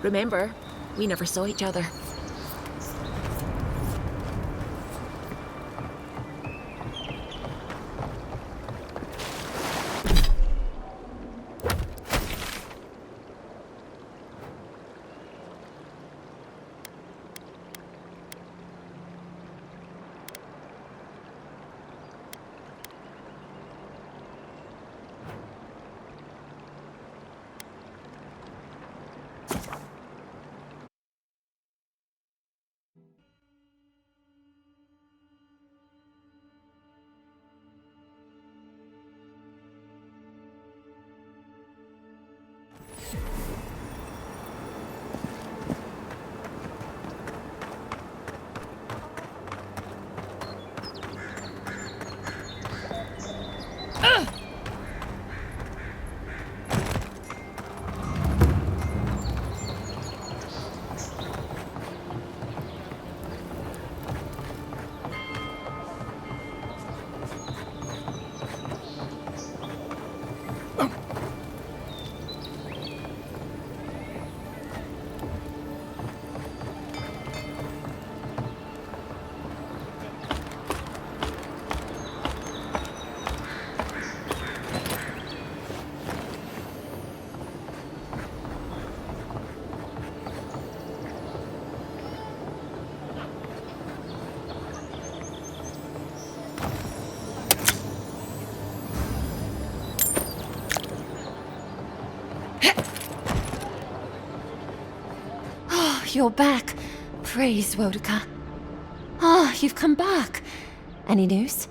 Remember, we never saw each other. You're back. Praise Wodika. Ah, you've come back. Any news?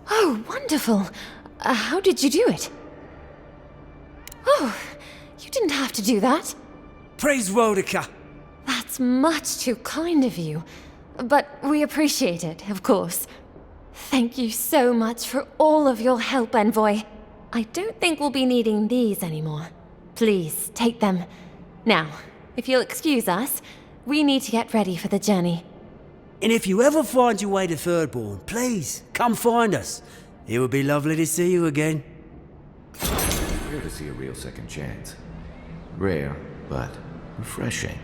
Oh, wonderful. How did you do it? Oh, you didn't have to do that. Praise Wodika. That's much too kind of you. But we appreciate it, of course. Thank you so much for all of your help, Envoy. I don't think we'll be needing these anymore. Please, take them. Now, if you'll excuse us, we need to get ready for the journey. And if you ever find your way to Thirdborn, please, come find us. It would be lovely to see you again. Rare to see a real second chance. Rare, but refreshing.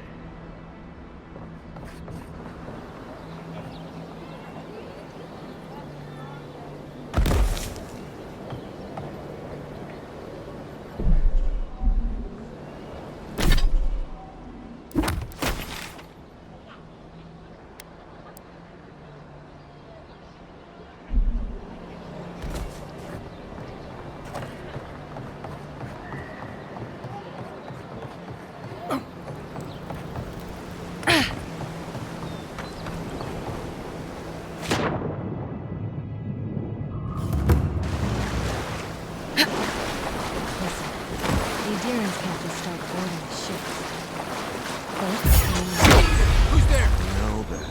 Who's there? Well then.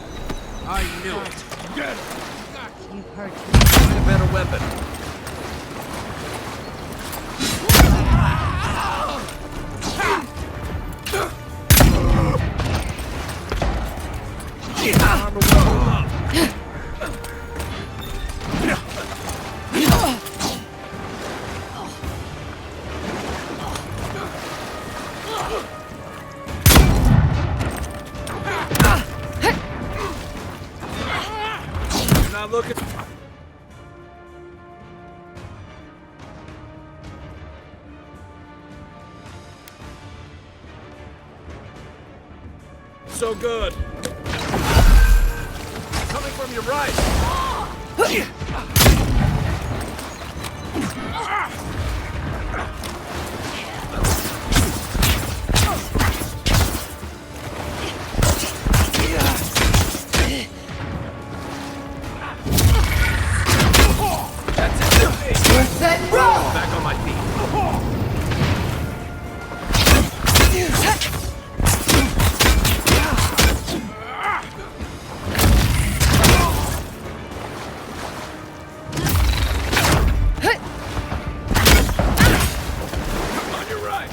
I knew it. Get it. You hurt Find a better weapon. Not looking. So good. Coming from your right. Back on my feet. On your right.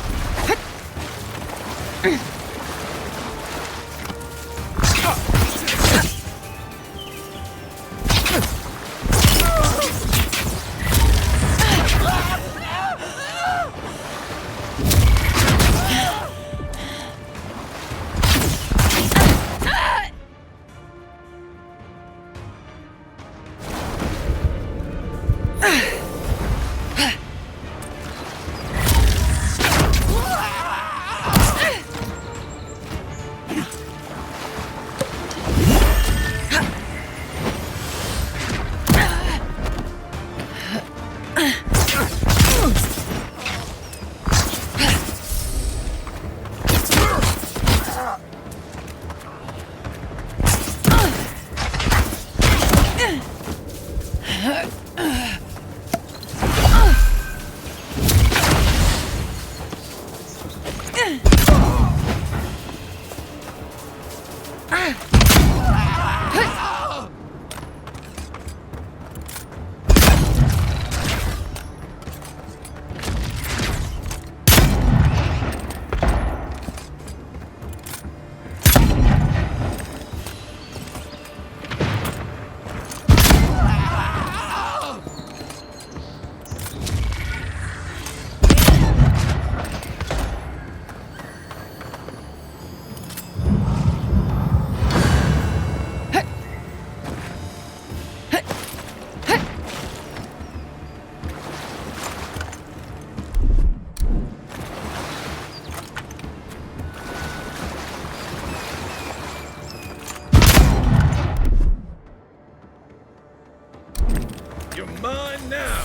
Time now!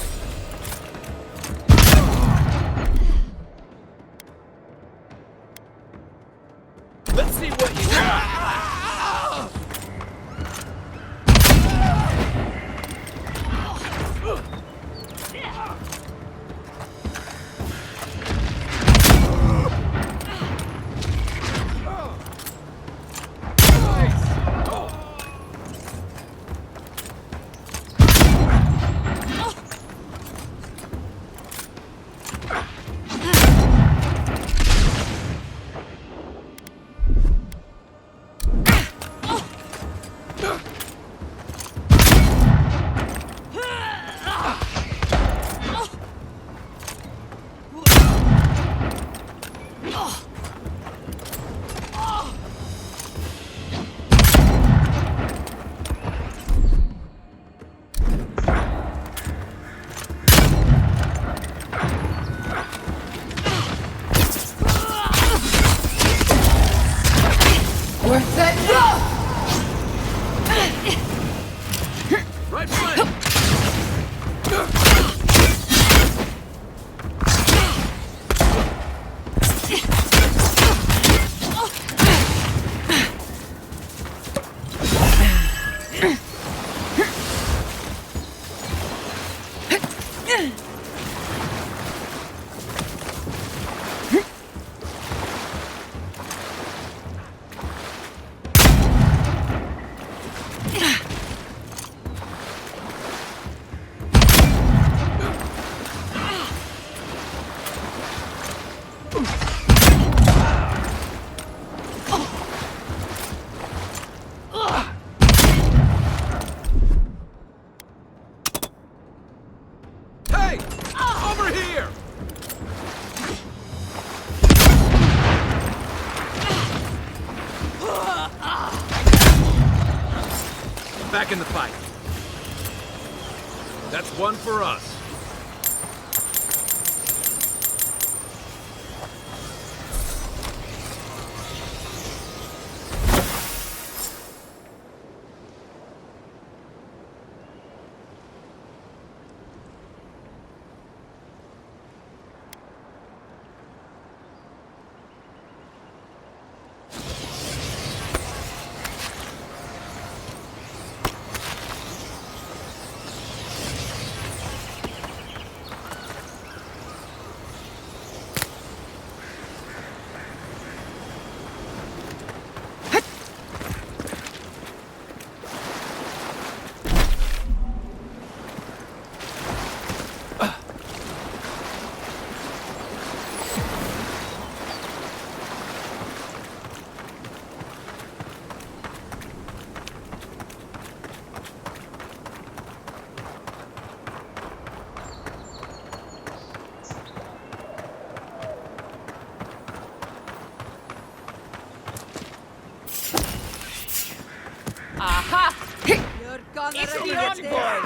Let's see what you got! Worth it! Right flank! Hey! Over here! Back in the fight. That's one for us. Aha! You're gonna get you, boy!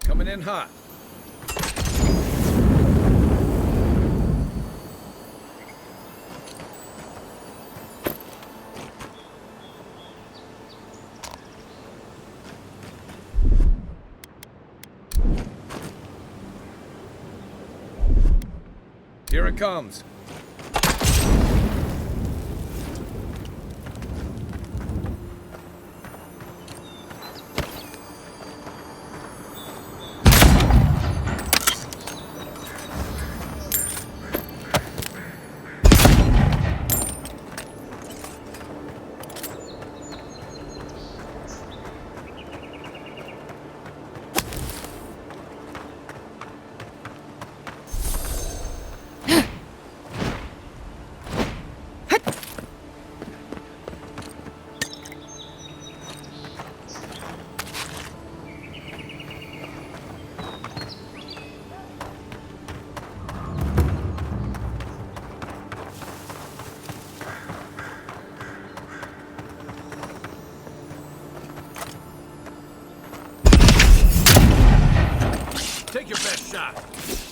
Coming in hot. Here it comes. Take your best shot.